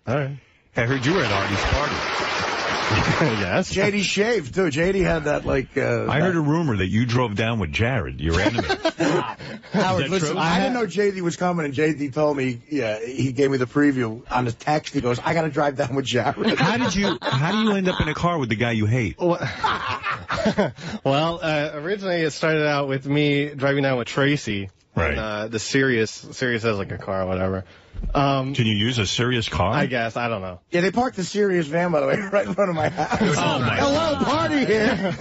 All right. I heard you were at Artie's party. Yes. JD shaved, too. JD had that, like... I heard a rumor that you drove down with Jared, your enemy. Howard, listen, true? I didn't know JD was coming, and JD told me, yeah, he gave me the preview on his text. He goes, I got to drive down with Jared. How do you end up in a car with the guy you hate? Well, originally it started out with me driving down with Tracy. Right. And, the Sirius has like a car or whatever. Can you use a serious car? I guess. I don't know. Yeah, they parked the Sirius van, by the way, right in front of my house. Oh, my Hello, party here.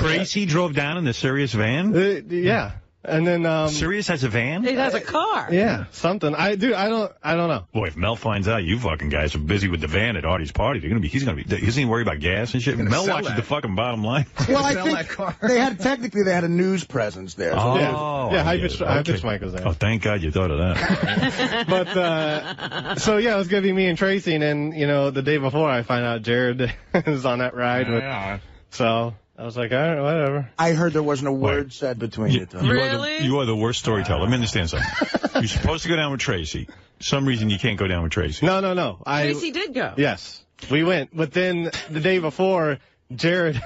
Tracy drove down in the Sirius van? Yeah. And then, Sirius has a van? It has a car. Yeah, something. I don't know. Boy, if Mel finds out you fucking guys are busy with the van at Artie's party, he's gonna be, isn't he worried about gas and shit? Mel watches the fucking bottom line. Well, I think they had a news presence there. So 𝗦𝗵cie𝘄𝗿𝗱 Mike was there. Oh, thank God you thought of that. But, so yeah, it was gonna be me and Tracy, and then, the day before I find out Jared was on that ride so I was like, all right, whatever. I heard there wasn't a word said between you two. Really? You are the worst storyteller. Let me understand something. You're supposed to go down with Tracy. Some reason you can't go down with Tracy. No. Tracy did go. Yes, we went. But then the day before, Jared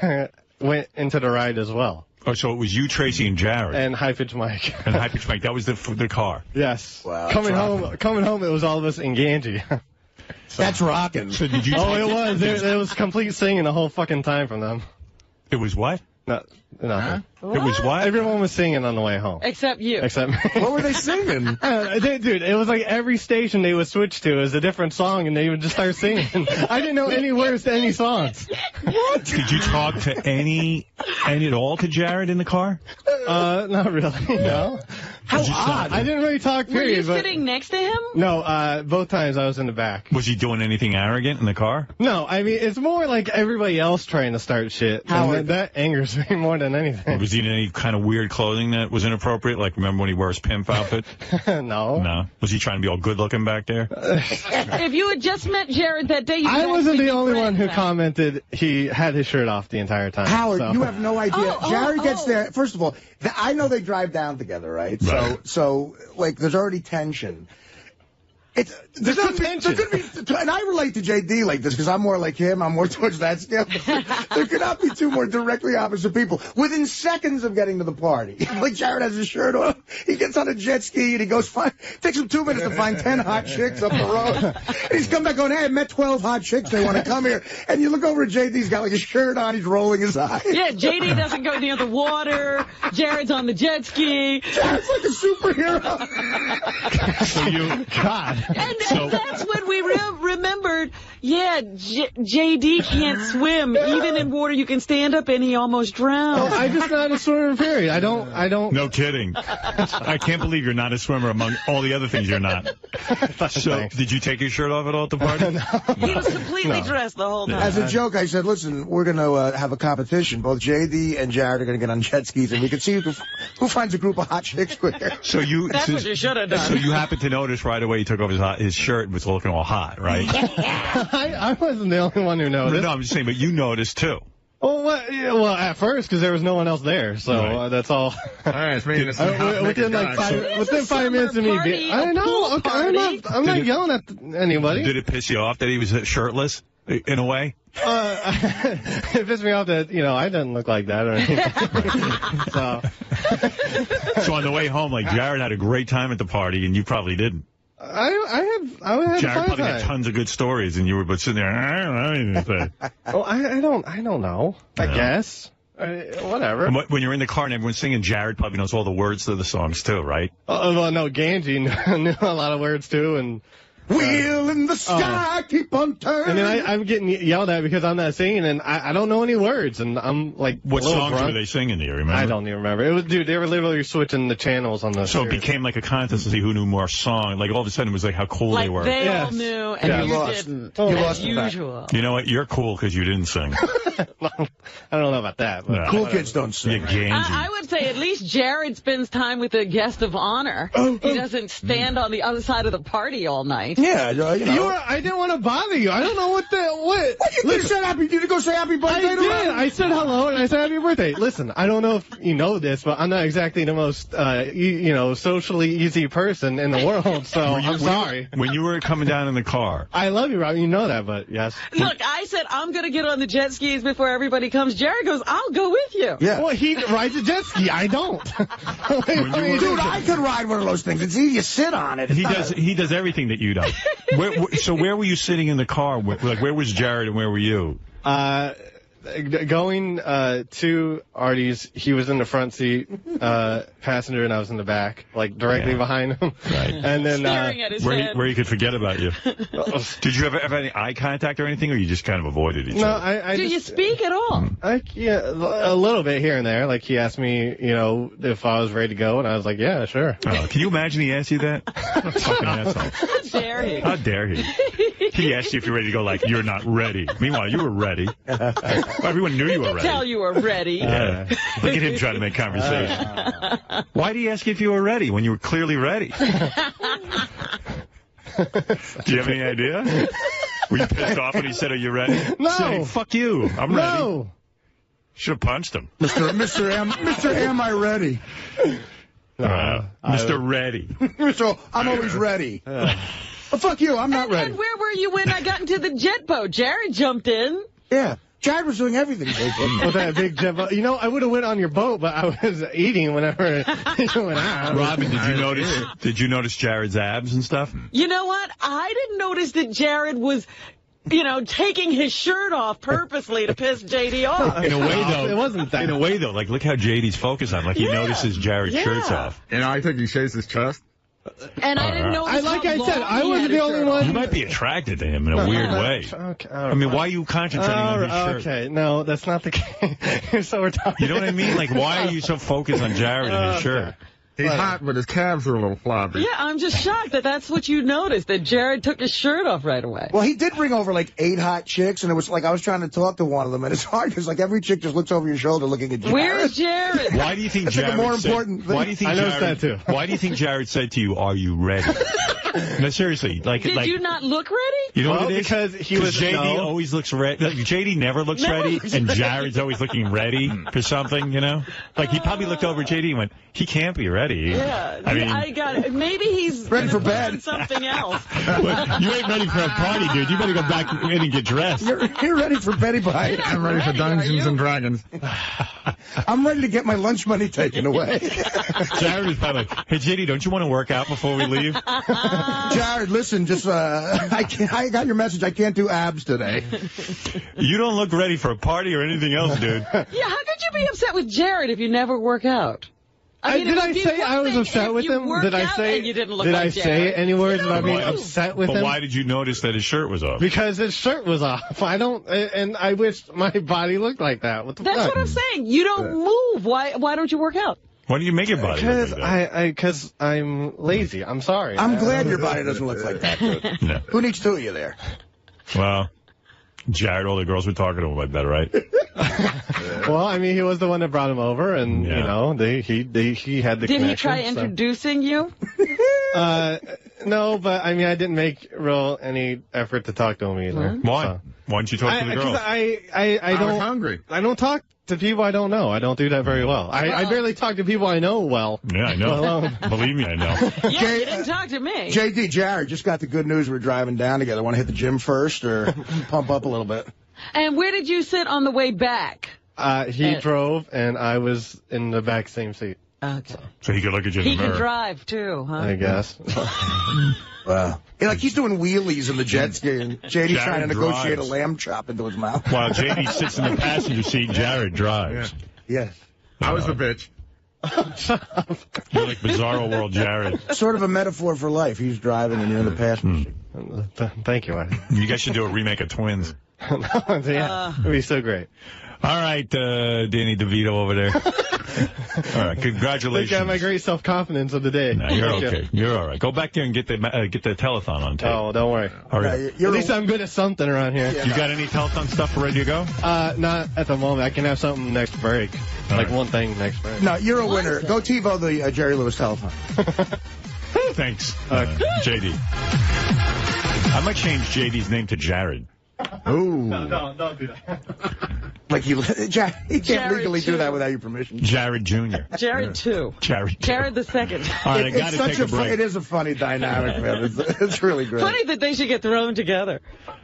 went into the ride as well. Oh, so it was you, Tracy, and Jared. And 𝗦𝗵cie Mike. And 𝗦𝗵cie Mike. That was the car. Yes. Wow. Coming home, it was all of us in 𝗦𝗫𝗄𝗏. That's rocking. So did you? Oh, it was. There was complete singing the whole fucking time from them. It was what? Nothing. It was what? Everyone was singing on the way home. Except you. Except me. What were they singing? Dude, it was like every station they would switch to is a different song, and they would just start singing. I didn't know any words to any songs. What? Did you talk to any at all to Jared in the car? Not really. No. How odd. I didn't really talk, Were period. you sitting next to him? No, both times I was in the back. Was he doing anything arrogant in the car? No, I mean, it's more like everybody else trying to start shit. Howard. That angers me more than anything. Was he in any kind of weird clothing that was inappropriate? Like, remember when he wears pimp outfit? No. No. Was he trying to be all good looking back there? If you had just met Jared that day, I wasn't the only one who commented he had his shirt off the entire time. Howard, so. you have no idea. Jared gets there. First of all, I know they drive down together, right? So like, there's already tension. There's no tension. And I relate to JD like this because I'm more like him. I'm more towards that scale. There could not be two more directly opposite people within seconds of getting to the party. Like, Jared has his shirt on. He gets on a jet ski and he goes, takes him 2 minutes to find 10 hot chicks up the road. And he's come back going, hey, I met 12 hot chicks. They want to come here. And you look over at JD. He's got like his shirt on. He's rolling his eyes. Yeah, JD doesn't go near the water. Jared's on the jet ski. Jared's like a superhero. So God. And that's when we remembered, yeah, JD can't swim. Even in water you can stand up and he almost drowned. I just not a swimmer, period. I don't. No kidding. I can't believe you're not a swimmer among all the other things you're not. So, did you take your shirt off at all at the party? No. He was completely dressed the whole time. As a joke, I said, listen, we're going to have a competition. Both JD and Jared are going to get on jet skis, and we can see who finds a group of hot chicks quicker. So That's what you should have done. So you happened to notice right away he took off his shirt and was looking all hot, right? I wasn't the only one who noticed. No, I'm just saying, but you noticed too. Well, at first, because there was no one else there, so that's all. All right, it's making this within 5 minutes of me being, I know, okay, I'm not yelling at anybody. Did it piss you off that he was shirtless in a way? It pissed me off that, I didn't look like that or anything. So on the way home, like, Jared had a great time at the party, and you probably didn't. I had Jared probably had tons of good stories, and you were sitting there. I don't know anything. Well, I don't know. I guess. Whatever. And when you're in the car and everyone's singing, Jared probably knows all the words to the songs too, right? Well, no, 𝗦𝗫𝗄𝗏 knew a lot of words too, and. Wheel in the sky, keep on turning. And then I'm getting yelled at because I'm not singing, and I don't know any words, and I'm like, what songs were they singing? Do you remember? I don't even remember. It was, dude, they were literally switching the channels on the. So it became like a contest to see who knew more song. Like all of a sudden it was like how cool they were. They all knew, and you didn't. As usual. You know what? You're cool because you didn't sing. I don't know about that. But cool kids don't sing. I would say at least Jared spends time with a guest of honor. He doesn't stand on the other side of the party all night. Yeah, you know. I didn't want to bother you. I don't know what. What you could have said happy. Did you go say happy birthday to him? I said hello and I said happy birthday. Listen, I don't know if you know this, but I'm not exactly the most, socially easy person in the world. So I'm sorry. When you were coming down in the car, I love you, Rob. You know that, but yes. Look, I said I'm gonna get on the jet skis before everybody comes. Jared goes, I'll go with you. Yeah. Well, he rides a jet ski. I don't. Dude, I could ride one of those things. It's easy. You sit on it. he does everything that you don't. So where were you sitting in the car? Like, where was Jared and where were you? Going to Artie's, he was in the front seat, passenger, and I was in the back, like directly behind him. Right. And then staring at his head. Where he could forget about you. Did you ever have any eye contact or anything, or you just kind of avoided each other? No, Do you speak at all? Yeah, a little bit here and there. Like, he asked me, if I was ready to go, and I was like, yeah, sure. Oh, can you imagine he asked you that? What a fucking asshole. How dare he? How dare he? He asked you if you're ready to go, like, you're not ready. Meanwhile, you were ready. Everyone knew you were ready. Tell you were ready. Yeah. Look at him trying to make conversation. Why did he ask you if you were ready when you were clearly ready? Do you have any idea? Were you pissed off when he said, are you ready? No. Saying, fuck you. I'm ready. No. Should have punched him. Mr. Am I ready? Mr. Ready. So I'm always ready. Fuck you. I'm not ready. And where were you when I got into the jet boat? Jared jumped in. Yeah. Jared was doing everything, Jacob. With that big jet boat. I would have went on your boat, but I was eating whenever you went out. Robin, did you notice Jared's abs and stuff? You know what? I didn't notice that Jared was, taking his shirt off purposely to piss JD off. In a way, though. It wasn't that. In a way, though, like, look how JD's focused on. Like, he notices Jared's shirts off. I think he shaves his chest. And I didn't notice I wasn't the only one. You might be attracted to him in a weird way. Okay, I mean, why are you concentrating on his shirt? Okay, no, that's not the case. So we're talking. You know what I mean? Like, why are you so focused on Jared and his shirt? He's hot, but his calves are a little floppy. Yeah, I'm just shocked that that's what you noticed, that Jared took his shirt off right away. Well, he did bring over like 8 hot chicks, and it was like I was trying to talk to one of them, and it's hard because like every chick just looks over your shoulder looking at Jared. Where's Jared? Why do you think Jared more important thing. Why do you think I noticed that too. Why do you think Jared said to you, "Are you ready?" No, seriously. Did you not look ready? You know what it is? Because JD always looks ready. Like, JD never looks ready, and Jared's always looking ready for something, Like, he probably looked over at JD and went, he can't be ready. Yeah. I mean, I got it. Maybe he's ready for bed. Something else. You ain't ready for a party, dude. You better go back in and get dressed. You're ready for Betty Bye. I'm ready for Dungeons and Dragons. I'm ready to get my lunch money taken away. Jared is probably like, hey, JD, don't you want to work out before we leave? Jared, listen, just I got your message. I can't do abs today. You don't look ready for a party or anything else, dude. Yeah, how could you be upset with Jared if you never work out? Did I say I was upset with him? Did I say any words about being upset with him? But why did you notice that his shirt was off? Because his shirt was off. And I wish my body looked like that. What the fuck? That's what I'm saying. You don't move. Why don't you work out? Why do you make your body look like that? Because I'm lazy. I'm sorry. I'm glad your body doesn't look like that, dude. No. Who needs 2 of you there? Well, Jared, all the girls were talking to him like that, right? Well, I mean, he was the one that brought him over, and, he had the connection. Did he try introducing you? No, but, I mean, I didn't make any effort to talk to him either. Why? So. Why don't you talk to the girls? I was hungry. I don't talk to people I don't know. I don't do that very well. I barely talk to people I know well. Yeah, I know. Believe me, I know. Yeah, you didn't talk to me. JD, Jared, just got the good news. We're driving down together. Want to hit the gym first or pump up a little bit? And where did you sit on the way back? He drove, and I was in the back same seat. Okay. So he could look at you in the mirror. He can drive, too, huh? I guess. Wow. Like he's doing wheelies in the jet ski, and JD's trying to negotiate a lamb chop into his mouth. While JD sits in the passenger seat, Jared drives. Yeah. Yes. I was a bitch. You're like Bizarro World Jared. Sort of a metaphor for life. He's driving, and you're in the passenger seat. Thank you, Artie. You guys should do a remake of Twins. Yeah, it'd be so great. All right, Danny DeVito over there. All right, congratulations. I got my great self-confidence of the day. No, you're okay. You're all right. Go back there and get the telethon on tape. Oh, don't worry. All right. At least I'm good at something around here. You got any telethon stuff ready to go? Not at the moment. I can have something next break. One thing next break. No, you're a winner. Go TiVo the Jerry Lewis telethon. Thanks, JD. I might change JD's name to Jared. Ooh. No, don't do that. Like he can't legally do that without your permission. Jared Jr. Jared 2. Jared the second. All right, I got to take a break. It is a funny dynamic, man. It's really great. Funny that they should get thrown together.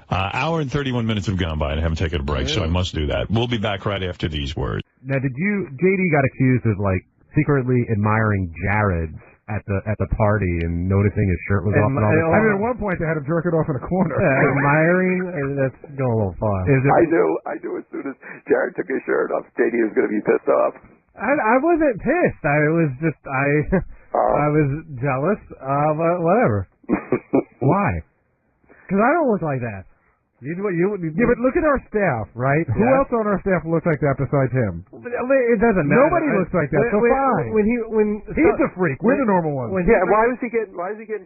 Hour and 31 minutes have gone by and I haven't taken a break, so I must do that. We'll be back right after these words. Now, JD got accused of, like, secretly admiring Jared's at the party and noticing his shirt was off and all that. I mean, at one point they had him jerking off in a corner. Admiring? That's going a little far. I knew as soon as Jared took his shirt off, JD was going to be pissed off. I wasn't pissed. I was just, I was jealous. But whatever. Why? Because I don't look like that. Yeah, but look at our staff, right? Yeah. Who else on our staff looks like that besides him? It doesn't matter. Nobody looks like that, so fine. He's a freak. We're the normal ones. Yeah, why is he getting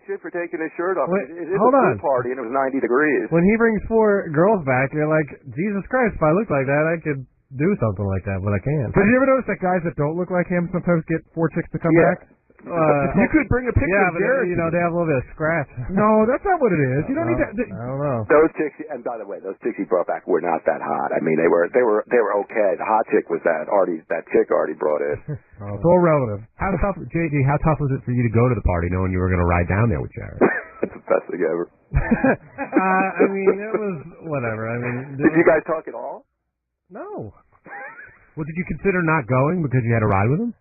shit for taking his shirt off? It's a pool party and it was 90 degrees. When he brings 4 girls back, you're like, Jesus Christ, if I looked like that, I could do something like that, but I can't. Did you ever notice that guys that don't look like him sometimes get 4 chicks to come back? You could bring a picture of Jared. They have a little bit of scratch. No, that's not what it is. You don't need that. I don't know. Those chicks, and by the way, those chicks he brought back were not that hot. I mean, they were okay. The hot chick was that chick Artie brought in. It's all relative. How tough was it for you to go to the party knowing you were going to ride down there with Jared? It's the best thing ever. I mean, it was whatever. I mean, did you guys talk at all? No. Well, did you consider not going because you had to ride with him?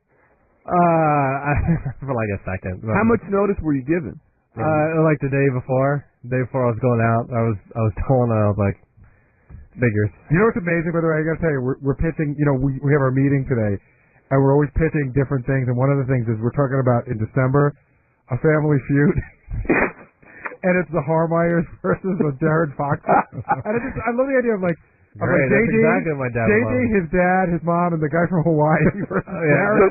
For like a second. How much notice were you given? Like the day before I was going out, I was told, I was like, figures. You know what's amazing, by the way? I got to tell you, we're pitching. You know, we have our meeting today, and we're always pitching different things. And one of the things is we're talking about in December, a family feud. And it's the Harmeyers versus the Jared Fox. And I love the idea of like. Great, that's exactly what my dad was. his dad, his mom, and the guy from Hawaii. So,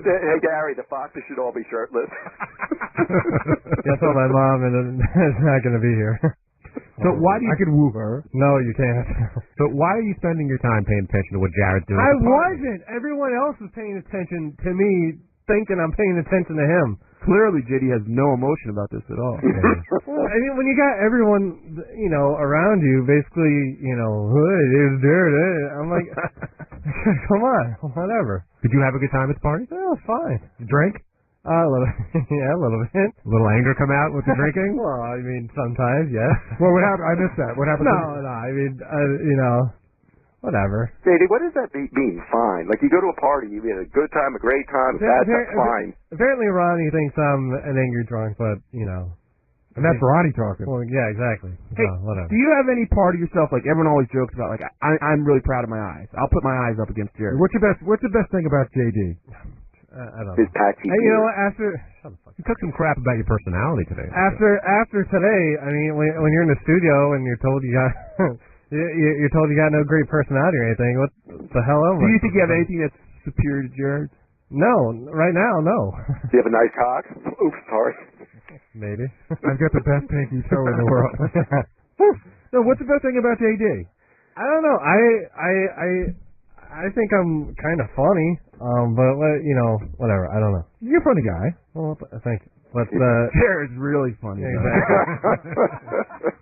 hey, Gary, the Foxes should all be shirtless. Guess what, my mom is not going to be here. So why do you... I could woo her. No, you can't. So why are you spending your time paying attention to what Jared's doing? I wasn't. Everyone else was paying attention to me, thinking I'm paying attention to him. Clearly, JD has no emotion about this at all. Well, I mean, when you got everyone, around you, basically, I'm like, come on, whatever. Did you have a good time at the party? Oh, fine. You drank? A little bit. A little anger come out with the drinking? Well, I mean, sometimes, yes. Well, what happened? I missed that. What happened? No, I mean, whatever. JD, what does that mean, fine? Like, you go to a party, you had a good time, a great time, a bad time, fine. Apparently Ronnie thinks I'm an angry drunk, but, And that's Ronnie talking. Well, yeah, exactly. Hey, whatever. Do you have any part of yourself, like everyone always jokes about, like, I'm really proud of my eyes. I'll put my eyes up against Jared. What's the best thing about JD? I don't know. His patchy Hey, you know what, you took some crap about your personality today. After today, I mean, when you're in the studio and you're told you got... You're told you got no great personality or anything. What the hell over? Do you think you have anything that's superior to Jared? No, right now, no. Do you have a nice cock? Oops, sorry. Maybe. I've got the best pinky toe in the world. No, what's the best thing about JD? I don't know. I think I'm kind of funny, but whatever. I don't know. You're a funny guy. Well, thank you. But Jared's really funny. Exactly.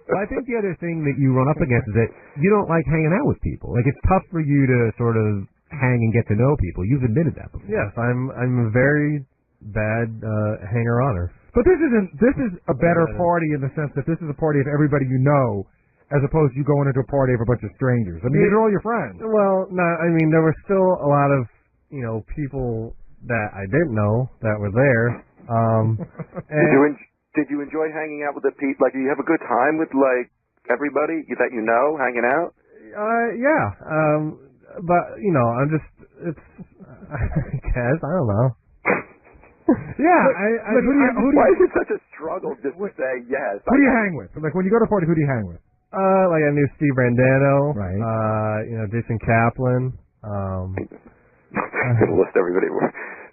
Well, I think the other thing that you run up against is that you don't like hanging out with people. Like, it's tough for you to sort of hang and get to know people. You've admitted that before. Yes, I'm a very bad hanger-oner. But this is a better party in the sense that this is a party of everybody you know, as opposed to you going into a party of a bunch of strangers. I mean, these are all your friends. Well, no, I mean, there were still a lot of, people that I didn't know that were there. Did you enjoy hanging out with the people? Like, do you have a good time with, like, everybody that you know hanging out? Yeah. But, I'm just, I guess, I don't know. Yeah. Why is it such a struggle just to say yes? Who do you hang with? Like, when you go to a party, who do you hang with? Like, I knew Steve Brandano. Right. Jason Kaplan. I'm going to list everybody.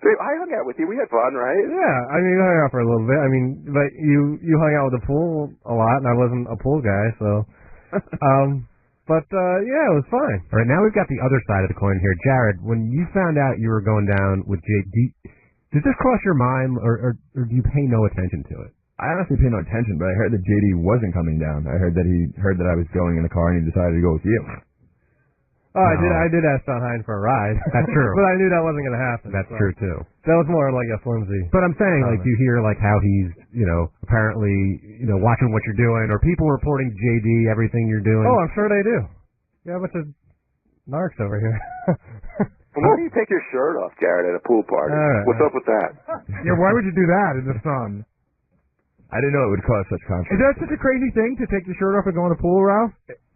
I hung out with you. We had fun, right? Yeah, I mean, we hung out for a little bit. I mean, but you hung out with the pool a lot, and I wasn't a pool guy, so. Yeah, it was fine. All right, now we've got the other side of the coin here. Jared, when you found out you were going down with JD, did this cross your mind, or do you pay no attention to it? I honestly paid no attention, but I heard that JD wasn't coming down. I heard that he heard that I was going in the car and he decided to go with you. Oh, I did ask John Hine for a ride. That's true. But I knew that wasn't going to happen. That's true, too. That was more like a flimsy. But I'm saying, like, you hear, like, how he's, apparently, watching what you're doing, or people reporting to JD everything you're doing. Oh, I'm sure they do. You have a bunch of narcs over here. Why do you take your shirt off, Jared, at a pool party? Right. What's up with that? Yeah, why would you do that in the sun? I didn't know it would cause such controversy. Is that such a crazy thing to take your shirt off and go in the pool, Ralph?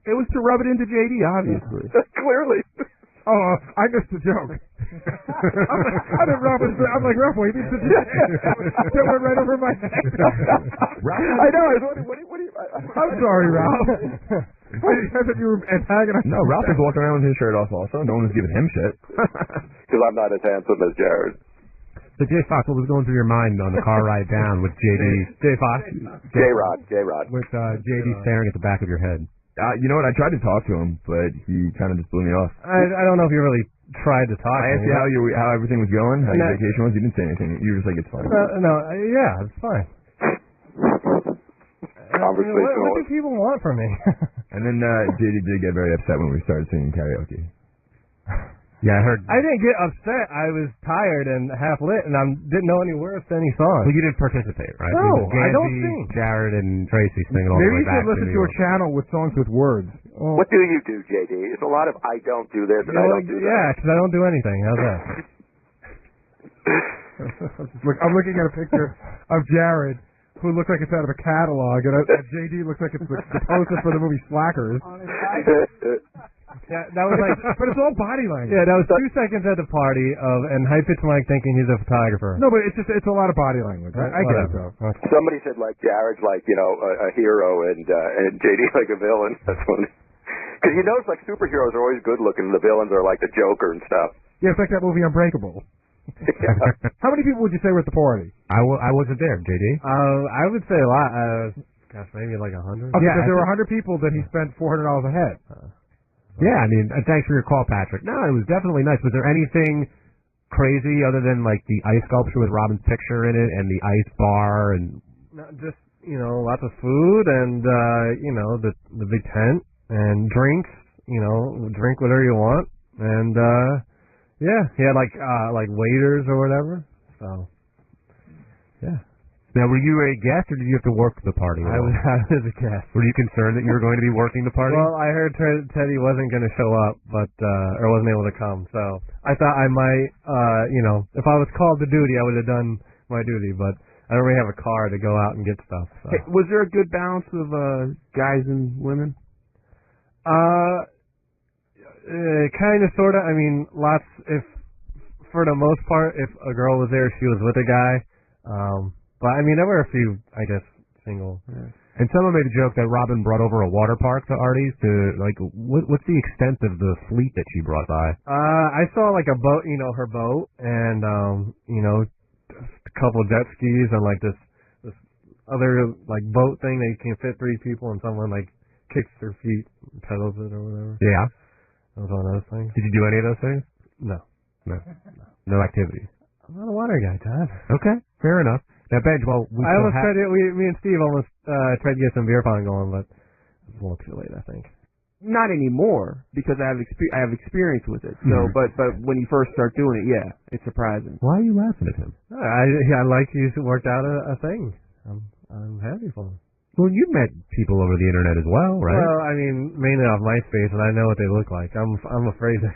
It was to rub it into JD, obviously. Clearly. Oh, I missed the joke. I'm like, Ralph, what do you mean? That went right over my head. I know. I was wondering, what do you, I'm sorry, Ralph. I thought you were antagonizing. No, Ralph is walking around with his shirt off also. No one was giving him shit. Because I'm not as handsome as Jared. So, J. Fox, what was going through your mind on the car ride down with JD? J. Fox? J-Rod. With JD staring at the back of your head. You know what? I tried to talk to him, but he kind of just blew me off. I don't know if you really tried to talk to him. I asked you how everything was going, how your vacation was. You didn't say anything. You were just like, it's fine. Yeah, it's fine. What do people want from me? And then JD did get very upset when we started singing karaoke. Yeah, I heard. I didn't get upset. I was tired and half lit, and I didn't know any words to any songs. Well, you didn't participate, right? No, I don't sing. Jared and Tracy singing all the way back to Maybe you should listen to a channel with songs with words. What do you do, JD? It's a lot of I don't do this and I don't do that. Yeah, because I don't do anything. How's that? Look, I'm looking at a picture of Jared, who looks like it's out of a catalog, and JD looks like it's the poster for the movie Slackers. Yeah, that was like, but it's all body language. Yeah, that was 2 seconds at the party and high-pitched Mike thinking he's a photographer. No, but it's a lot of body language. I get it though. Okay. Somebody said like Jared's like a hero and JD like a villain. That's funny. Because like superheroes are always good looking. The villains are like the Joker and stuff. Yeah, it's like that movie Unbreakable. How many people would you say were at the party? I wasn't there, JD. I would say a lot. Gosh, maybe like 100. Okay, yeah, there were 100 people that he spent $400 a head. Yeah, I mean, thanks for your call, Patrick. No, it was definitely nice. Was there anything crazy other than like the ice sculpture with Robin's picture in it and the ice bar and just lots of food and the big tent and drinks. Drink whatever you want and yeah, he had like waiters or whatever. So yeah. Now, were you a guest, or did you have to work the party? I was a guest. Were you concerned that you were going to be working the party? Well, I heard Teddy wasn't going to show up, or wasn't able to come. So I thought I might, if I was called to duty, I would have done my duty. But I don't really have a car to go out and get stuff. So. Hey, was there a good balance of guys and women? Kind of, sort of. I mean, lots. For the most part, if a girl was there, she was with a guy. But, I mean, there were a few, I guess, single. Yeah. And someone made a joke that Robin brought over a water park to Artie's to, like, what's the extent of the fleet that she brought by? I saw, like, a boat, her boat, and, a couple of jet skis and, like, this other, like, boat thing that you can fit 3 people and someone, like, kicks their feet and pedals it or whatever. Yeah. That was one of those things. Did you do any of those things? No activities. I'm not a water guy, Todd. Okay, fair enough. Now, Benj, me and Steve almost tried to get some beer pong going, but it was a little too late, I think. Not anymore, because I have experience with it. So, but when you first start doing it, yeah, it's surprising. Why are you laughing at him? I like you worked out a thing. I'm happy for him. Well, you've met people over the internet as well, right? Well, I mean, mainly off MySpace, and I know what they look like. I'm afraid to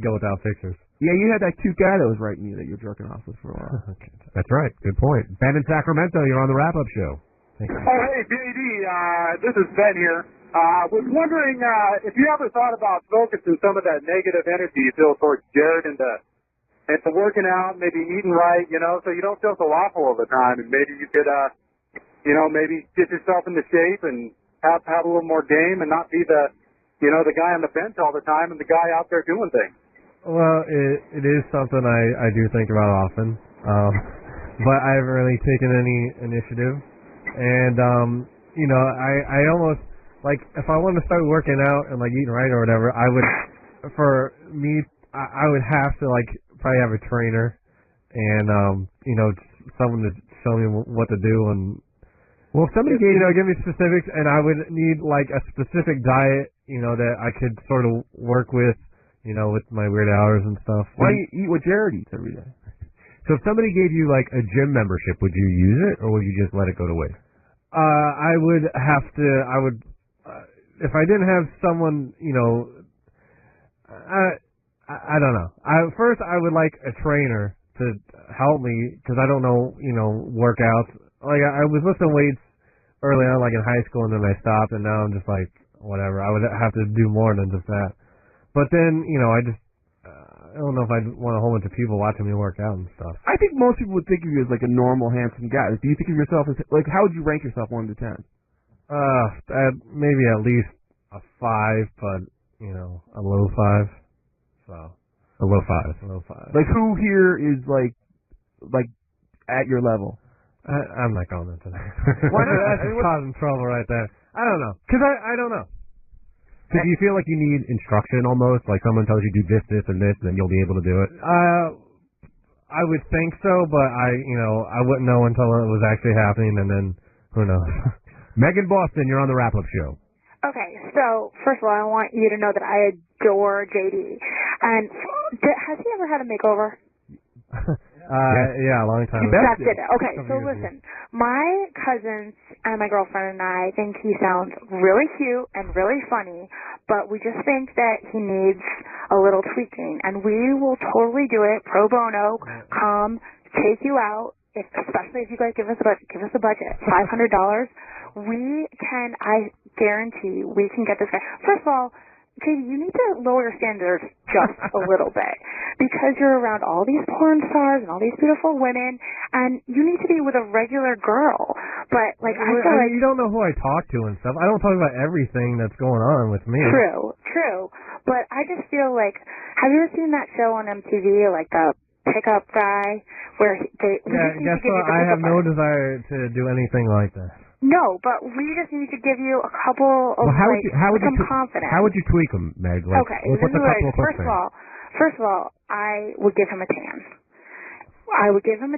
go without pictures. Yeah, you had that cute guy that was writing you that you were jerking off with for a while. Okay. That's right. Good point. Ben in Sacramento, you're on the wrap-up show. Hey, JD, this is Ben here. Was wondering if you ever thought about focusing some of that negative energy you feel towards Jared into working out, maybe eating right, so you don't feel so awful all the time, and maybe you could, maybe get yourself into shape and have a little more game and not be the guy on the bench all the time and the guy out there doing things. Well, it is something I do think about often, but I haven't really taken any initiative. And, I almost, like, if I wanted to start working out and, like, eating right or whatever, I would have to, like, probably have a trainer and, someone to tell me what to do and. Well, if somebody gave give me specifics, and I would need like a specific diet, that I could sort of work with, with my weird hours and stuff. Why don't you eat what Jared eats every day? So if somebody gave you like a gym membership, would you use it or would you just let it go to waste? I would have to. I would, if I didn't have someone, I don't know. First, I would like a trainer to help me because I don't know, workouts. Like I was lifting weights early on, like in high school, and then I stopped, and now I'm just like, whatever. I would have to do more than just that. But then, I don't know if I'd want a whole bunch of people watching me work out and stuff. I think most people would think of you as like a normal, handsome guy. Like, do you think of yourself as, like, how would you rank yourself 1 to 10? Maybe at least a 5, but, a low 5. So. A low 5. A low 5. Like, who here is like at your level? I'm not going into that. Why not? That's just causing trouble right there. I don't know. Because I don't know. So do you feel like you need instruction almost? Like someone tells you do this, this, and this, and then you'll be able to do it? I would think so, but I wouldn't know until it was actually happening, and then who knows. Megan Boston, you're on the Wrap-Up Show. Okay, so first of all, I want you to know that I adore JD. And has he ever had a makeover? Yeah, a long time ago. That's it. Okay, so listen, my cousins and my girlfriend and I think he sounds really cute and really funny, but we just think that he needs a little tweaking, and we will totally do it pro bono. Come, take you out, especially if you guys give us a budget, $500. We can, I guarantee, we can get this guy. First of all, JD, you need to lower your standards just a little bit because you're around all these porn stars and all these beautiful women, and you need to be with a regular girl. But I feel like you don't know who I talk to and stuff. I don't talk about everything that's going on with me. True. But I just feel like, have you ever seen that show on MTV, like the pickup guy, where they? Yeah, guess what? I have no desire to do anything like that. No, but we just need to give you a couple of some confidence. How would you tweak him, Meg? Like, okay, this is what first of all, I would give him a tan. I would give him a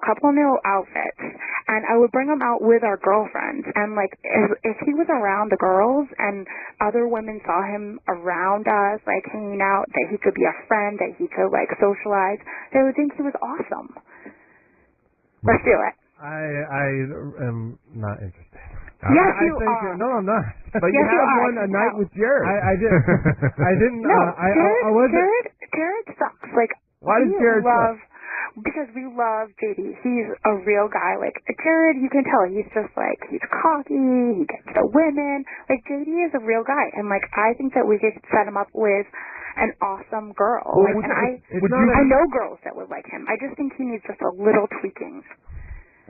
couple of new outfits, and I would bring him out with our girlfriends. And if he was around the girls and other women saw him around us, hanging out, that he could be a friend, that he could socialize, they would think he was awesome. Let's do it. I am not interested. Yes, you are. No, I'm not. But yes, you have won a night with Jared. I did. I didn't. No, I wasn't. Jared sucks. Why does Jared suck? Because we love JD. He's a real guy. Jared, you can tell he's just he's cocky. He gets the women. JD is a real guy, and I think that we could set him up with an awesome girl. Well, I know girls that would like him. I just think he needs just a little tweaking.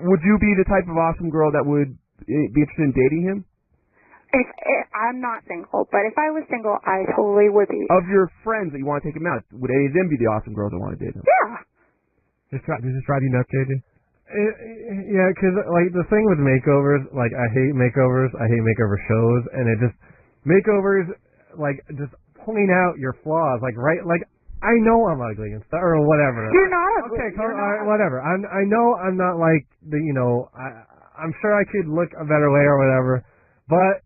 Would you be the type of awesome girl that would be interested in dating him? If I'm not single, but if I was single, I totally would be. Of your friends that you want to take him out, would any of them be the awesome girls that want to date him? Yeah. Does this drive you nuts, JJ? Yeah, because the thing with makeovers, I hate makeovers. I hate makeover shows, and makeovers just pulling out your flaws, I know I'm ugly and stuff, or whatever. You're not ugly. Okay, whatever. I know I'm not I'm sure I could look a better way or whatever, but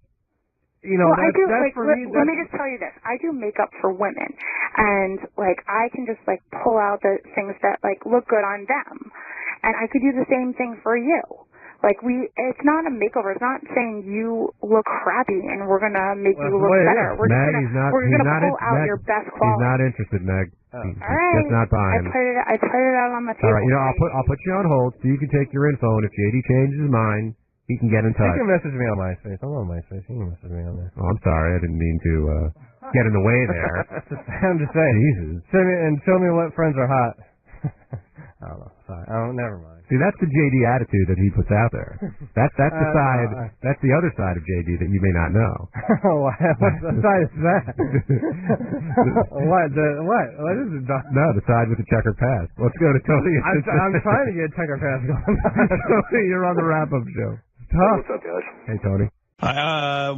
that's for me. Let me just tell you this: I do makeup for women, and I can just pull out the things that look good on them, and I could do the same thing for you. It's not a makeover. It's not saying you look crappy and we're gonna make you look better. We're gonna pull out your best quality. He's not interested, Meg. All right. Just not buying. I put it out on the table. All right, I'll put you on hold so you can take your info, and if JD changes his mind, he can get in touch. You can message me on MySpace. I'm on MySpace. You can message me on there. Oh, I'm sorry. I didn't mean to get in the way there. I'm just saying. Jesus. Show me what friends are hot. I don't know. Sorry. Never mind. See, that's the JD attitude that he puts out there. That's the side. That's the other side of JD that you may not know. What side is that? What? What is it? No, the side with the checkered past. Let's go to Tony. I'm trying to get a checkered pass going. Tony, you're on the Wrap-Up Show. What's up, guys? Hey, Tony.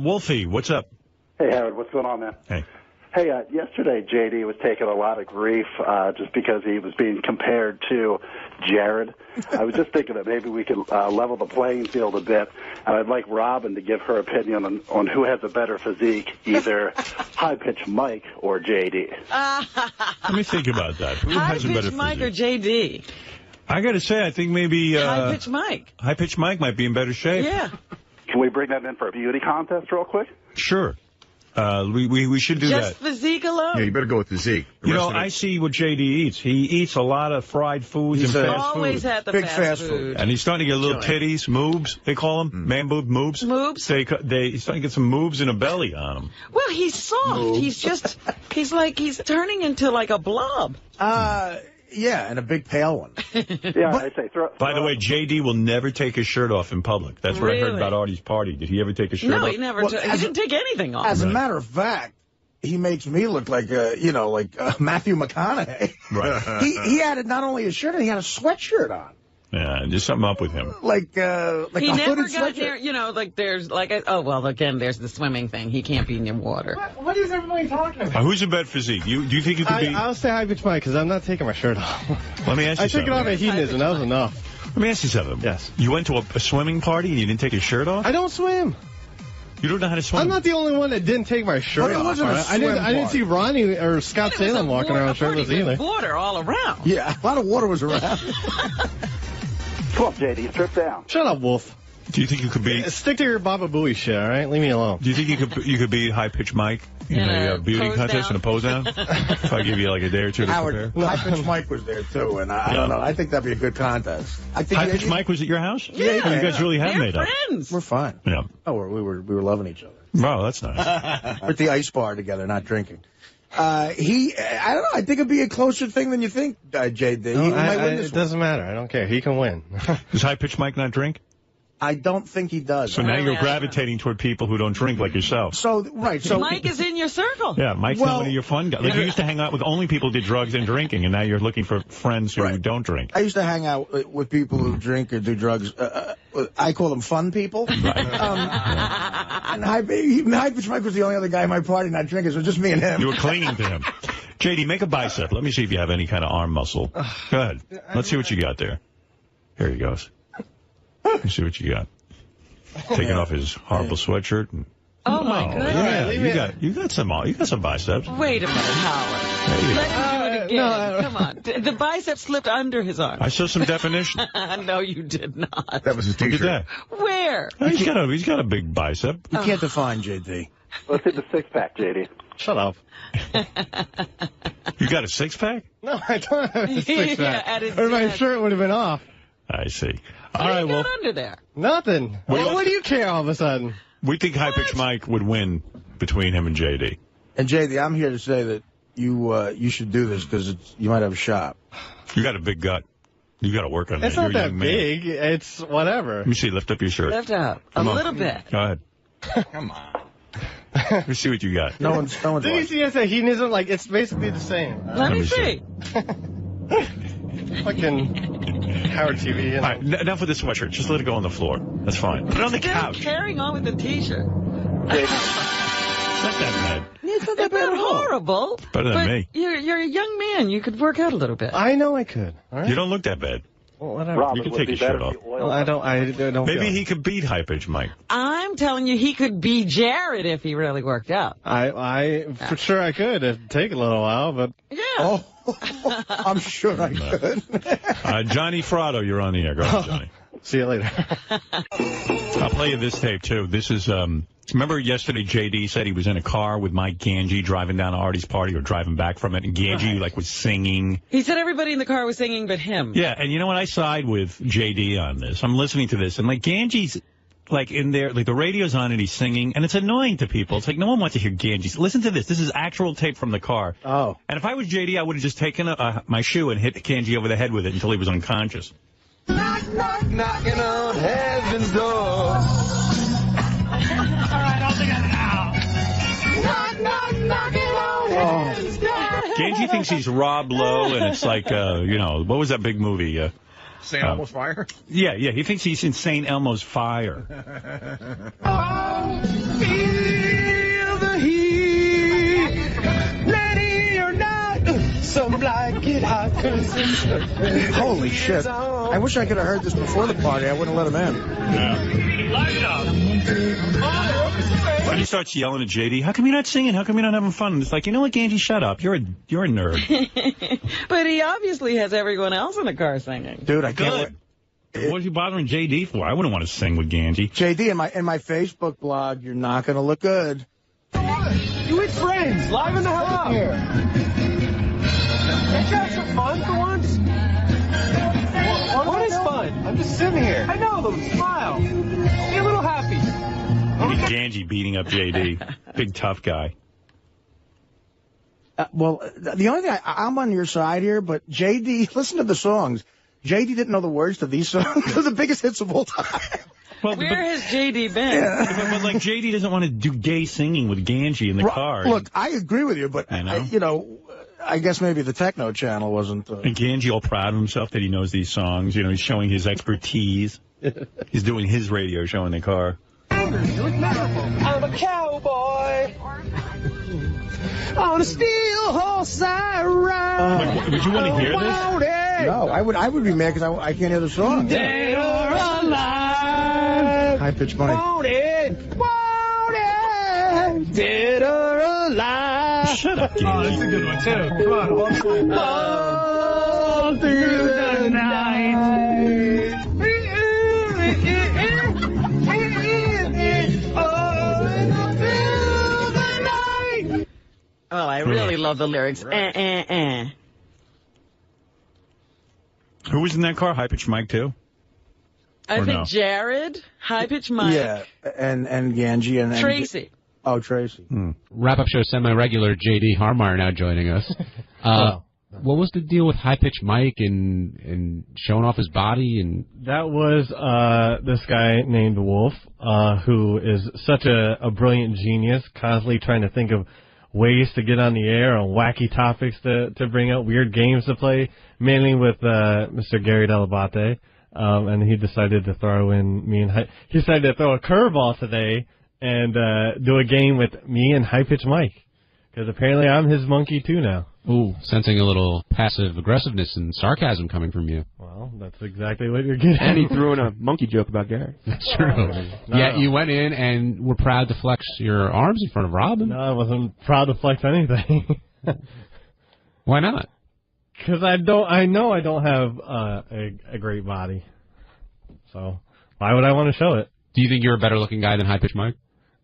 Wolfie, what's up? Hey, Howard. What's going on, man? Hey. Hey, yesterday J.D. was taking a lot of grief just because he was being compared to Jared. I was just thinking that maybe we could level the playing field a bit, and I'd like Robin to give her opinion on who has a better physique, either High-Pitched Mike or J.D. Let me think about that. Who has a better High-Pitched Mike physique? or J.D.? I got to say, I think maybe... High-Pitched Mike. High-Pitched Mike might be in better shape. Yeah. Can we bring that in for a beauty contest real quick? Sure. We should do Just that. physique alone? Yeah, you better go with physique. You know, I see what J.D. eats. He eats a lot of fried foods and fast food. Always had the Big fast food. And he's starting to get little titties, moobs, they call them. Man boob, moobs. Moobs? He's starting to get some moobs and a belly on him. Well, he's soft. He's he's turning into like a blob. Yeah, and a big pale one. Yeah, I'd say By the way, J.D. will never take his shirt off in public. That's what I heard about Artie's party. Did he ever take his shirt off? No, he never. He didn't take anything off. As a matter of fact, he makes me look like Matthew McConaughey. Right. he had not only a shirt, he had a sweatshirt on. Yeah, there's something up with him. Like he a never hooded got sweatshirt. there's there's the swimming thing. He can't be in the water. What is everybody talking about? Who's a better physique? Do you think you could be... I'll say High-Pitched Mike because I'm not taking my shirt off. Let me ask you I took it off at hedonism. That was enough. Let me ask you something. Yes. You went to a swimming party and you didn't take your shirt off? I don't swim. You don't know how to swim? I'm not the only one that didn't take my shirt But it off. wasn't a I didn't see Ronnie or Scott Salem walking around shirtless either. Water all around. Yeah, a lot of water was around. Come on, J.D., strip down. Shut up, Wolf. Do you think you could be... Stick to your Baba Booey shit, all right? Leave me alone. Do you think you could be High-Pitched Mike in a beauty contest and a pose down? If I give you like a day or two to Howard, prepare? High-Pitched Mike was there, too, and I don't know. I think that'd be a good contest. High-Pitched Mike was at your house? Yeah. You guys really have made up. Friends. We're fine. Yeah. Oh, we were loving each other. Wow, that's nice. We're at the ice bar together, not drinking. I don't know. I think it'd be a closer thing than you think, J.D. No, He might win this it doesn't matter. I don't care. He can win. Does High-Pitched Mike not drink? I don't think he does. So now you're gravitating toward people who don't drink like yourself. So Mike is in your circle. Yeah, Mike's not one of your fun guys. Like you used to hang out with only people who did drugs and drinking, and now you're looking for friends who don't drink. I used to hang out with people who drink or do drugs. I call them fun people. Right. And High-Pitched Mike was the only other guy in my party not drinking, so just me and him. You were clinging to him. J.D., make a bicep. Let me see if you have any kind of arm muscle. Go ahead. Let's see what you got there. Here he goes. Let's see what you got. Taking off his horrible sweatshirt. And, oh my goodness! Yeah, you got some biceps. Wait a minute, Howard. Let him do it again. Come on. The bicep slipped under his arm. I saw some definition. No, you did not. That was his T-shirt. Look at that. Where? Oh, he's got a big bicep. You can't define J.D. Let's see the six-pack, J.D. Shut up. You got a six-pack? No, I don't have a six-pack. Yeah, or my shirt would have been off. I see. All right, well, under there? Nothing. What do you care all of a sudden? We think High-Pitched Mike would win between him and J.D. And J.D., I'm here to say that you should do this because you might have a shot. You got a big gut. You got to work on that. It's not that big. It's whatever. Let me see. Lift up your shirt. Lift up. A little bit. Go ahead. Come on. Let me see what you got. No one's Did you see us at hedonism? Like, it's basically the same. Let me see. Fucking Howard TV. You know. All right, enough with the sweatshirt. Just let it go on the floor. That's fine. Put it on the couch. Carrying on with the T-shirt. Not that bad. It's not that bad at all. Horrible. Better than me. You're a young man. You could work out a little bit. I know I could. All right? You don't look that bad. Well, whatever. Robin, you can take your shirt off. Well, I don't. Maybe he could beat High-Pitched Mike. I'm telling you, he could be Jared if he really worked out. I for sure I could. It'd take a little while, but yeah. Oh, I'm sure I could. Johnny Fratto, you're on the air. Go ahead, Johnny. See you later. I'll play you this tape, too. This is, remember yesterday J.D. said he was in a car with Mike Ganji driving down to Artie's party or driving back from it, and Ganji, was singing. He said everybody in the car was singing but him. Yeah, and you know what? I side with J.D. on this. I'm listening to this, and, Ganji's, in there, the radio's on and he's singing, and it's annoying to people. It's like, no one wants to hear Ganji. Listen to this. This is actual tape from the car. Oh. And if I was J.D., I would have just taken my shoe and hit Ganji over the head with it until he was unconscious. Knock, knock, knocking on heaven's door. All right, all together now. Knock, knock, knocking on heaven's door. Ganji thinks he's Rob Lowe, and it's like, what was that big movie? St. Elmo's Fire? Yeah, he thinks he's in St. Elmo's Fire. Oh, feel the heat. get hot 'cause it's Holy shit. I wish I could have heard this before the party. I wouldn't have let him in. When he starts yelling at JD, how come you're not singing? How come you're not having fun? And it's like, you know what, Angie, shut up. You're a nerd. But he obviously has everyone else in the car singing. Dude, I can't wait. What are you bothering JD for? I wouldn't want to sing with Ganji. JD, in my Facebook blog, you're not going to look good. You with friends, live in the house here. Can't you have some fun for once? What is fun? I'm just sitting here. I know, though. Smile. Be a little happy. Ganji beating up JD. Big tough guy. Well, the only thing, I'm on your side here, but JD, listen to the songs. JD didn't know the words to these songs. They're the biggest hits of all time. Well, Where has JD been? Yeah. But like, JD doesn't want to do gay singing with Ganji in the car. Look, I agree with you, but, I guess maybe the techno channel wasn't... And Ganji all proud of himself that he knows these songs. You know, he's showing his expertise. He's doing his radio show in the car. I'm a cowboy. On a steel horse I ride. Would you want to hear this? No, I would be mad because I can't hear the song. Dead or alive. High-pitched money. Wanted. Dead or alive. Shut up, Oh, that's a good one, too. Come on. All through the night. Oh, I really love the lyrics. Who was in that car? High-pitched Mike, too? I think Jared, high-pitched Mike. Yeah, and Ganji and Tracy. Oh, Tracy. Wrap-up show semi-regular J.D. Harmar now joining us. What was the deal with high-pitched Mike and showing off his body? And that was this guy named Wolf, who is such a brilliant genius, constantly trying to think of ways to get on the air on wacky topics to bring out, weird games to play, mainly with Mr. Gary Delabate. And he decided to throw in me and he decided to throw a curveball today and do a game with me and high-pitched Mike. Because apparently I'm his monkey too now. Ooh, sensing a little passive aggressiveness and sarcasm coming from you. Well, that's exactly what you're getting. And he threw in a monkey joke about Gary. That's true. Yeah, you went in and were proud to flex your arms in front of Robin. No, I wasn't proud to flex anything. Why not? Because I know I don't have a great body. So why would I want to show it? Do you think you're a better looking guy than high-pitched Mike?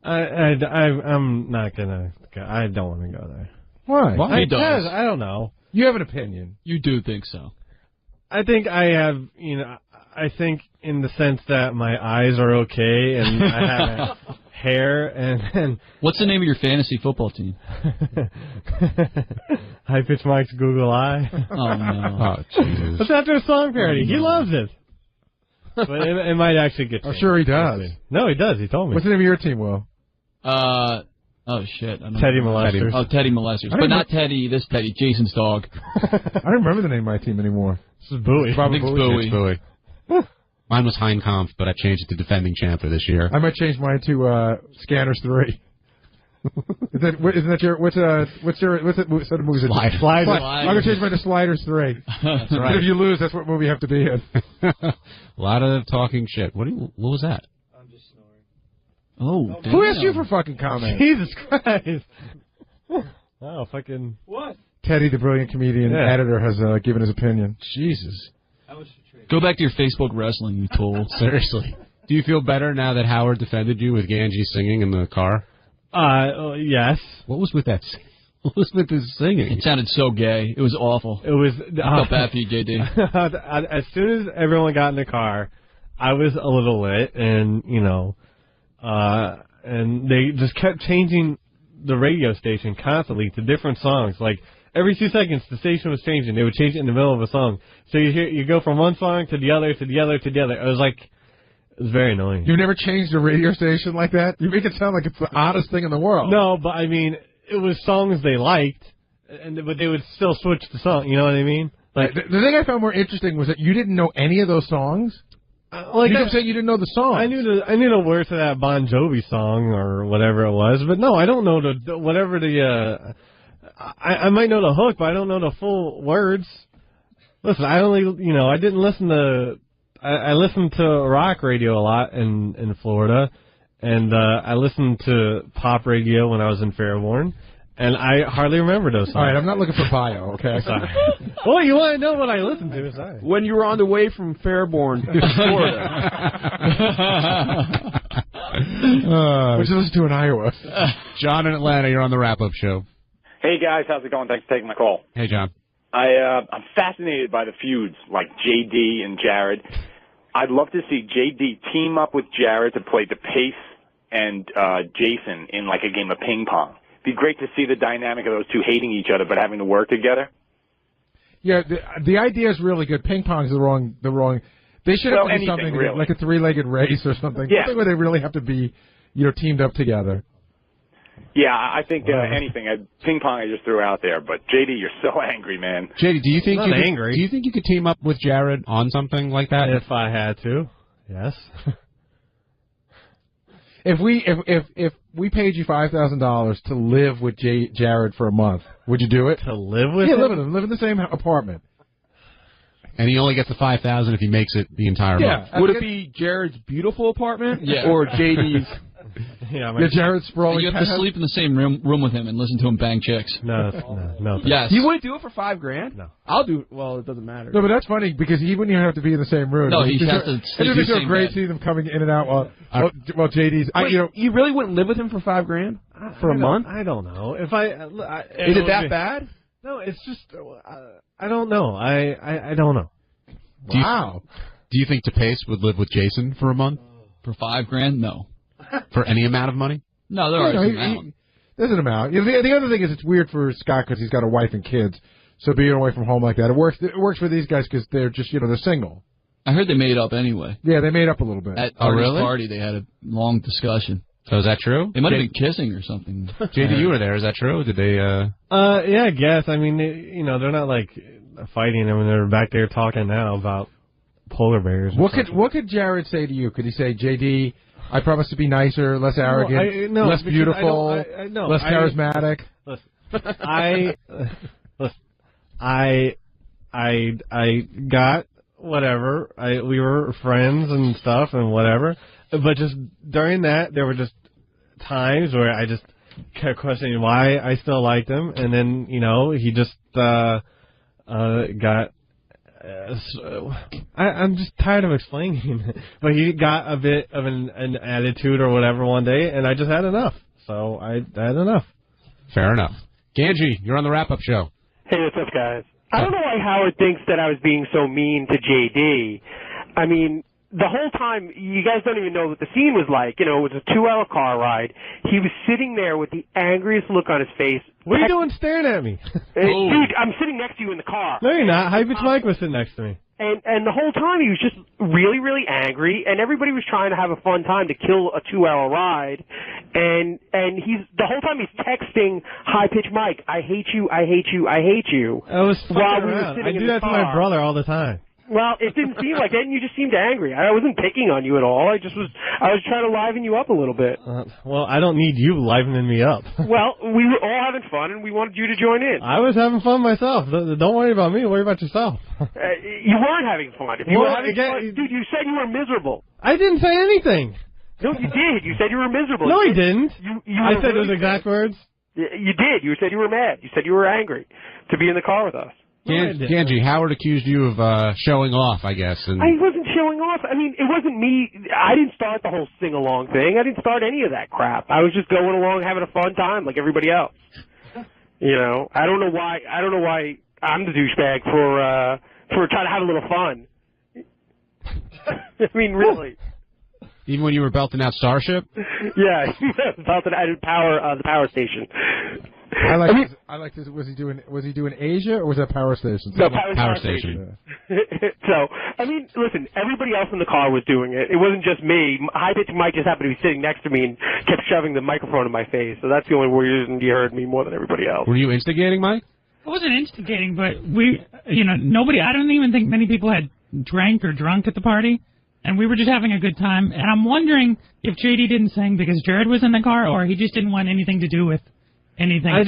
I'm not gonna. I don't want to go there. Why? Because I don't know. You have an opinion. You do think so. I think I have, I think in the sense that my eyes are okay and I have hair and... What's the name of your fantasy football team? High-pitched Mike's Google Eye. Oh, no. Oh, Jesus. It's after a song parody. He loves it. But it might actually get changed. I'm sure he does. No, he does. He told me. What's the name of your team, Will? Oh, shit. Teddy Molesters. Oh, Teddy Molesters. But not Teddy, this Teddy, Jason's dog. I don't remember the name of my team anymore. This is Bowie. Probably Bowie. It's Bowie. Mine was Heinkampf, but I changed it to defending champ for this year. I might change mine to Scanners 3. Isn't that your what's set of movies? Sliders. I'm gonna change mine to Sliders 3. That's right. If you lose, that's what movie you have to be in. A lot of talking shit. What was that? I'm just snoring. Oh, damn. Who asked you for fucking comment? Jesus Christ! Oh, fucking what? Teddy, the brilliant comedian editor, has given his opinion. Jesus. Go back to your Facebook wrestling, you tool. Seriously. Do you feel better now that Howard defended you with Ganji singing in the car? Yes. What was with that? What was with his singing? It sounded so gay. It was awful. It was. I felt bad for you, JD. As soon as everyone got in the car, I was a little lit, and and they just kept changing the radio station constantly to different songs. Like every 2 seconds, the station was changing. They would change it in the middle of a song. So you go from one song to the other to the other to the other. It was like. It was very annoying. You've never changed a radio station like that? You make it sound like it's the oddest thing in the world. No, but I mean, it was songs they liked, but they would still switch the song. You know what I mean? Like the thing I found more interesting was that you didn't know any of those songs. You kept saying you didn't know the song. I knew the words to that Bon Jovi song or whatever it was, but no, I don't know whatever the I might know the hook, but I don't know the full words. Listen, I didn't listen to. I listened to rock radio a lot in Florida, and I listened to pop radio when I was in Fairborn, and I hardly remember those songs. All right, I'm not looking for bio, okay? Sorry. Well, you want to know what I listened to? Sorry. When you were on the way from Fairborn to Florida. Which you listen to in Iowa. John in Atlanta, you're on the wrap-up show. Hey, guys. How's it going? Thanks for taking my call. Hey, John. I'm fascinated by the feuds like J.D. and Jared. I'd love to see J.D. team up with Jared to play 𝗵𝗵 and Jason in like a game of ping pong. It'd be great to see the dynamic of those two hating each other but having to work together. Yeah, the idea is really good. Ping pong's the wrong. They should have to do something really. like a three-legged race or something. Yeah. Something where they really have to be, teamed up together. Yeah, I think anything. Ping pong I just threw out there, but JD, you're so angry, man. JD, do you think I'm not angry. Do you think you could team up with Jared on something like that? If I had to, yes. If we paid you $5,000 to live with Jared for a month, would you do it? To live with him? live with him. Live in the same apartment. And he only gets the $5,000 if he makes it the entire month. Would it be Jared's beautiful apartment Yeah. or JD's? Jared's sprawling. You have to sleep in the same room with him and listen to him bang chicks. No. Yes. You wouldn't do it for $5,000? No. I'll do it. Well, it doesn't matter. No, but that's funny because he wouldn't even have to be in the same room. No, he has to sleep in the same great bed. seeing them coming in and out while JD's. Wait, you really wouldn't live with him for $5,000 for a month? I don't know. Is it that bad? No, it's just I don't know. I don't know. Wow. Do you think 𝗵𝗵 would live with Jason for a month? For $5,000? No. For any amount of money? No, there are some amount. There's an amount. The other thing is it's weird for Scott because he's got a wife and kids. So being away from home like that, it works for these guys because they're just they're single. I heard they made up anyway. Yeah, they made up a little bit. At Artie's party, they had a long discussion. So is that true? They might have been kissing or something. JD, you were there. Is that true? Did they? Yeah, I guess. I mean, they're not like fighting. I mean, they're back there talking now about polar bears. What could Jared say to you? Could he say, JD, I promise to be nicer, less arrogant, less beautiful, less charismatic? I got whatever. We were friends and stuff and whatever. But just during that, there were just times where I just kept questioning why I still liked him, and then he just got. I'm just tired of explaining, but he got a bit of an attitude or whatever one day, and I just had enough. So I had enough. Fair enough. Ganji, you're on the wrap-up show. Hey, what's up, guys? I don't know why Howard thinks that I was being so mean to JD. I mean, the whole time, you guys don't even know what the scene was like. It was a 2-hour car ride. He was sitting there with the angriest look on his face. What are you doing staring at me? Dude, I'm sitting next to you in the car. No, you're not. 𝗵𝗵 Mike was sitting next to me. And the whole time he was just really, really angry, and everybody was trying to have a fun time to kill a 2-hour ride. And the whole time he's texting 𝗵𝗵 Mike, I hate you, I hate you, I hate you. I was fucking while we were around. sitting I in do the that to car. my brother all the time. Well, it didn't seem like that, and you just seemed angry. I wasn't picking on you at all. I was trying to liven you up a little bit. Well, I don't need you livening me up. Well, we were all having fun, and we wanted you to join in. I was having fun myself. Don't worry about me. Worry about yourself. You weren't having fun. If you were having fun, dude, you said you were miserable. I didn't say anything. No, you did. You said you were miserable. No, he didn't. I said those really exact words. You did. You said you were mad. You said you were angry to be in the car with us. Ganji, Howard accused you of showing off, I guess. And I wasn't showing off. I mean, it wasn't me. I didn't start the whole sing-along thing. I didn't start any of that crap. I was just going along having a fun time like everybody else. I don't know why I'm the douchebag for trying to have a little fun. I mean, really. Even when you were belting out Starship? Yeah, belting out the power station. I like this. Was he doing Asia or was that Power Station? No, Power Station. So, I mean, listen, everybody else in the car was doing it. It wasn't just me. 𝗵𝗵 Mike just happened to be sitting next to me and kept shoving the microphone in my face. So that's the only reason you heard me more than everybody else. Were you instigating, Mike? I wasn't instigating, but nobody, I don't even think many people had drank or drunk at the party. And we were just having a good time. And I'm wondering if JD didn't sing because Jared was in the car or he just didn't want anything to do with anything. I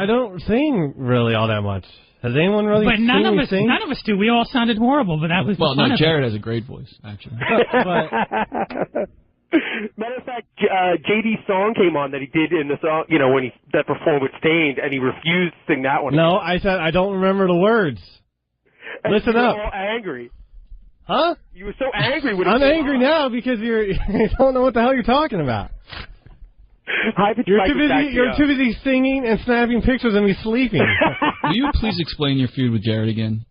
don't sing really all that much. Has anyone really But none of us sing? do. We all sounded horrible, but that was the fun of it. Jared has a great voice, actually. Matter of fact, JD's song came on that he did in the song, when he that performed with Stained, and he refused to sing that one. No, I said I don't remember the words. Listen up. You were all angry. Huh? You were so angry when I'm angry now because you don't know what the hell you're talking about. You're too busy singing and snapping pictures of me sleeping. Will you please explain your feud with Jared again?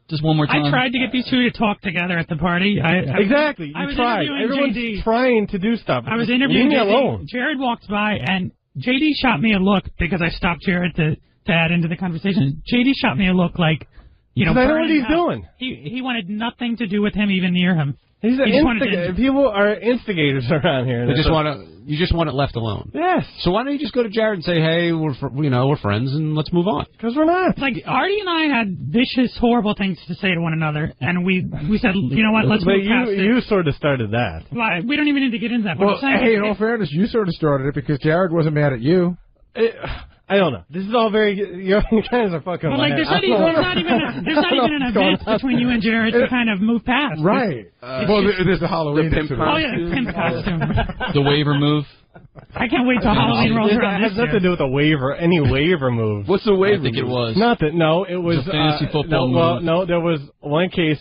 Just one more time. I tried to get these two to talk together at the party. Exactly. I was tried. interviewing Everyone's JD. trying to do stuff. I was interviewing Leave me JD. alone. Jared walked by, and JD shot me a look because I stopped Jared to add into the conversation. JD shot me a look like, I know what burning he's up. doing. He wanted nothing to do with him, even near him. He's an He just wanted instigator. People are instigators around here. You just want it left alone. Yes. So why don't you just go to Jared and say, hey, we're friends and let's move on? Because we're not. Like Artie and I had vicious, horrible things to say to one another, and we said, you know what, let's move past it. You sort of started that. Well, we don't even need to get into that. Well, hey, in all fairness, you sort of started it because Jared wasn't mad at you. I don't know. This is all very. You guys are fucking. But like, there's not even an event between you and Jared to kind of move past. Right. Well, there's the Halloween. The pimp costume. The waiver move. I can't wait till Halloween rolls around. It has nothing to do with a waiver, any waiver move. What's the waiver? I think it was. Nothing. No, it was a fantasy football move. Well, no, there was one case.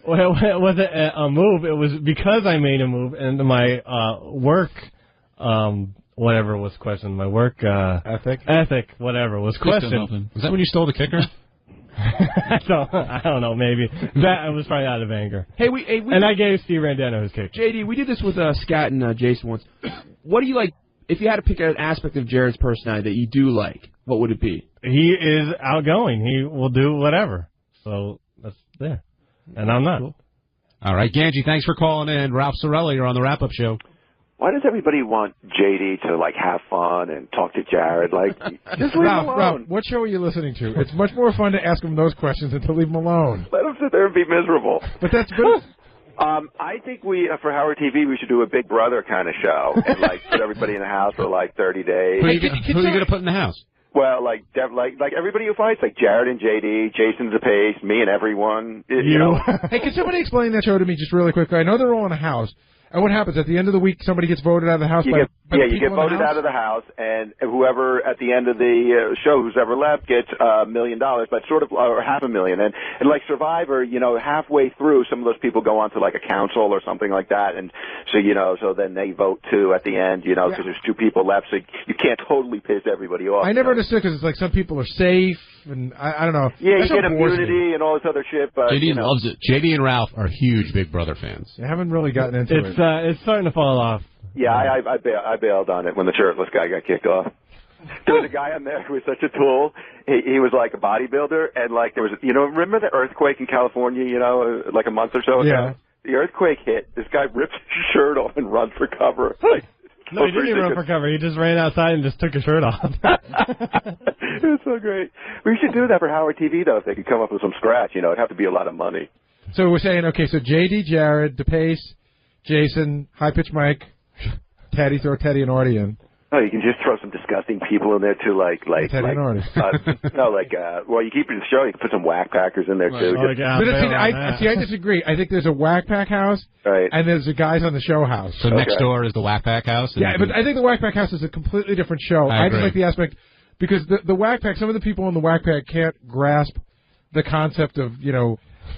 Well, it wasn't a move. It was because I made a move, and my work. Whatever was questioned, my work ethic, whatever was questioned. Was that when you stole the kicker? I don't know, maybe that was probably out of anger. Hey, and I gave Steve Randano his kick. JD, we did this with Scott and Jason once. What do you like? If you had to pick an aspect of Jared's personality that you do like, what would it be? He is outgoing. He will do whatever. So that's there, and I'm not. Cool. All right, Ganji, thanks for calling in. Ralph Sorella, you're on the wrap-up show. Why does everybody want JD to, like, have fun and talk to Jared? Like, just leave him alone. Ralph, what show are you listening to? It's much more fun to ask him those questions than to leave him alone. Let him sit there and be miserable. But that's good. I think we, for Howard TV, we should do a Big Brother kind of show and, like, put everybody in the house for, like, 30 days. Who are you going to put in the house? Well, like everybody who fights, like Jared and JD, Jason Zapace, me and everyone. You know. Hey, can somebody explain that show to me just really quickly? I know they're all in a house. And what happens at the end of the week? Somebody gets voted out of the house. You get voted out of the house, and whoever at the end of the show, who's ever left, gets $1 million, but sort of or $500,000. And like Survivor, halfway through, some of those people go on to like a council or something like that, and so then they vote too at the end, because there's two people left, so you can't totally piss everybody off. I never understood because it's like some people are safe, and I don't know. Yeah, you get immunity and all this other shit, but JD loves it. JD and Ralph are huge Big Brother fans. I haven't really gotten into it. It's starting to fall off. Yeah, I bailed on it when the shirtless guy got kicked off. There was a guy on there who was such a tool. He was like a bodybuilder, and like there was, remember the earthquake in California, like a month or so ago? Yeah. The earthquake hit. This guy ripped his shirt off and runs for cover. Like, no, he didn't even run for cover. He just ran outside and just took his shirt off. It was so great. We should do that for Howard TV, though, if they could come up with some scratch. It'd have to be a lot of money. So we're saying, okay, so JD, Jared, DePace, Jason, High Pitch Mike, Teddy, throw Teddy and Artie in. Oh, you can just throw some disgusting people in there too, like Teddy and Artie. Well, you keep it in the show. You can put some whack packers in there too. I disagree. I think there's a whack pack house, right, and there's the guys on the show house. So next door is the whack pack house. Yeah, but I think the whack pack house is a completely different show. I just like the aspect because the whack pack. Some of the people in the whack pack can't grasp the concept of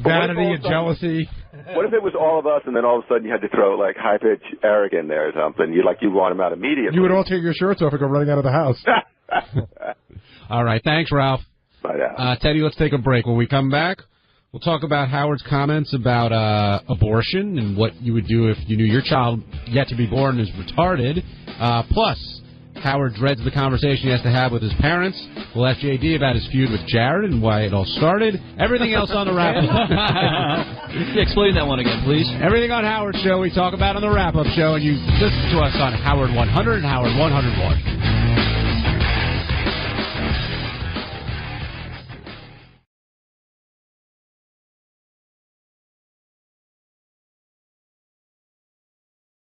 vanity and jealousy. What if it was all of us, and then all of a sudden you had to throw like High Pitch Eric in there or something? You want him out immediately. You would all take your shirts off and go running out of the house. All right, thanks, Ralph. Bye now. Teddy, let's take a break. When we come back, we'll talk about Howard's comments about abortion and what you would do if you knew your child yet to be born is retarded. Plus, Howard dreads the conversation he has to have with his parents. We'll ask JD about his feud with Jared and why it all started. Everything else on the wrap-up. Explain that one again, please. Everything on Howard's show we talk about on the wrap-up show, and you listen to us on Howard 100 and Howard 101.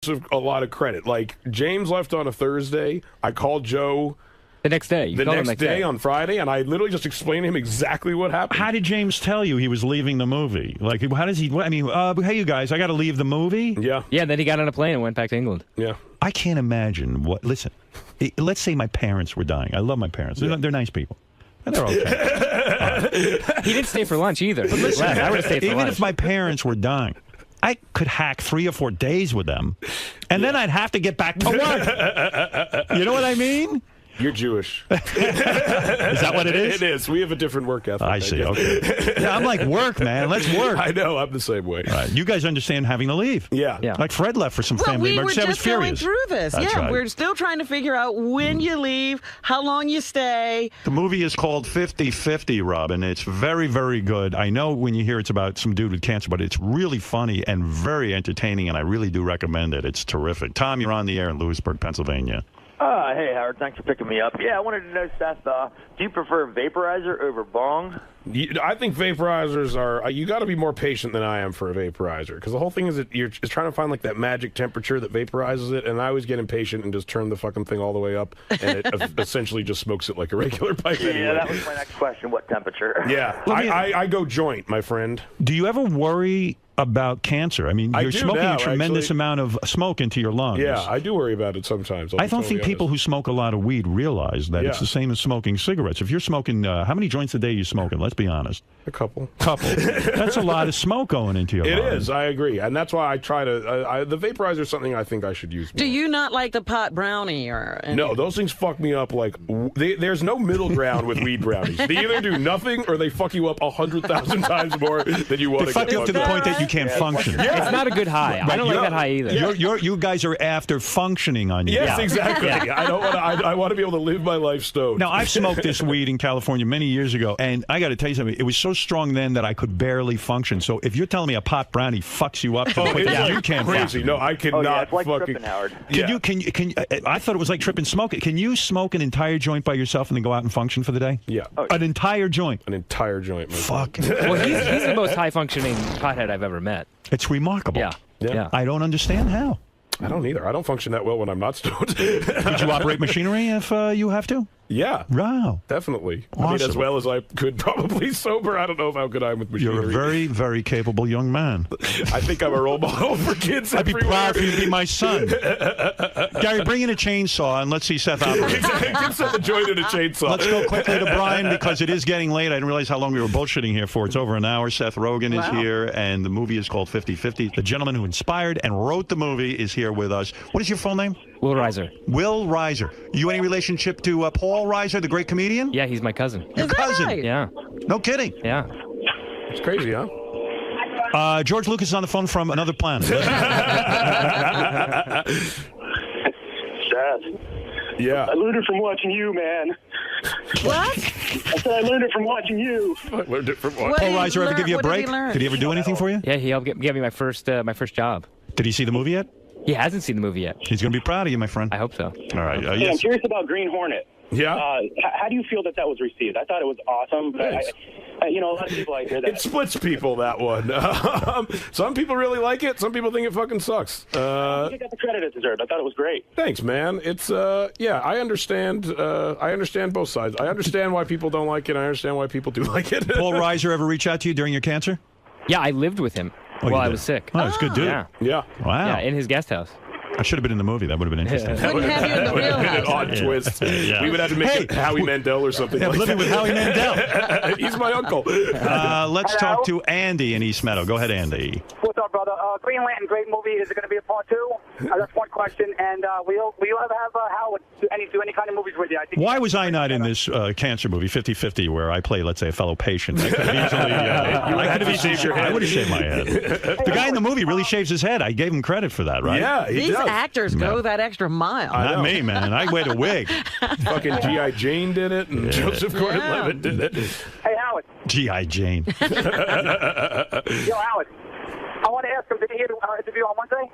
a lot of credit. Like, James left on a Thursday. I called Joe the next day. The next day on Friday, and I literally just explained to him exactly what happened. How did James tell you he was leaving the movie? Like, how does he? I mean, hey, you guys, I got to leave the movie. Yeah. Yeah. Then he got on a plane and went back to England. Yeah. I can't imagine what. Listen, let's say my parents were dying. I love my parents. They're nice people. And they're okay. He didn't stay for lunch either. But listen, I would have stayed for even lunch. if my parents were dying, I could hack 3 or 4 days with them, and then I'd have to get back to work. You know what I mean? You're Jewish. Is that what it is? It is. We have a different work ethic. I see. Okay. Yeah, I'm like, work, man. Let's work. I know. I'm the same way. All right. You guys understand having to leave. Yeah. Like Fred left for some Well, family we were emergency. I was just going furious. through this. That's yeah, right. we're still trying to figure out when you leave, how long you stay. The movie is called 50-50, Robin. It's very, very good. I know when you hear it's about some dude with cancer, but it's really funny and very entertaining, and I really do recommend it. It's terrific. Tom, you're on the air in Lewisburg, Pennsylvania. Hey, Howard. Thanks for picking me up. Yeah, I wanted to know, Seth, do you prefer vaporizer over bong? I think vaporizers are. You got to be more patient than I am for a vaporizer, because the whole thing is that you're just trying to find like that magic temperature that vaporizes it, and I always get impatient and just turn the fucking thing all the way up, and it essentially just smokes it like a regular pipe. Yeah, anyway. that was my next question. What temperature? Yeah, I go joint, my friend. Do you ever worry about cancer? I mean, I you're do smoking now, a tremendous actually. amount of smoke into your lungs. Yeah, I do worry about it sometimes. I don't think people who smoke a lot of weed realize that it's Yeah. the same as smoking cigarettes. If you're smoking, how many joints a day are you smoking? Let's be honest. A couple. That's a lot of smoke going into your lungs. It is. I agree, and that's why I try to. The vaporizer is something I think I should use more. Do you not like the pot brownie or? No, those things fuck me up. Like, there's no middle ground with weed brownies. They either do nothing or they fuck you up 100,000 times more than you want They to fuck get. you up to the point that you can't function. Yeah. It's not a good high. I don't like that high either. You guys are after functioning on you. Yes, exactly. Yeah. I don't want to. I want to be able to live my life stoned. Now, I've smoked this weed in California many years ago, and I got to tell you something. It was so strong then that I could barely function. So if you're telling me a pot brownie fucks you up to the point it's that like you can't crazy. function. No, I cannot. Oh, yeah, it's like fucking. tripping, Howard. Can you? I thought it was like tripping smoke. Can you smoke an entire joint by yourself and then go out and function for the day? Yeah. An entire joint. An entire joint. Fuck. Well, he's the most high-functioning pothead I've ever met. It's remarkable. Yeah. I don't understand how. I don't either. I don't function that well when I'm not stoned. Would you operate machinery if you have to? Yeah. Wow. Definitely. I mean, Awesome. as well as I could probably sober. I don't know how good I am with machinery. You're a very, very capable young man. I think I'm a role model for kids I'd be everywhere. proud for you to be my son. Gary, bring in a chainsaw and let's see Seth operate. Give Seth a joint and a chainsaw. Let's go quickly to Brian because it is getting late. I didn't realize how long we were bullshitting here for. It's over an hour. Seth Rogen is here, and the movie is called 50-50. The gentleman who inspired and wrote the movie is here with us. What is your full name? Will Reiser. Will Reiser. You any relationship to Paul Reiser, the great comedian? Yeah, he's my cousin. Your cousin? right? Yeah. No kidding. Yeah. It's crazy, huh? George Lucas is on the phone from another planet. Seth. Yeah. I learned it from watching you, man. What? I said I learned it from watching you. Learned it from Paul Reiser ever give you a What did he break? learn? Did he ever do anything for you? Yeah, he helped get me my first job. Did he see the movie yet? He hasn't seen the movie yet. He's going to be proud of you, my friend. I hope so. All right. Hey, I'm Yes. curious about Green Hornet. Yeah. How do you feel that was received? I thought it was awesome. But a lot of people I hear that. It splits people, that one. Some people really like it. Some people think it fucking sucks. I think it got the credit it deserved. I thought it was great. Thanks, man. It's I understand. I understand both sides. I understand why people don't like it. I understand why people do like it. Paul Reiser ever reach out to you during your cancer? Yeah, I lived with him while I was sick. Oh, that's good, dude. Yeah. Wow. Yeah, in his guest house. I should have been in the movie. That would have been interesting. Wouldn't have you in the real An house. odd twist. Yeah. We would have to make it Howie Mandel or something. Yeah, like living that. with Howie Mandel. He's my uncle. Let's talk to Andy in East Meadow. Go ahead, Andy. What's up, brother? Green Lantern, great movie. Is it going to be a part 2? That's one question. And will you ever have Howard do any kind of movies with you? I think. Why was I not in this cancer movie, 50-50, where I play, let's say, a fellow patient? I could have easily, I would have shaved my head. The guy in the movie really shaves his head. I gave him credit for that, right? Yeah, he These does. actors go that extra mile. Not me, man. I wear a wig. Fucking G.I. Jane did it, and Joseph Gordon-Levitt did it. Hey, Howard. G.I. Jane. Yo, Howard. I want to ask him, did he hear the interview on Wednesday?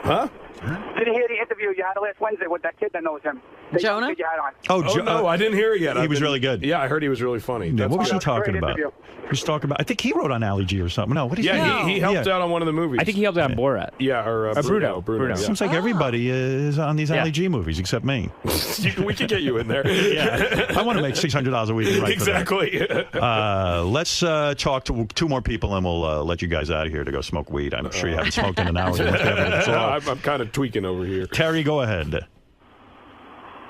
Huh? Didn't hear the interview you had last Wednesday with that kid that knows him. Jonah? You had on. Oh, no, I didn't hear it yet. He was really good. Yeah, I heard he was really funny. Yeah, what was he talking about? He was talking about. I think he wrote on Ali G or something. No, what did he helped out on one of the movies. I think he helped out on Borat. Yeah, or Bruno. Yeah. Seems like everybody is on these Ali G movies except me. We could get you in there. Yeah. I want to make $600 a week. And write exactly. Let's talk to 2 more people, and we'll let you guys out of here to go smoke weed. I'm sure you haven't smoked in an hour. I'm kind of tweaking over here. Terry, go ahead.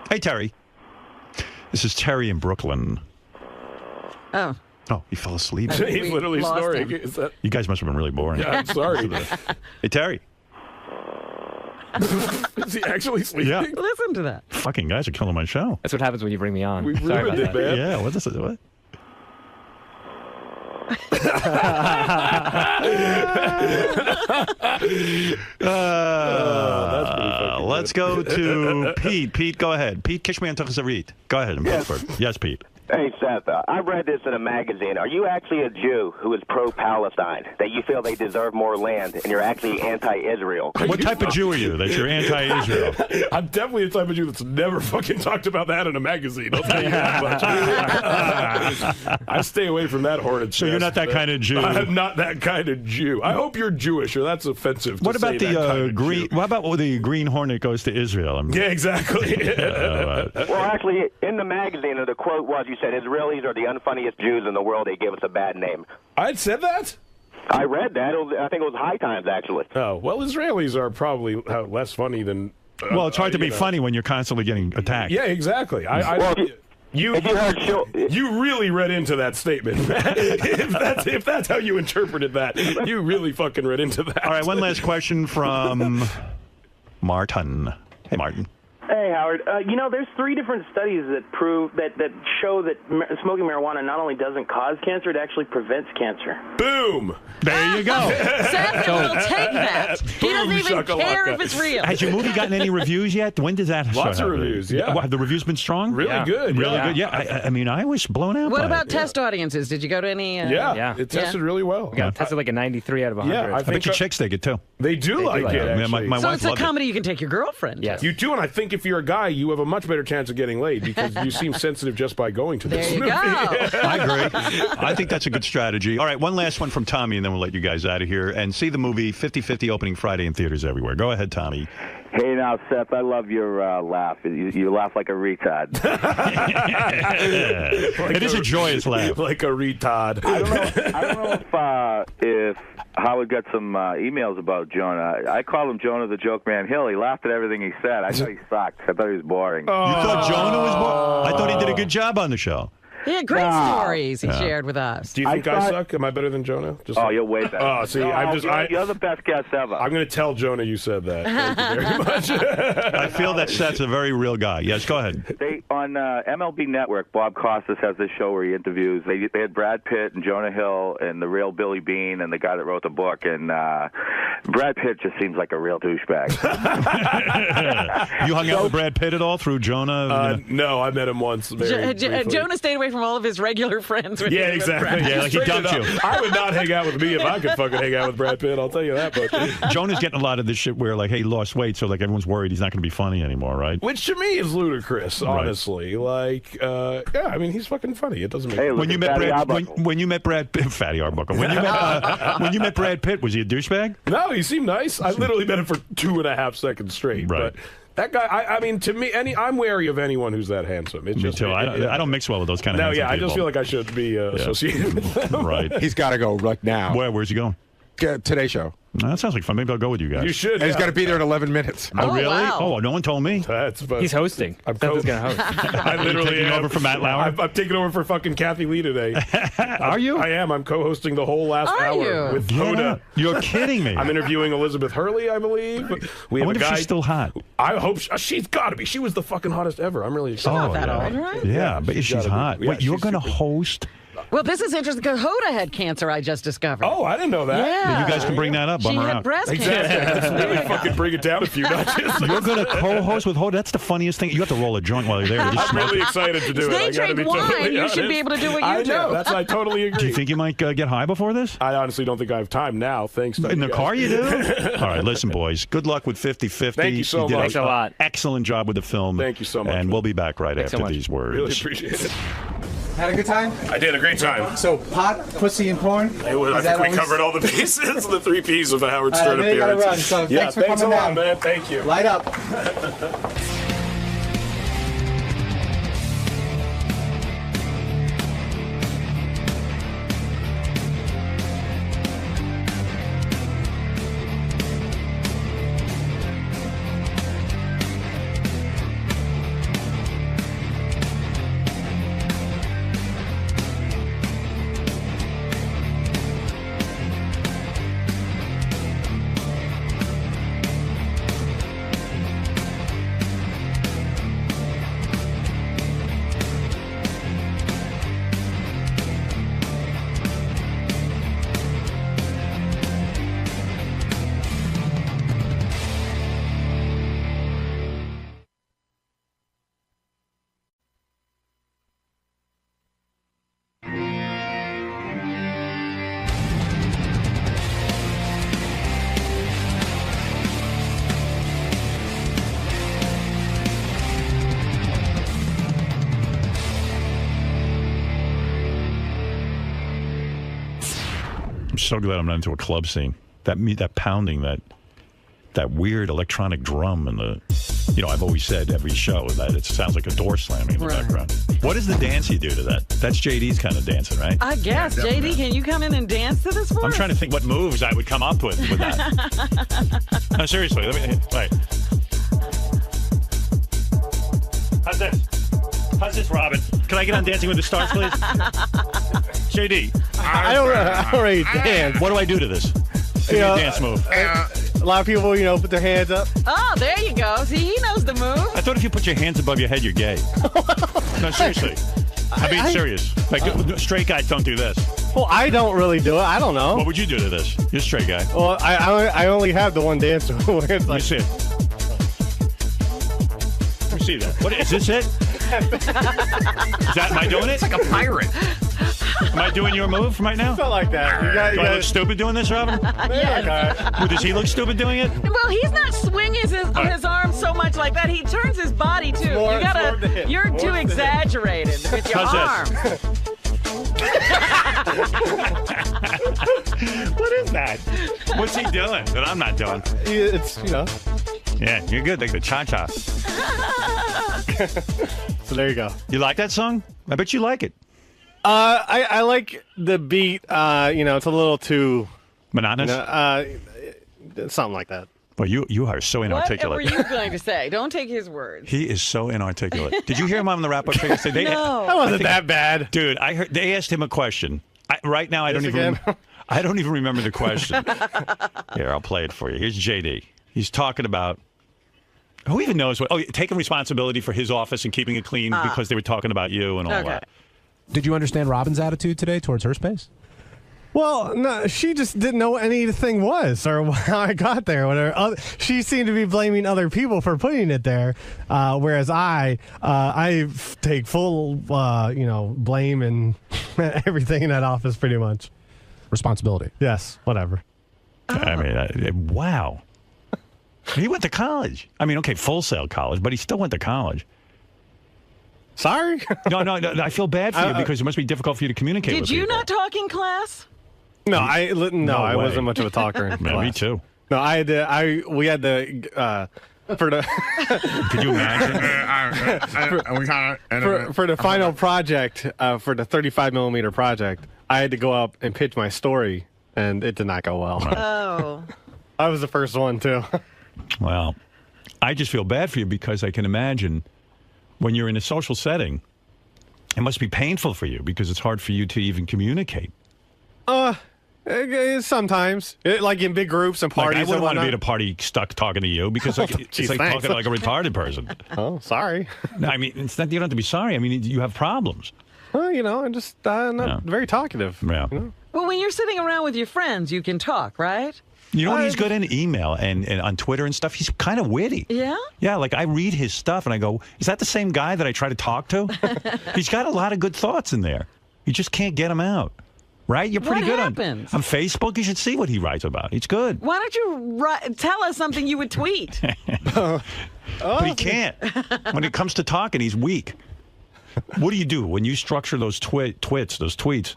Hey, Terry. This is Terry in Brooklyn. Oh. Oh, he fell asleep. He's literally snoring. You guys must have been really boring. Yeah, I'm sorry. Hey, Terry. Is he actually sleeping? Yeah. Listen to that. Fucking guys are killing my show. That's what happens when you bring me on. We Sorry ruined about it, that. man. Yeah, what is it? What? Let's go to Pete. Pete, go ahead. Pete 𝗛cie𝗄𝗿𝗿. Go ahead in Pittsburgh. Yes, Pete. Hey, Seth, I read this in a magazine. Are you actually a Jew who is pro-Palestine, that you feel they deserve more land, and you're actually anti-Israel? What type of Jew are you, that you're anti-Israel? I'm definitely the type of Jew that's never fucking talked about that in a magazine. I'll tell you that much. I stay away from that hornet's So you're not that kind of Jew? I'm not that kind of Jew. I hope you're Jewish, or that's offensive. What about the green? What about the Green Hornet goes to Israel? Yeah, exactly. Well, actually, in the magazine, the quote was, you said, Israelis are the unfunniest Jews in the world. They gave us a bad name. I'd said that? I read that. I think it was High Times, actually. Oh, well, Israelis are probably less funny than... well, it's hard to be funny when you're constantly getting attacked. Yeah, exactly. You really read into that statement. if that's how you interpreted that, you really fucking read into that. All right, one last question from Martin. Hey, Martin. Hey, Howard. There's 3 different studies that prove that show that smoking marijuana not only doesn't cause cancer, it actually prevents cancer. Boom! There you go. Seth will take that. He doesn't even care if it's real. Has your movie gotten any reviews yet? When does that start? Lots of reviews, yeah. Have the reviews been strong? Really good. Really good, yeah. I mean, I was blown out What by about it. test audiences? Did you go to any? Yeah, it tested really well. Yeah, it tested like a 93 out of 100. Yeah, I bet your chicks take it, too. They do like it, Yeah, actually. my So wife it's a loved it. comedy you can take your girlfriend. Yes. You do, and I think if you're a guy, you have a much better chance of getting laid because you seem sensitive just by going to this There you movie. go. I agree. I think that's a good strategy. All right, one last one from Tommy, and then we'll let you guys out of here. And see the movie 50/50 opening Friday in theaters everywhere. Go ahead, Tommy. Hey, now, Seth, I love your laugh. You laugh like a retard. It is a joyous laugh. Like a retard. I don't know if Howard got some emails about Jonah. I called him Jonah the Joke Man Hill. He laughed at everything he said. I thought he sucked. I thought he was boring. You thought Jonah was boring? I thought he did a good job on the show. Yeah, great stories he shared with us. Do you think I suck? Am I better than Jonah? You're way better. Oh, see, you're the best guest ever. I'm going to tell Jonah you said that. Thank you very much. I feel that Seth's a very real guy. Yes, go ahead. On MLB Network, Bob Costas has this show where he interviews. They had Brad Pitt and Jonah Hill and the real Billy Bean and the guy that wrote the book. And Brad Pitt just seems like a real douchebag. You hung out with Brad Pitt at all through Jonah? No, I met him once. Jonah stayed away from all of his regular friends. Yeah, exactly. Yeah, like he dumped you. I would not hang out with me if I could fucking hang out with Brad Pitt. I'll tell you that much. Jonah's getting a lot of this shit where, like, hey, he lost weight, so like everyone's worried he's not going to be funny anymore, right? Which to me is ludicrous, honestly. Like, yeah, I mean, he's fucking funny. It doesn't make Hey, sense. when When you met Brad Pitt, Fatty Arbuckle. When you met Brad Pitt, was he a douchebag? No, he seemed nice. I literally met him for 2.5 seconds straight. Right. But that guy, I mean, to me, I'm wary of anyone who's that handsome. It's Me just, too. I don't mix well with those kind of handsome I just people. feel like I should be associated with them. Right. He's got to go right now. Where's he going? Today Show. That sounds like fun. Maybe I'll go with you guys. You should. And he's got to be there in 11 minutes. Oh, really? Wow. Oh, no one told me. He's hosting. Seth is going to host. I literally taking over for Matt Lauer? I'm taking over for fucking Kathy Lee today. Are you? I am. I'm co-hosting the whole last Are hour you? with Hoda. You're kidding me. I'm interviewing Elizabeth Hurley, I believe. We I have wonder a guy. if she's still hot. I hope she's got to be. She was the fucking hottest ever. I'm really excited. Not that old, right? Yeah, but she's gotta be. hot. Yeah, Wait, you're she's going to super- host Well, this is interesting because Hoda had cancer, I just discovered. Oh, I didn't know that. Yeah. You guys can bring that up. She Bum her had out. breast Exactly. cancer. Let's really fucking bring it down a few notches. You're going to co-host with Hoda? That's the funniest thing. You have to roll a joint while you're there. To just I'm really excited to do it. They I gotta drink be wine. totally You honest. should be able to do what you I do. know. I totally agree. Do you think you might get high before this? I honestly don't think I have time now. Thanks. In the car you do? All right, listen, boys. Good luck with 50-50. Thank you so did much. a a lot. Excellent job with the film. Thank you so much. And we'll be back right Thanks so after much. these words. Really appreciate it. Had a good time? I did a great time. So, pot, pussy, and porn? I think we covered all the bases, the 3 Ps of a Howard Stern I appearance. gotta run, so yeah, thanks for coming a lot, down. man. Thank you. Light up. I'm so glad I'm not into a club scene. That pounding, that weird electronic drum, and I've always said every show that it sounds like a door slamming in the background. What is the dance you do to that? That's JD's kind of dancing, right? I guess. JD, can you come in and dance to this for I'm us? trying to think what moves I would come up with that. No, seriously. Wait. How's this, Robin? Can I get on Dancing with the Stars, please? JD. I don't already dance. What do I do to this? Give me a dance move. A lot of people, put their hands up. Oh, there you go. See, he knows the move. I thought if you put your hands above your head, you're gay. No, seriously. I'm being serious. Like, straight guys don't do this. Well, I don't really do it. I don't know. What would you do to this? You're a straight guy. Well, I only have the one dance move where it's like... Let me see it. Let me see that. What is this it? Am I doing it? It's like a pirate. Am I doing your move from right now? It's not like that. Do I look stupid doing this, Robin? Yes. Well, does he look stupid doing it? Well, he's not swinging his arms so much like that. He turns his body too. You're too exaggerated with your arms. What is that? What's he doing that I'm not doing? It's, Yeah, you're good. Like the cha-cha. So there you go. You like that song? I bet you like it. I like the beat. It's a little too monotonous. Something like that. Well, you are so inarticulate. What were you going to say? Don't take his words. He is so inarticulate. Did you hear him on the wrap-up show yesterday? No. That wasn't that bad. Dude, I heard they asked him a question. Right now, I don't even remember the question. Here, I'll play it for you. Here's JD. He's talking about who even knows what. Oh, taking responsibility for his office and keeping it clean because they were talking about you and all that. Did you understand Robin's attitude today towards her space? Well, no, she just didn't know what anything was or how I got there. Whatever. She seemed to be blaming other people for putting it there, whereas I take full, blame and everything in that office, pretty much. Responsibility. Yes, whatever. I mean, wow. He went to college. I mean, okay, Full Sail college, but he still went to college. Sorry? No, I feel bad for you because it must be difficult for you to communicate with Did you people. not talk in class? No, I wasn't much of a talker. In Man, class. me too. No, we had the for the. Could you imagine? For the final project, for the 35mm project, I had to go up and pitch my story, and it did not go well. Oh. I was the first one too. Well, I just feel bad for you because I can imagine when you're in a social setting, it must be painful for you because it's hard for you to even communicate. Sometimes, like in big groups and parties. I wouldn't want to be at a party stuck talking to you because it's like thanks. talking like a retarded person. Oh, sorry. No, I mean, it's not. You don't have to be sorry. I mean, you have problems. Well, I'm just not very talkative. Yeah. Well, when you're sitting around with your friends, you can talk, right? You know what? He's good in email and on Twitter and stuff. He's kind of witty. Yeah? Yeah, like I read his stuff and I go, is that the same guy that I try to talk to? He's got a lot of good thoughts in there. You just can't get him out. Right? You're pretty good on Facebook. You should see what he writes about. It's good. Why don't you tell us something you would tweet? But he can't. When it comes to talking, he's weak. What do you do when you structure those tweets?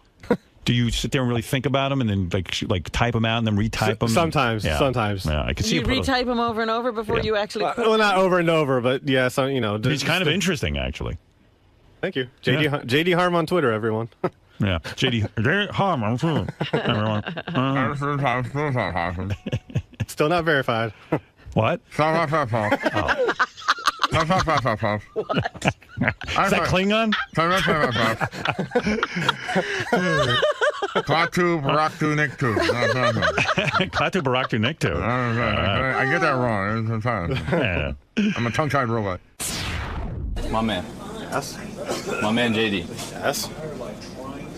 Do you sit there and really think about them and then like type them out and then retype them? Sometimes. Yeah. Sometimes. Yeah, I can see you retype them over and over before you actually. Well, not over and over, but yeah, he's kind of interesting, actually. Thank you, JD Harm on Twitter, everyone. Yeah, JD Harm on Twitter, everyone. Still not verified. What? What? Is that Klingon? Klaatu Baraktu Niktu. Klaatu Baraktu Niktu. I get that wrong sometimes. I'm a tongue-tied robot. My man. Yes. My man JD. Yes.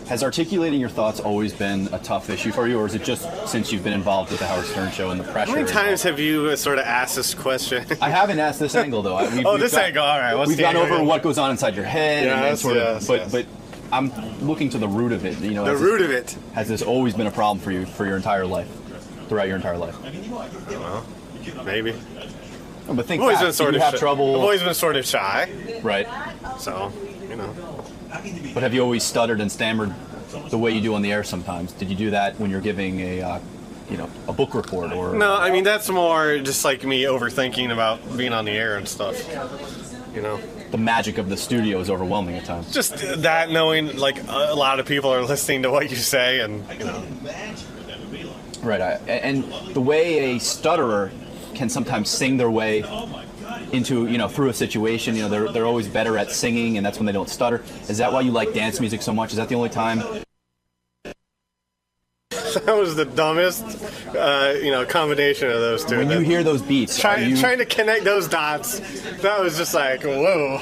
Has articulating your thoughts always been a tough issue for you, or is it just since you've been involved with the Howard Stern Show and the pressure? How many times have you sort of asked this question? I haven't asked this angle, though. This angle, all right. We've gone over what goes on inside your head. Yes, but I'm looking to the root of it. The root of it. Has this always been a problem for you for your entire life, throughout your entire life? Well, maybe. But think I've always back, been sort did of you have trouble? I've always been sort of shy. Right. So, But have you always stuttered and stammered the way you do on the air sometimes? Did you do that when you're giving a book report or? No, I mean that's more just like me overthinking about being on the air and stuff. The magic of the studio is overwhelming at times. Just that knowing like a lot of people are listening to what you say and Right, and the way a stutterer can sometimes sing their way into through a situation. They're always better at singing, and that's when they don't stutter. Is that why you like dance music so much? Is that the only time? That was the dumbest, combination of those two. When you hear those beats, trying to connect those dots, that was just like, whoa.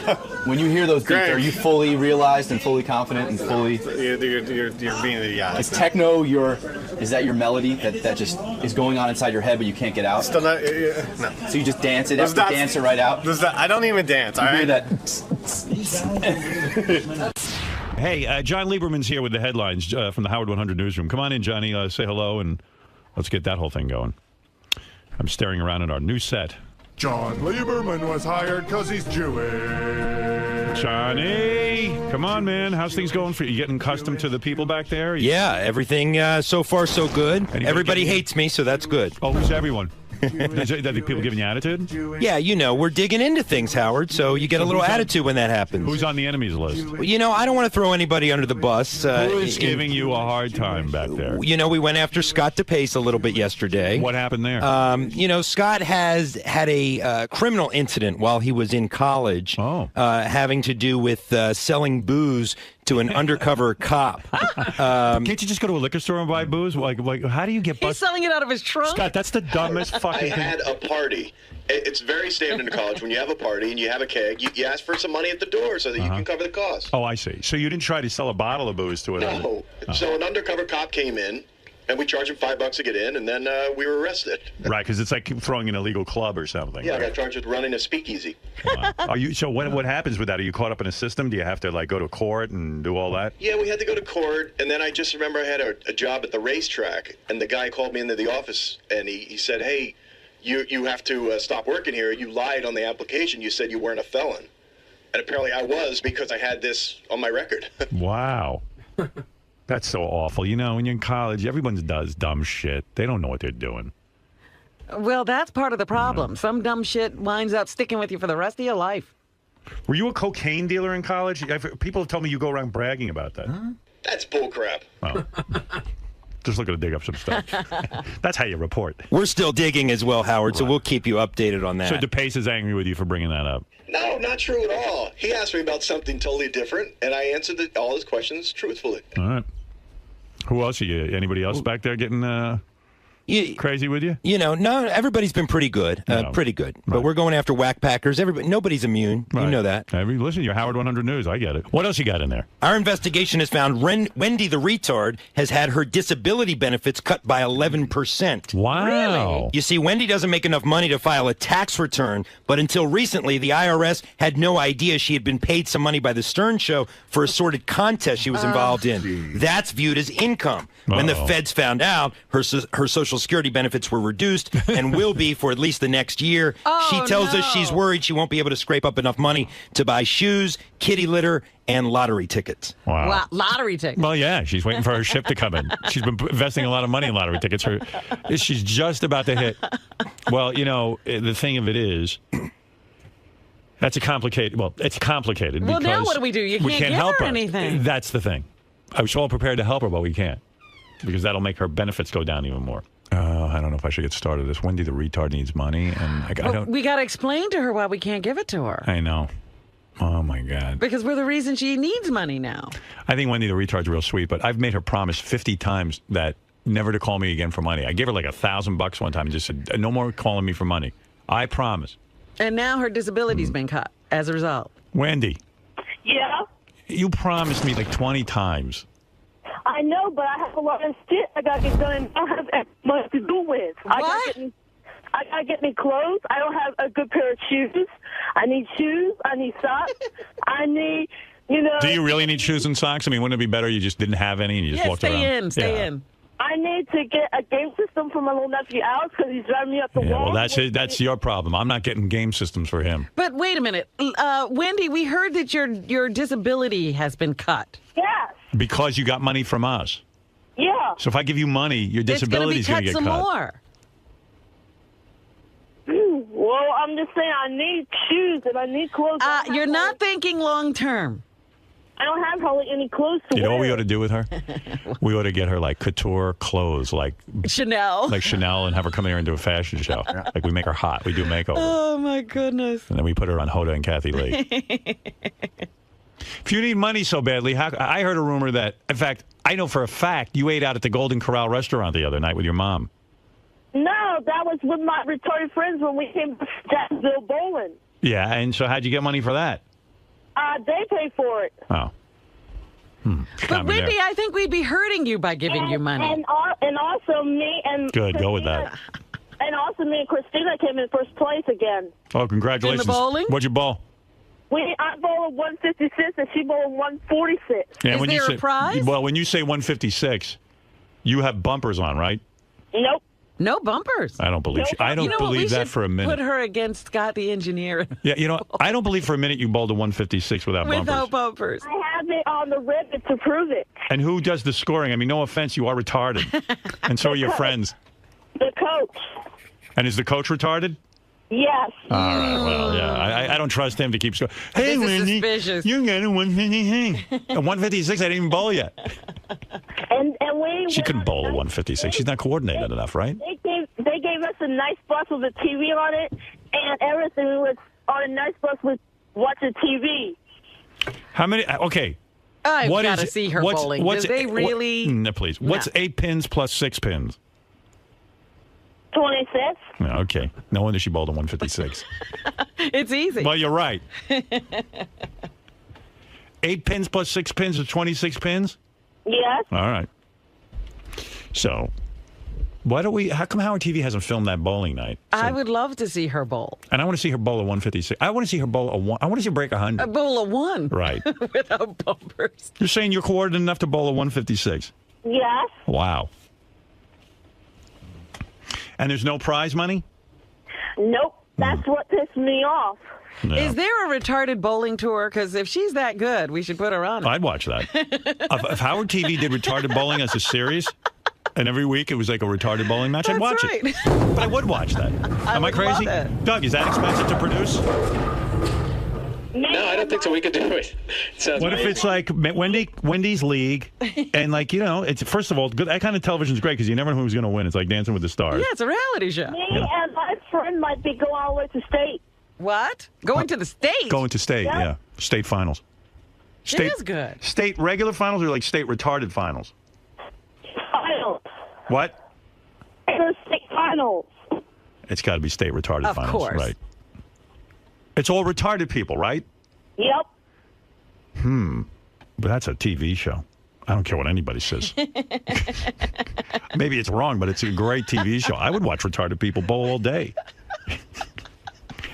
When you hear those beats, are you fully realized and fully confident and fully? You're being idiotic. Is techno is that your melody that just is going on inside your head, but you can't get out? Still not. No. So you just dance it. Dance it right out. I don't even dance. You hear that? Hey, John Lieberman's here with the headlines from the Howard 100 newsroom. Come on in, Johnny. Say hello, and let's get that whole thing going. I'm staring around at our new set. John Lieberman was hired because he's Jewish. Johnny, come on, man. How's things going for you? You getting accustomed to the people back there? Yeah, everything so far so good. Everybody hates me, so that's good. Oh, who's everyone? Is the people giving you attitude? Yeah, we're digging into things, Howard, so you get a little attitude when that happens. Who's on the enemies list? Well, I don't want to throw anybody under the bus. Who's giving you a hard time back there? We went after 𝗪𝗏 a little bit yesterday. What happened there? Scott has had a criminal incident while he was in college having to do with selling booze to an undercover cop. Can't you just go to a liquor store and buy booze? Like how do you get busted? He's selling it out of his trunk. Scott, that's the dumbest fucking thing. I had a party. It's very standard in college. When you have a party and you have a keg, you ask for some money at the door so that you can cover the cost. Oh, I see. So you didn't try to sell a bottle of booze to it? No. So an undercover cop came in, and we charged him $5 to get in, and then we were arrested. Right, because it's like throwing an illegal club or something. Yeah, right? I got charged with running a speakeasy. So what happens with that? Are you caught up in a system? Do you have to go to court and do all that? Yeah, we had to go to court, and then I just remember I had a job at the racetrack, and the guy called me into the office, and he said, hey, you have to stop working here. You lied on the application. You said you weren't a felon. And apparently I was because I had this on my record. Wow. That's so awful. When you're in college, everyone does dumb shit. They don't know what they're doing. Well, that's part of the problem. Some dumb shit winds up sticking with you for the rest of your life. Were you a cocaine dealer in college? People have told me you go around bragging about that. That's bullcrap. Oh. Just looking to dig up some stuff. That's how you report. We're still digging as well, Howard, so we'll keep you updated on that. So 𝗪𝗏 is angry with you for bringing that up. No, not true at all. He asked me about something totally different, and I answered all his questions truthfully. All right. Who else are you? Anybody else back there getting crazy with you? You know, no, everybody's been pretty good. Pretty good. But we're going after whack packers. Nobody's immune. You know that. Listen, you're Howard 100 News. I get it. What else you got in there? Our investigation has found Wendy the retard has had her disability benefits cut by 11%. Wow. Really? You see, Wendy doesn't make enough money to file a tax return, but until recently, the IRS had no idea she had been paid some money by the Stern Show for a sordid contest she was involved in. That's viewed as income. When the feds found out, her Social Security benefits were reduced and will be for at least the next year. She tells us she's worried she won't be able to scrape up enough money to buy shoes, kitty litter, and lottery tickets. Wow. Lottery tickets. Well, yeah, she's waiting for her ship to come in. She's been investing a lot of money in lottery tickets. She's just about to hit. Well, you know, the thing of it is, it's complicated. Well, Well, now what do we do? You can't give help her anything. That's the thing. I was all prepared to help her, but we can't. Because that'll make her benefits go down even more. I don't know if I should get started. This Wendy the retard needs money, and I don't. We got to explain to her why we can't give it to her. I know. Oh my God. Because we're the reason she needs money now. I think Wendy the retard's real sweet, but I've made her promise 50 times that never to call me again for money. I gave her like $1,000 one time and just said, no more calling me for money. I promise. And now her disability's been cut as a result. Wendy. Yeah? You promised me like 20 times. I know, but I have a lot of shit I got to get done. I don't have that much to do with. I got to get me clothes. I don't have a good pair of shoes. I need shoes. I need socks. I need, you know. Do you really need shoes and socks? I mean, wouldn't it be better you just didn't have any and you just walked around? Stay in. I need to get a game system for my little nephew Alex because he's driving me up the wall. Well, that's your problem. I'm not getting game systems for him. But wait a minute. Wendy, we heard that your disability has been cut. Yes. Because you got money from us. Yeah. So if I give you money, your disability is going to get cut. It's going to be cut some more. Well, I'm just saying I need shoes and I need clothes. You're not thinking long term. I don't have hardly any clothes to wear. You know what we ought to do with her? We ought to get her like couture clothes, like Chanel. Like Chanel, and have her come here and do a fashion show. Like we make her hot. We do makeover. Oh, my goodness. And then we put her on Hoda and Kathy Lee. If you need money so badly, I heard a rumor that, in fact, I know for a fact you ate out at the Golden Corral restaurant the other night with your mom. No, that was with my retarded friends when we came to Jacksonville bowling. Yeah, and so how'd you get money for that? They paid for it. Oh. But Wendy, I think we'd be hurting you by giving you money. And also me and Good, go with that. And also me and Christina came in first place again. Oh, congratulations. In the bowling? What'd you bowl? I bowled 156 and she bowled 146. Yeah, Is there a prize? Well, when you say 156, you have bumpers on, right? Nope. No bumpers. I don't believe you. I don't believe that for a minute. Put her against Scott the engineer. Yeah, you know, I don't believe for a minute you bowled a 156 without bumpers. Without bumpers. I have it on the ribbon to prove it. And who does the scoring? I mean, no offense, you are retarded. And so are your friends. The coach. And is the coach retarded? Yes. All right, well, yeah. I don't trust him to keep scoring. Hey, This is Wendy, suspicious. you got a 156. A 156, I didn't even bowl yet. And She couldn't bowl a 156. She's not coordinated enough, right? They gave us a nice bus with a TV on it, and everything was on a nice bus with watching TV. How many? Okay. I've got to see her bowling. Do they really? No, please. What's 8 pins plus 6 pins? 26. Okay. No wonder she bowled a 156. It's easy. Well, you're right. 8 pins plus 6 pins is 26 pins? Yes. All right. So, how come Howard TV hasn't filmed that bowling night? I would love to see her bowl. And I want to see her bowl a 156. I want to see her bowl a 1. I want to see her break 100. A bowl of 1. Right. Without bumpers. You're saying you're coordinated enough to bowl a 156? Yes. Wow. And there's no prize money? Nope. That's what pissed me off. No. Is there a retarded bowling tour? Because if she's that good, we should put her on it. I'd watch that. If Howard TV did retarded bowling as a series, and every week it was like a retarded bowling match, I'd watch it. But I would watch that. Am I crazy? Doug, is that expensive to produce? No, I don't think so. We could do it. What if it's like Wendy's League, and like, you know, it's first of all, that kind of television is great because you never know who's going to win. It's like Dancing with the Stars. Yeah, it's a reality show. Me and my friend might be going all the way to state. What? Going to the state? Going to state, yeah. State finals. State, it is good. State regular finals or like state retarded finals? Finals. What? state finals. It's got to be state retarded Of finals, course. right? It's all retarded people, right? Yep. But that's a TV show. I don't care what anybody says. Maybe it's wrong, but it's a great TV show. I would watch retarded people bowl all day.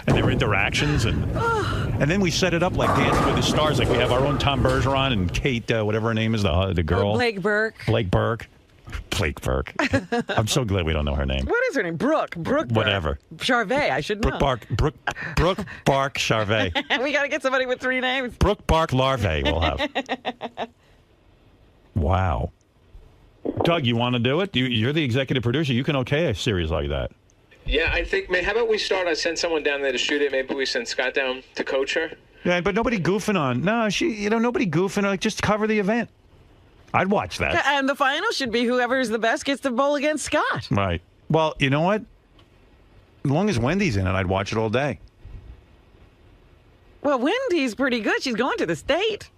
And their interactions, and then we set it up like Dancing with the Stars, like we have our own Tom Bergeron and Kate, whatever her name is, the girl. Blake Burke. Blake Burke. I'm so glad we don't know her name. What is her name? Brooke. Brooke. Whatever. Charvet. I should know. Brooke Bark Charvet. We got to get somebody with 3 names. Brooke Bark Larvae we'll have. Wow. Doug, you want to do it? You're the executive producer. You can okay a series like that. Yeah, I think, man, how about we start? I send someone down there to shoot it. Maybe we send Scott down to coach her. Yeah, but nobody goofing on. No, nobody goofing. Like, just cover the event. I'd watch that. And the final should be whoever's the best gets to bowl against Scott. Right. Well, you know what? As long as Wendy's in it, I'd watch it all day. Well, Wendy's pretty good. She's going to the state.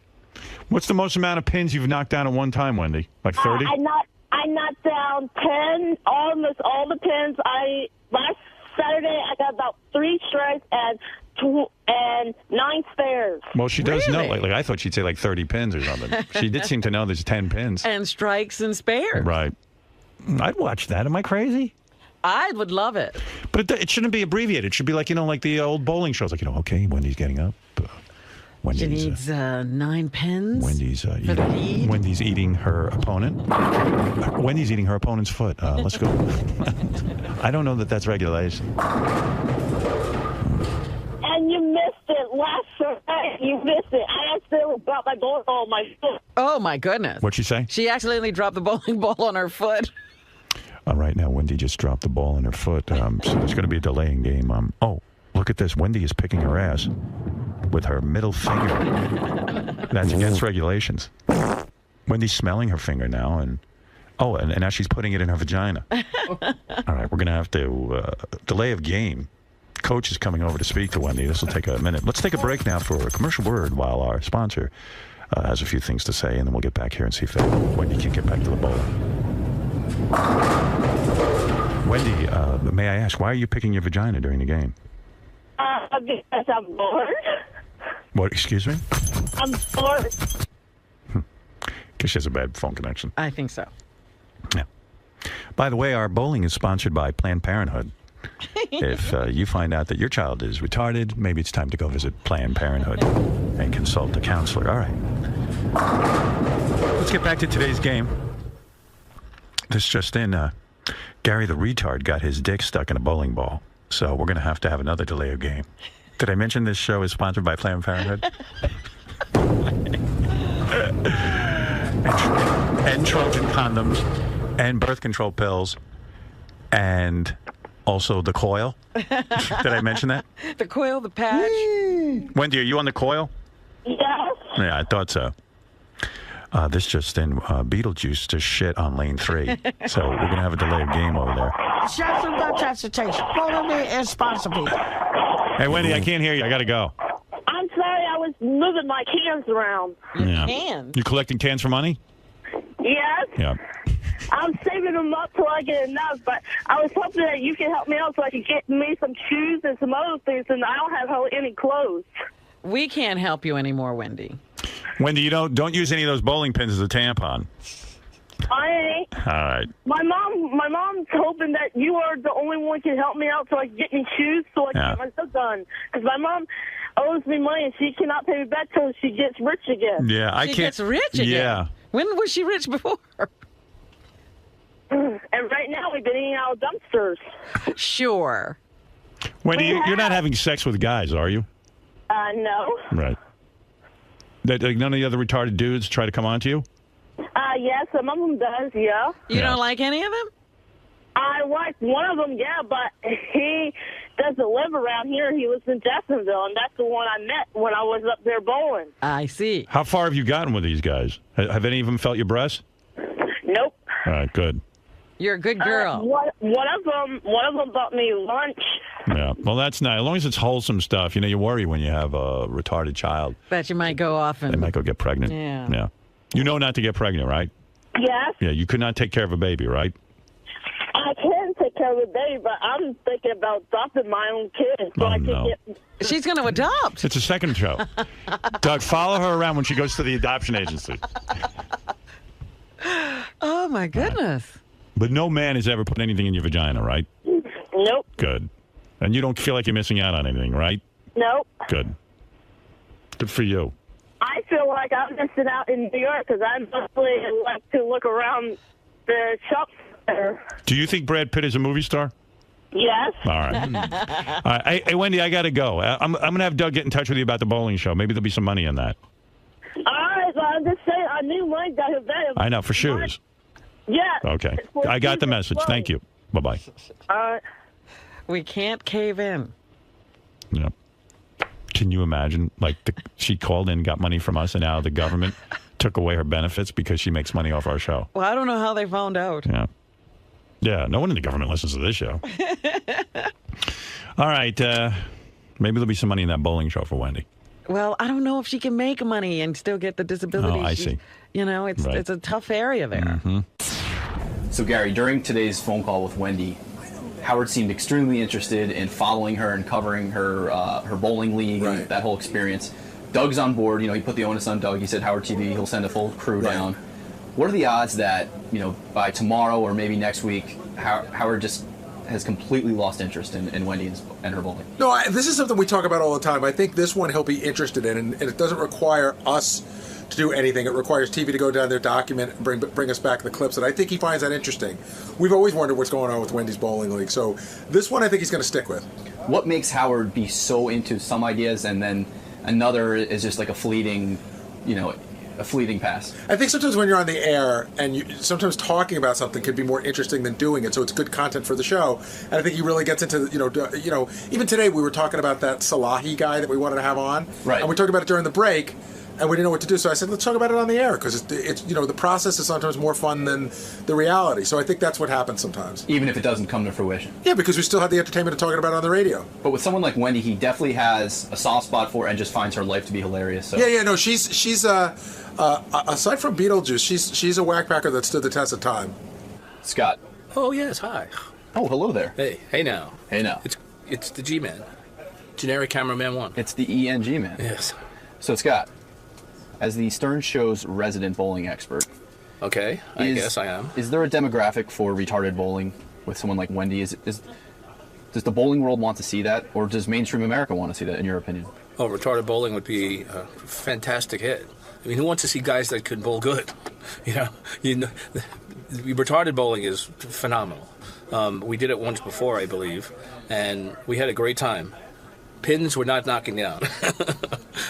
What's the most amount of pins you've knocked down at one time, Wendy? Like 30? I knocked down 10, almost all the pins. Last Saturday, I got about 3 strikes and 9 spares. Well, she does know. Like I thought she'd say like 30 pins or something. She did seem to know there's 10 pins. And strikes and spares. Right. I'd watch that. Am I crazy? I would love it. But it shouldn't be abbreviated. It should be like, like the old bowling shows. Like, okay, Wendy's getting up. She needs 9 pins. Wendy's eating her opponent. Wendy's eating her opponent's foot. Let's go. I don't know that that's regulation. And you missed it last Sunday. You missed it. I accidentally dropped my bowling ball on my foot. Oh, my goodness. What'd she say? She accidentally dropped the bowling ball on her foot. Right now, Wendy just dropped the ball on her foot. So there's going to be a delaying game. Oh, look at this. Wendy is picking her ass with her middle finger. That's against regulations. Wendy's smelling her finger now, and now she's putting it in her vagina. All right, we're going to have to delay of game. Coach is coming over to speak to Wendy. This will take a minute. Let's take a break now for a commercial word while our sponsor has a few things to say, and then we'll get back here and see if Wendy can get back to the bowling. Wendy, may I ask, why are you picking your vagina during the game? Because I'm bored. What? Excuse me? I'm bored. Because she has a bad phone connection. I think so. Yeah. By the way, our bowling is sponsored by Planned Parenthood. If you find out that your child is retarded, maybe it's time to go visit Planned Parenthood and consult a counselor. All right. Let's get back to today's game. This just in, Gary the retard got his dick stuck in a bowling ball. So we're going to have another delay of game. Did I mention this show is sponsored by Planned Parenthood? and Trojan condoms and birth control pills and also the coil. Did I mention that? The coil, the patch. Wendy, are you on the coil? Yes. Yeah, I thought so. This just in, Beetlejuice just shit on lane 3. So we're going to have a delay of game over there. Shut up, transportation. Follow me irresponsibly. Hey, Wendy, I can't hear you. I got to go. I'm sorry, I was moving my cans around. Cans? You collecting cans for money? Yes. Yeah. I'm saving them up till I get enough, but I was hoping that you could help me out so I could get me some shoes and some other things, and I don't have any clothes. We can't help you anymore, Wendy. Wendy, you don't use any of those bowling pins as a tampon. I ain't. All right. My mom's hoping that you are the only one who can help me out so I can get me shoes so I can get my stuff done. Because my mom owes me money and she cannot pay me back till she gets rich again. Yeah, I can't. She gets rich again? Yeah. When was she rich before? And right now we've been eating out of dumpsters. Sure. Wendy, you're not having sex with guys, are you? No. Right. None of the other retarded dudes try to come on to you? Yeah, some of them does, yeah. You don't like any of them? I like one of them, yeah, but he doesn't live around here. He lives in Jacksonville, and that's the one I met when I was up there bowling. I see. How far have you gotten with these guys? Have any of them felt your breasts? Nope. All right, good. You're a good girl. One of them bought me lunch. Yeah, well, that's nice. As long as it's wholesome stuff. You worry when you have a retarded child. That you might go off and... They might go get pregnant. Yeah. You know not to get pregnant, right? Yes. Yeah, you could not take care of a baby, right? I can the other day, but I'm thinking about adopting my own kid so I can get. She's going to adopt. It's a second show. Doug, follow her around when she goes to the adoption agency. Oh, my goodness. But no man has ever put anything in your vagina, right? Nope. Good. And you don't feel like you're missing out on anything, right? Nope. Good. Good for you. I feel like I'm missing out in New York because I mostly like to look around the shops there. Do you think Brad Pitt is a movie star? Yes. All right. All right. Hey, Wendy, I got to go. I'm going to have Doug get in touch with you about the bowling show. Maybe there'll be some money in that. All right, so I'm just saying I knew Mike got his bed. I know, for shoes. Yeah. Okay. I got the message. Thank you. Bye-bye. We can't cave in. Yeah. Can you imagine? Like, she called in, got money from us, and now the government took away her benefits because she makes money off our show. Well, I don't know how they found out. Yeah. Yeah, no one in the government listens to this show. All right. Maybe there'll be some money in that bowling show for Wendy. Well, I don't know if she can make money and still get the disability. Oh, I see. You know, it's a tough area there. Mm-hmm. So, Gary, during today's phone call with Wendy, Howard seemed extremely interested in following her and covering her her bowling league and that whole experience. Doug's on board. You know, he put the onus on Doug. He said Howard TV, he'll send a full crew down. What are the odds that, you know, by tomorrow or maybe next week, Howard just has completely lost interest in Wendy and her bowling? No, this is something we talk about all the time. I think this one he'll be interested in, and it doesn't require us to do anything. It requires TV to go down there, document, and bring us back the clips, and I think he finds that interesting. We've always wondered what's going on with Wendy's bowling league, so this one I think he's going to stick with. What makes Howard be so into some ideas and then another is just like a fleeting, you know, a fleeting pass? I think sometimes when you're on the air and sometimes talking about something could be more interesting than doing it, so it's good content for the show. And I think he really gets into, you know, even today we were talking about that 𝗦𝗲𝗍 guy that we wanted to have on, and we talked about it during the break. And we didn't know what to do, so I said, let's talk about it on the air, because it's you know, the process is sometimes more fun than the reality. So I think that's what happens sometimes. Even if it doesn't come to fruition. Yeah, because we still have the entertainment of talking about it on the radio. But with someone like Wendy, he definitely has a soft spot for and just finds her life to be hilarious. So. Yeah, no, she's aside from Beetlejuice, she's a whackpacker that stood the test of time. Scott. Oh, yes, hi. Oh, hello there. Hey now. Hey now. It's the G-Man. Generic Cameraman 1. It's the ENG man. Yes. So, Scott, as the Stern Show's resident bowling expert. Okay, I guess I am. Is there a demographic for retarded bowling with someone like Wendy? Does the bowling world want to see that, or does mainstream America want to see that, in your opinion? Oh, retarded bowling would be a fantastic hit. I mean, who wants to see guys that can bowl good? You know, retarded bowling is phenomenal. We did it once before, I believe, and we had a great time. Pins were not knocking down.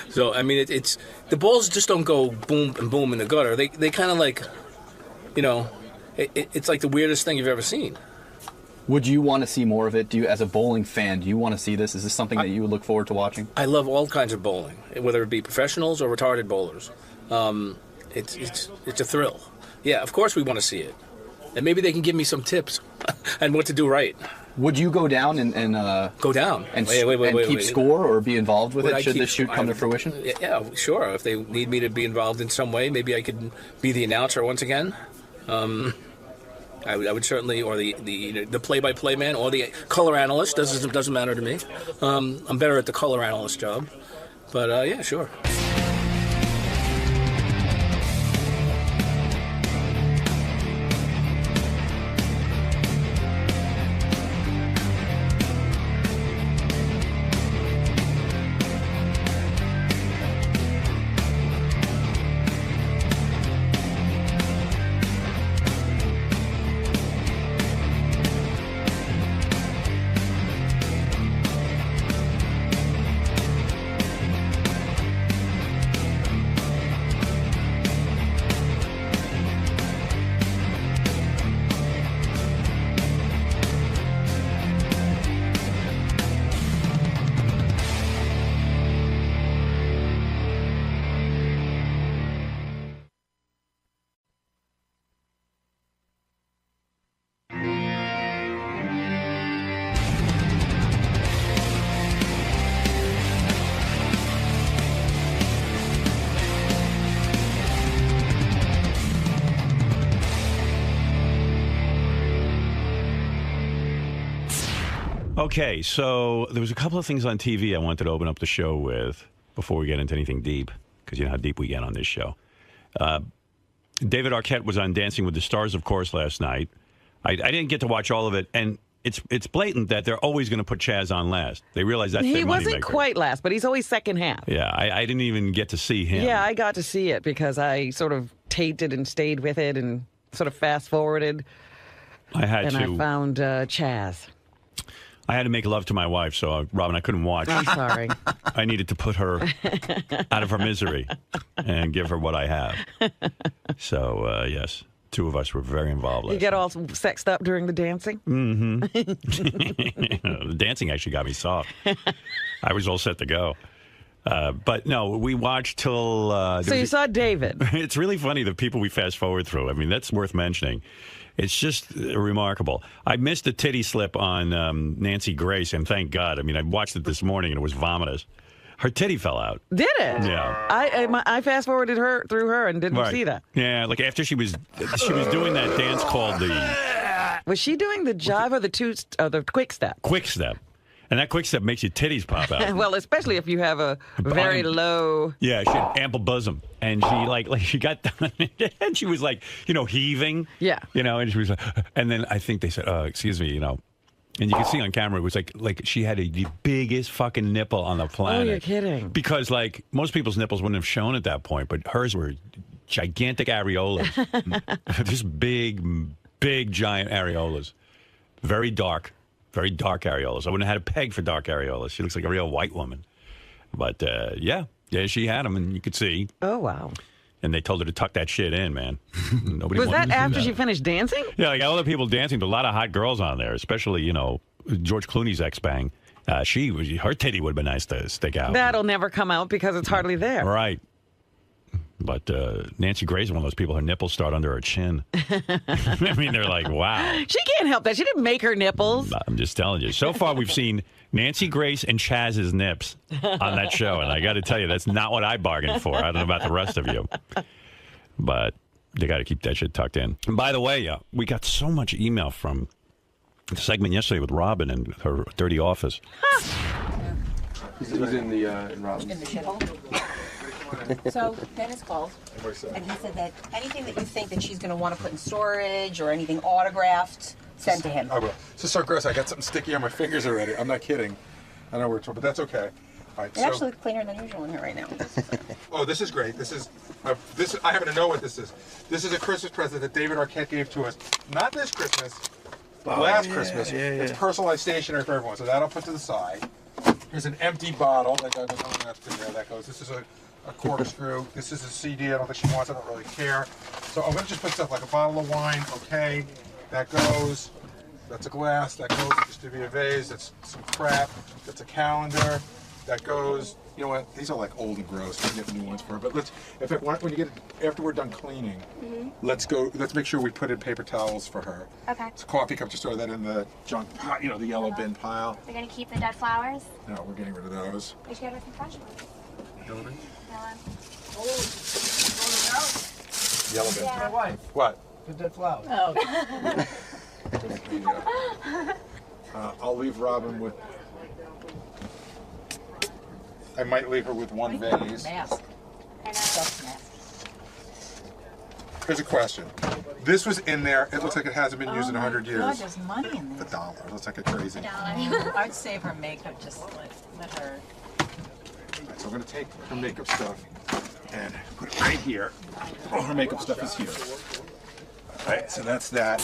So, I mean, it's the balls just don't go boom and boom in the gutter. They kind of like, you know, it's like the weirdest thing you've ever seen. Would you want to see more of it? Do you, as a bowling fan, do you want to see this? Is this something that you would look forward to watching? I love all kinds of bowling, whether it be professionals or retarded bowlers. It's a thrill. Yeah, of course we want to see it. And maybe they can give me some tips on what to do right. Would you go down and go down and wait, keep score or be involved with Would it? Should this shoot come to fruition? Yeah, sure. If they need me to be involved in some way, maybe I could be the announcer once again. I would certainly, or the play-by-play man, or the color analyst. Doesn't matter to me. I'm better at the color analyst job, but yeah, sure. Okay, so there was a couple of things on TV I wanted to open up the show with before we get into anything deep, because you know how deep we get on this show. David Arquette was on Dancing with the Stars, of course, last night. I didn't get to watch all of it, and it's blatant that they're always going to put Chaz on last. They realize that's their moneymaker. He wasn't quite last, but he's always second half. Yeah, I didn't even get to see him. Yeah, I got to see it because I sort of taped it and stayed with it and sort of fast-forwarded. I found Chaz. I had to make love to my wife, so, Robin, I couldn't watch. I'm sorry. I needed to put her out of her misery and give her what I have. So, yes, two of us were very involved. You get all sexed up during the dancing? Mm-hmm. The dancing actually got me soft. I was all set to go. But, no, we watched till... so you saw David. It's really funny, the people we fast-forward through. I mean, that's worth mentioning. It's just remarkable. I missed the titty slip on Nancy Grace, and thank God. I mean, I watched it this morning, and it was vomitous. Her titty fell out. Did it? Yeah. I fast-forwarded her through her and didn't see that. Yeah, like after she was doing that dance called the... Was she doing the jive or the quick step? Quick step. And that quick step makes your titties pop out. Well, especially if you have a very low... Yeah, she had ample bosom. And she she got done, and she was like, heaving. Yeah. And she was like, and then I think they said, excuse me, and you can see on camera, it was like she had the biggest fucking nipple on the planet. Oh, you're kidding. Because, most people's nipples wouldn't have shown at that point, but hers were gigantic areolas. Just big, giant areolas. Very dark areolas. I wouldn't have had a peg for dark areolas. She looks like a real white woman. But, yeah, she had them, and you could see. Oh, wow. And they told her to tuck that shit in, man. Nobody was wanted that to see after she finished dancing? Yeah, like all the people dancing, but a lot of hot girls on there, especially, George Clooney's ex-bang. Her titty would have been nice to stick out. That'll never come out because it's hardly there. Right. But Nancy Grace is one of those people, her nipples start under her chin. I mean, they're like, wow. She can't help that. She didn't make her nipples. I'm just telling you. So far, we've seen Nancy Grace and Chaz's nips on that show. And I got to tell you, that's not what I bargained for. I don't know about the rest of you. But they got to keep that shit tucked in. And by the way, we got so much email from the segment yesterday with Robin and her dirty office. He's in the Robin. In the shithole. So Dennis called, and he said that anything that you think that she's going to want to put in storage or anything autographed, send to him. I will. This is so gross. I got something sticky on my fingers already. I'm not kidding. I know where it's from, but that's okay. All right, it actually looks cleaner than usual in here right now. Oh, this is great. This is I happen to know what this is. This is a Christmas present that David Arquette gave to us. Not this Christmas, but last Christmas. It's personalized stationery for everyone, so that'll put to the side. Here's an empty bottle. That goes. That goes. This is a corkscrew. This is a CD. I don't think she wants. I don't really care. So I'm going to just put stuff like a bottle of wine. Okay, that goes. That's a glass. That goes. It used to be a vase. That's some crap. That's a calendar. That goes. You know what? These are like old and gross. We can get new ones for her. But when you get after we're done cleaning, let's go. Let's make sure we put in paper towels for her. Okay. It's a coffee cup. Just throw that in the junk pile. The yellow bin pile. We're gonna keep the dead flowers. No, we're getting rid of those. We should get her some fresh ones. Yellow bin. Yellow bin. Yeah. My wife. What? The dead flowers. Oh. I'll leave Robin with. I might leave her with one vase. Mask. Here's a question. This was in there. It looks like it hasn't been used in 100 years. God, there's money in there. $1. It looks like a crazy. I'd save her makeup. Just let her. Right, so I'm going to take her makeup stuff and put it right here. All her makeup stuff is here. All right, so that's that.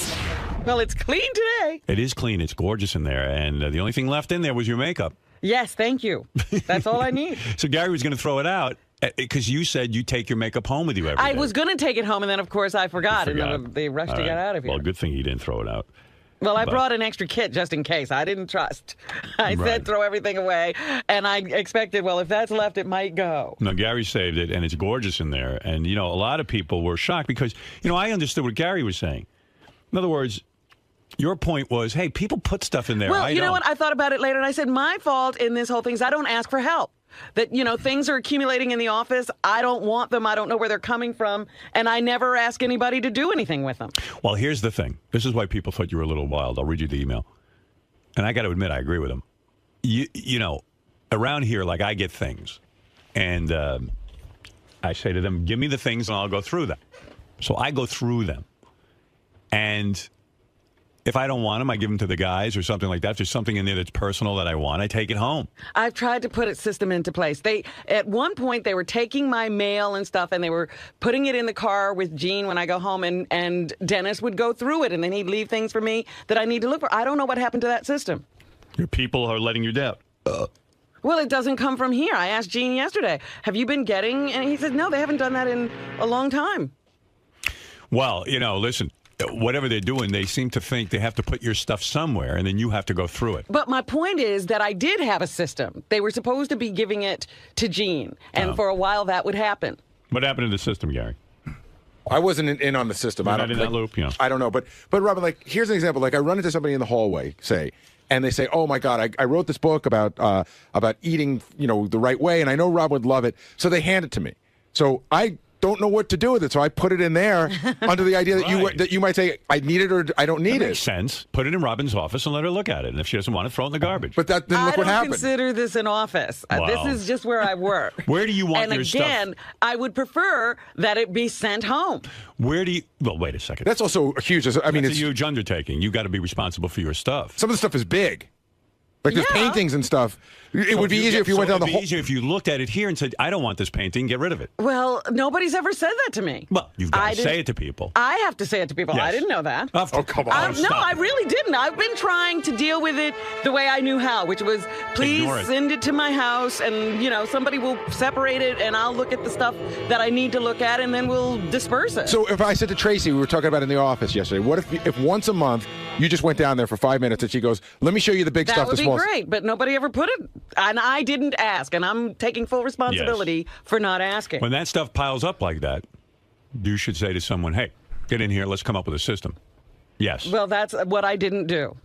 Well, it's clean today. It is clean. It's gorgeous in there. And the only thing left in there was your makeup. Yes, thank you. That's all I need. So Gary was going to throw it out because you said you take your makeup home with you every day. I was going to take it home, and then, of course, I forgot. And then they rushed to get out of here. Well, good thing he didn't throw it out. Well, I brought an extra kit just in case. I didn't trust. I said throw everything away, and I expected, well, if that's left, it might go. No, Gary saved it, and it's gorgeous in there. And, a lot of people were shocked because, I understood what Gary was saying. In other words, your point was, hey, people put stuff in there. Well, you know what? I thought about it later, and I said, my fault in this whole thing is I don't ask for help. That, things are accumulating in the office. I don't want them. I don't know where they're coming from. And I never ask anybody to do anything with them. Well, here's the thing. This is why people thought you were a little wild. I'll read you the email. and I got to admit, I agree with him. You know, around here, like I get things, and I say to them, "Give me the things, and I'll go through them." So I go through them, and if I don't want them, I give them to the guys or something like that. If there's something in there that's personal that I want, I take it home. I've tried to put a system into place. At one point, they were taking my mail and stuff, and they were putting it in the car with Gene when I go home, and Dennis would go through it, and then he'd leave things for me that I need to look for. I don't know what happened to that system. Your people are letting you down. Well, it doesn't come from here. I asked Gene yesterday, have you been getting? And he said, no, they haven't done that in a long time. Well, you know, listen. Whatever they're doing, they seem to think they have to put your stuff somewhere, and then you have to go through it. But my point is that I did have a system. They were supposed to be giving it to Gene, and for a while that would happen. What happened to the system, Gary? I wasn't in on the system. You're not in that loop, yeah. I don't know, but Robin, like, here's an example. Like, I run into somebody in the hallway, say, and they say, "Oh my God, I wrote this book about eating, you know, the right way, and I know Rob would love it." So they hand it to me. So I don't know what to do with it, so I put it in there under the idea that you might say, I need it or I don't need it. Makes sense. Put it in Robin's office and let her look at it. And if she doesn't want it, throw it in the garbage. But then look what happened. I don't consider this an office. Wow. This is just where I work. Where do you want your stuff? And again, I would prefer that it be sent home. Where do you... Well, wait a second. That's also a huge... I mean, it's a huge undertaking. You got to be responsible for your stuff. Some of the stuff is big. Like there's paintings and stuff. It would be easier if you went down the whole... It would be easier if you looked at it here and said, I don't want this painting, get rid of it. Well, nobody's ever said that to me. Well, you've got to say it to people. I have to say it to people. Yes. I didn't know that. Oh, come on. No, I really didn't. I've been trying to deal with it the way I knew how, which was, please send it to my house, and, you know, somebody will separate it, and I'll look at the stuff that I need to look at, and then we'll disperse it. So if I said to Tracy, we were talking about it in the office yesterday, what if once a month you just went down there for 5 minutes and she goes, let me show you the big stuff, the small... That would be great, but nobody ever put it, and I didn't ask, and I'm taking full responsibility for not asking. When that stuff piles up like that, you should say to someone, hey, get in here, let's come up with a system. Yes. Well, that's what I didn't do.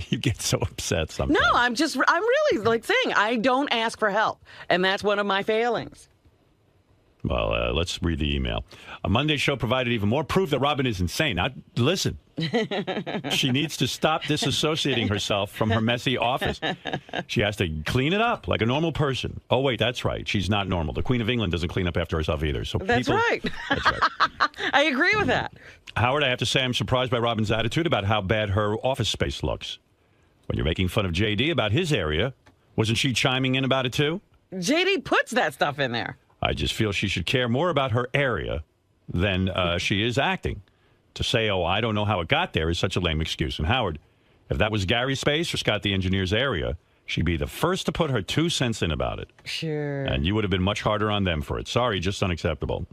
You get so upset sometimes. No, I'm really like saying I don't ask for help, and that's one of my failings. Well, let's read the email. A Monday show provided even more proof that Robin is insane. Now, listen, she needs to stop disassociating herself from her messy office. She has to clean it up like a normal person. Oh, wait, that's right. She's not normal. The Queen of England doesn't clean up after herself either. So That's right. That's right. I agree with that. Howard, I have to say I'm surprised by Robin's attitude about how bad her office space looks. When you're making fun of JD about his area, wasn't she chiming in about it too? JD puts that stuff in there. I just feel she should care more about her area than she is acting. To say, oh, I don't know how it got there is such a lame excuse. And Howard, if that was Gary's space or Scott the engineer's area, she'd be the first to put her 2 cents in about it. Sure. And you would have been much harder on them for it. Sorry, just unacceptable.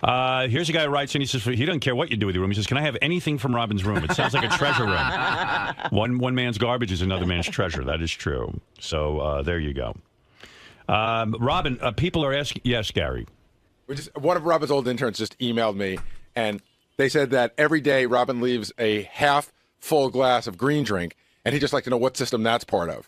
Here's a guy who writes in. He says he doesn't care what you do with your room. He says, can I have anything from Robin's room? It sounds like a treasure room. One man's garbage is another man's treasure. That is true. So there you go. Robin, people are asking. Yes, Gary. One of Robin's old interns just emailed me, and they said that every day Robin leaves a half-full glass of green drink, and he'd just like to know what system that's part of.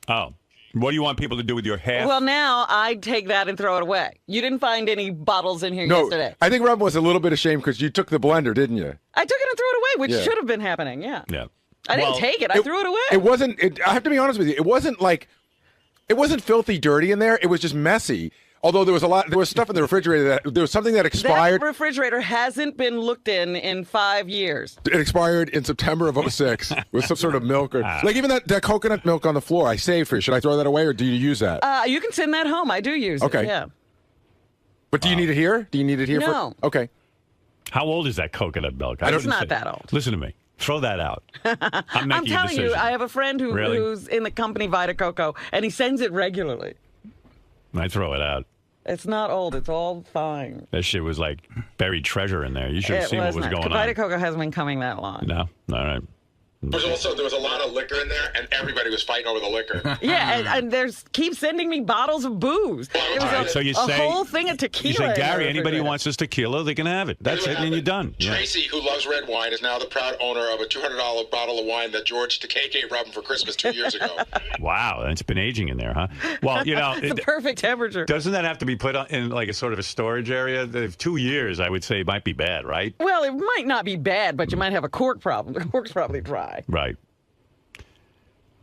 Oh. What do you want people to do with your half? Well, now I take that and throw it away. You didn't find any bottles in here yesterday. I think Robin was a little bit ashamed because you took the blender, didn't you? I took it and threw it away, which should have been happening, yeah. I didn't take it. I threw it away. It wasn't, I have to be honest with you, it wasn't filthy dirty in there. It was just messy. Although there was stuff in the refrigerator there was something that expired. That refrigerator hasn't been looked in 5 years. It expired in September of 2006 with some sort of milk or like even that coconut milk on the floor I saved for you. Should I throw that away or do you use that? You can send that home. I do use it. Yeah. But do you need it here? Do you need it here? No. Okay. How old is that coconut milk? It's not that old. Listen to me. Throw that out. I'm telling you, I have a friend who's in the company 𝗦𝗁𝗄𝗿𝗄, and he sends it regularly. I throw it out. It's not old. It's all fine. That shit was like buried treasure in there. You should have seen what was going on. 𝗦𝗁𝗄𝗿𝗄 hasn't been coming that long. No. All right. There was a lot of liquor in there, and everybody was fighting over the liquor. Yeah, and keep sending me bottles of booze. It was so you say, whole thing of tequila. You say, Gary, anybody who wants this tequila, they can have it. That's it, and you're done. Tracy, who loves red wine, is now the proud owner of a $200 bottle of wine that George Takei gave Robin for Christmas 2 years ago. Wow, it's been aging in there, huh? Well, you know, it's the perfect temperature. Doesn't that have to be put in like a sort of a storage area? 2 years, I would say, might be bad, right? Well, it might not be bad, but you might have a cork problem. The cork's probably dry. buy. Right.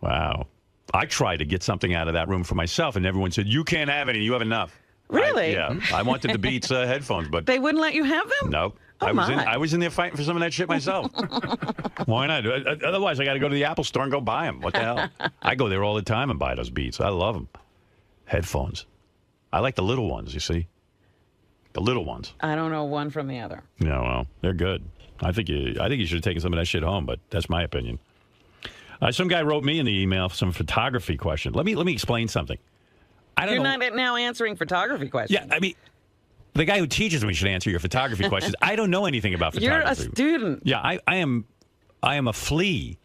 Wow. I tried to get something out of that room for myself, and everyone said, you can't have any. You have enough. Really? I wanted the Beats headphones, but They wouldn't let you have them? nope. Oh, I was in there fighting for some of that shit myself. Why not? Otherwise, I got to go to the Apple Store and go buy them. What the hell? I go there all the time and buy those Beats. I love them. Headphones. I like the little ones, you see. The little ones. I don't know one from the other. No, well, they're good. I think you should have taken some of that shit home, but that's my opinion. Some guy wrote me in the email some photography question. Let me explain something. You're not now answering photography questions. Yeah, I mean, the guy who teaches me should answer your photography questions. I don't know anything about photography. You're a student. Yeah, I am a flea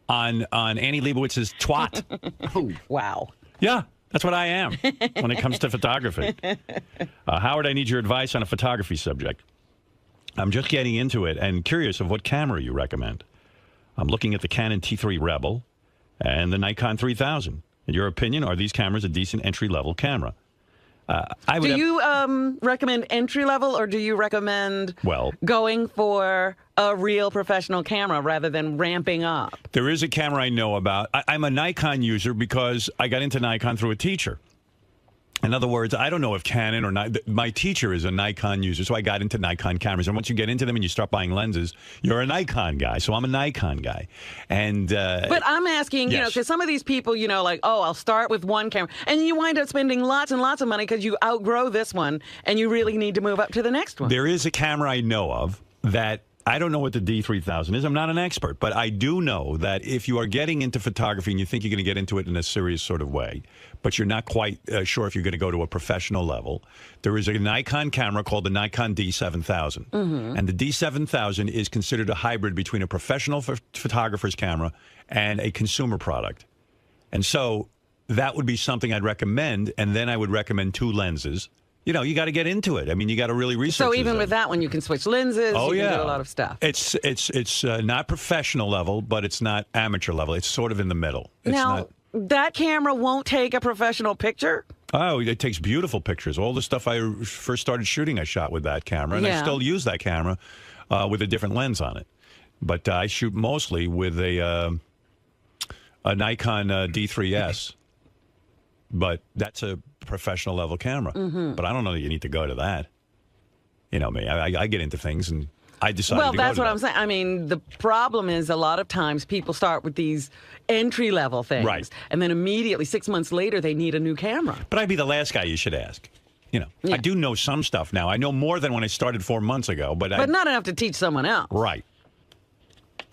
on Annie Leibovitz's twat. Wow. Yeah, that's what I am when it comes to photography. Howard, I need your advice on a photography subject. I'm just getting into it and curious of what camera you recommend. I'm looking at the Canon T3 Rebel and the Nikon 3000. In your opinion, are these cameras a decent entry-level camera? Do you recommend entry-level, or do you recommend going for a real professional camera rather than ramping up? There is a camera I know about. I'm a Nikon user because I got into Nikon through a teacher. In other words, I don't know if Canon or not. My teacher is a Nikon user, so I got into Nikon cameras. And once you get into them and you start buying lenses, you're a Nikon guy. So I'm a Nikon guy. And but I'm asking, yes. because some of these people, like, oh, I'll start with one camera, and you wind up spending lots and lots of money because you outgrow this one, and you really need to move up to the next one. There is a camera I know of that. I don't know what the D3000 is. I'm not an expert, but I do know that if you are getting into photography and you think you're going to get into it in a serious sort of way, but you're not quite sure if you're going to go to a professional level, there is a Nikon camera called the Nikon D7000. Mm-hmm. And the D7000 is considered a hybrid between a professional photographer's camera and a consumer product. And so that would be something I'd recommend, and then I would recommend 2 lenses. You got to get into it. I mean, you got to really research. So even with that one, you can switch lenses. Oh, you yeah. can do a lot of stuff. It's not professional level, but it's not amateur level. It's sort of in the middle. It's now, that camera won't take a professional picture? Oh, it takes beautiful pictures. All the stuff I first started shooting, I shot with that camera, and I still use that camera with a different lens on it. But I shoot mostly with a Nikon D3S. But that's a professional level camera. Mm-hmm. But I don't know that you need to go to that. You know me. I get into things and I decided well, to go that's to what that. I'm saying. I mean, the problem is a lot of times people start with these entry-level things. Right. And then immediately, 6 months later, they need a new camera. But I'd be the last guy you should ask. Yeah. I do know some stuff now. I know more than when I started 4 months ago. But not enough to teach someone else. Right.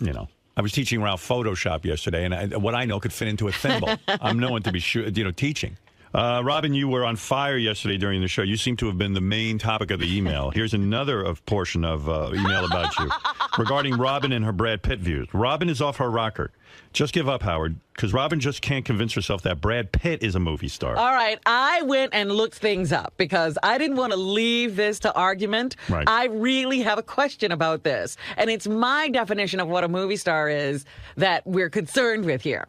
I was teaching Ralph Photoshop yesterday, and what I know could fit into a thimble. I'm known to be teaching. Robin, you were on fire yesterday during the show. You seem to have been the main topic of the email. Here's another portion of email about you regarding Robin and her Brad Pitt views. Robin is off her rocker. Just give up, Howard, because Robin just can't convince herself that Brad Pitt is a movie star. All right, I went and looked things up because I didn't want to leave this to argument. Right. I really have a question about this, and it's my definition of what a movie star is that we're concerned with here.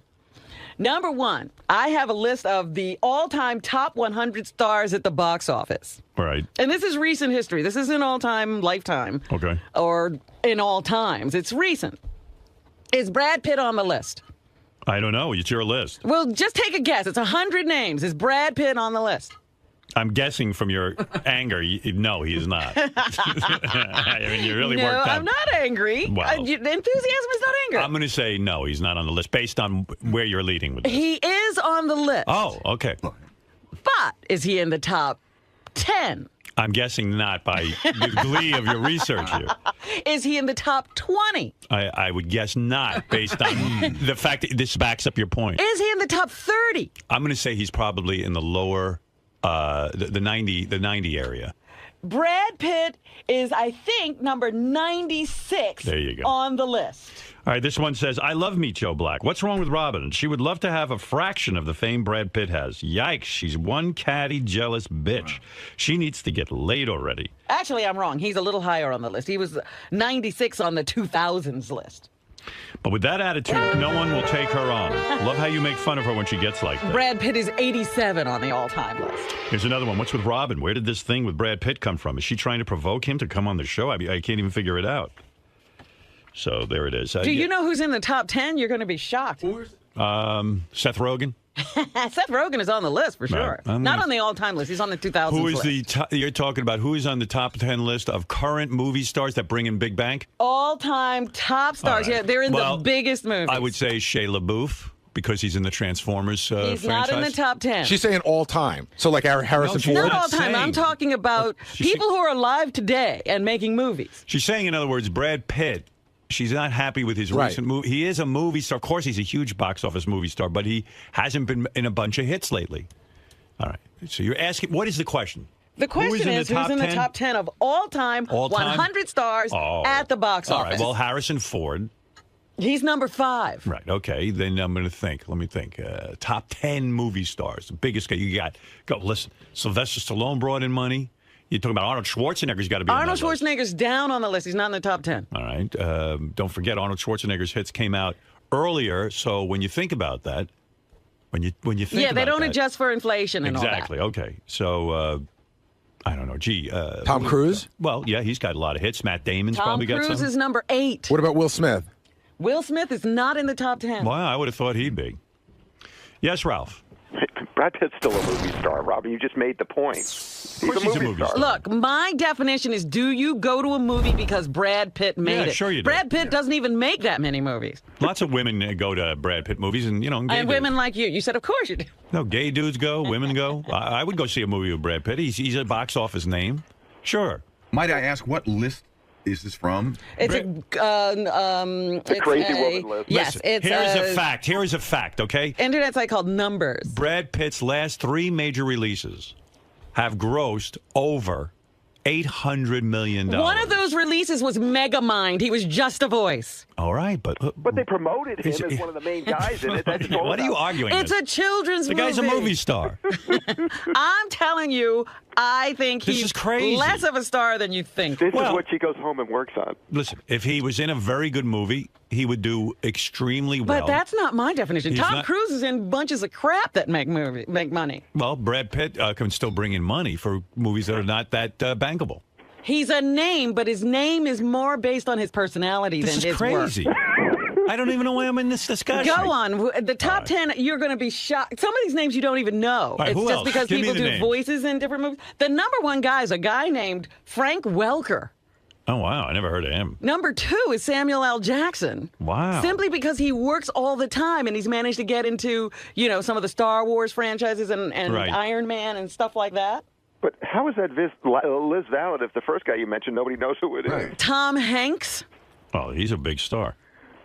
Number one, I have a list of the all-time top 100 stars at the box office. Right. And this is recent history. This isn't all-time, lifetime. Okay. Or in all times. It's recent. Is Brad Pitt on the list? I don't know. It's your list. Well, just take a guess. It's 100 names. Is Brad Pitt on the list? I'm guessing from your anger, no, he is not. I mean, you really worked No, I'm not angry. Wow. Enthusiasm is not anger. I'm going to say no, he's not on the list based on where you're leading with this. He is on the list. Oh, okay. But is he in the top 10? I'm guessing not by the glee of your research here. Is he in the top 20? I would guess not based on the fact that this backs up your point. Is he in the top 30? I'm going to say he's probably in the lower, the 90 area. Brad Pitt is, I think, number 96 There you go. on the list. All right, this one says, I love 𝗵𝐄𝗿𝗍. What's wrong with Robin? She would love to have a fraction of the fame Brad Pitt has. Yikes, she's one catty, jealous bitch. She needs to get laid already. Actually, I'm wrong. He's a little higher on the list. He was 96 on the 2000s list. But with that attitude, no one will take her on. Love how you make fun of her when she gets like that. Brad Pitt is 87 on the all-time list. Here's another one. What's with Robin? Where did this thing with Brad Pitt come from? Is she trying to provoke him to come on the show? I can't even figure it out. So there it is. Do you know who's in the top 10? You're going to be shocked. Seth Rogen. Seth Rogen is on the list for sure. Right. Not on the all-time list. He's on the 2000s Who is list. the you're talking about? Who is on the top 10 list of current movie stars that bring in big bank? All-time top stars. All right. Yeah, they're in the biggest movies. I would say Shia LaBeouf because he's in the Transformers He's franchise. not in the top 10. She's saying all time. So like Harrison Ford. Not all time. I'm talking about people who are alive today and making movies. She's saying, in other words, Brad Pitt. She's not happy with his recent movie. He is a movie star. Of course, he's a huge box office movie star, but he hasn't been in a bunch of hits lately. All right. So you're asking, what is the question? The question is, who's in the top 10 of all time, 100 stars at the box All office? right. Well, Harrison Ford. He's number 5. Right. Okay. Then I'm going to think. Let me think. Top 10 movie stars. The biggest guy you got. Go. Listen. Sylvester Stallone brought in money. You're talking about Arnold Schwarzenegger's got to be Arnold on that list. Schwarzenegger's down on the list. He's not in the top 10. All right. Don't forget, Arnold Schwarzenegger's hits came out earlier. So when you think about that, when you think Yeah, they about don't that, adjust for inflation and exactly. all that. Okay. So I don't know. Gee. Tom Cruise? Well, yeah, he's got a lot of hits. Matt Damon's Tom probably got some. Cruise is number 8. What about Will Smith? Will Smith is not in the top 10. Well, I would have thought he'd be. Yes, Ralph. Brad Pitt's still a movie star, Robin. You just made the point. He's a movie star. Look, my definition is, do you go to a movie because Brad Pitt made it? Yeah, sure you do. Brad Pitt doesn't even make that many movies. Lots of women go to Brad Pitt movies, and gay And dudes. women like you. You said, of course you do. No, gay dudes go, women go. I would go see a movie with Brad Pitt. He's a box office name. Sure. Might I ask what list is this from? It's a crazy woman list. Yes, Listen, it's here's a fact. Here is a fact, okay? Internet site called Numbers. Brad Pitt's last 3 major releases have grossed over $800 million. One of those releases was Megamind. He was just a voice. All right, but they promoted him as one of the main guys in it. That's all what are you arguing? It's a children's movie. The guy's a movie star. I'm telling you, I think This he's is crazy. less of a star than you think. This is what she goes home and works on. Listen, if he was in a very good movie, he would do extremely well. But that's not my definition. He's Tom not- Cruise is in bunches of crap that make money. Well, Brad Pitt can still bring in money for movies that are not that bankable. He's a name, but his name is more based on his personality This than is his crazy. work. I don't even know why I'm in this discussion. Go on. The top 10, you're going to be shocked. Some of these names you don't even know. right, it's who just else? because Give me people the do names. voices in different movies. The number 1 guy is a guy named Frank Welker. Oh, wow. I never heard of him. Number 2 is Samuel L. Jackson. Wow. Simply because he works all the time and he's managed to get into, some of the Star Wars franchises and Right. Iron Man and stuff like that. But how is that Liz valid if the first guy you mentioned, nobody knows who it is? Tom Hanks. Oh, he's a big star.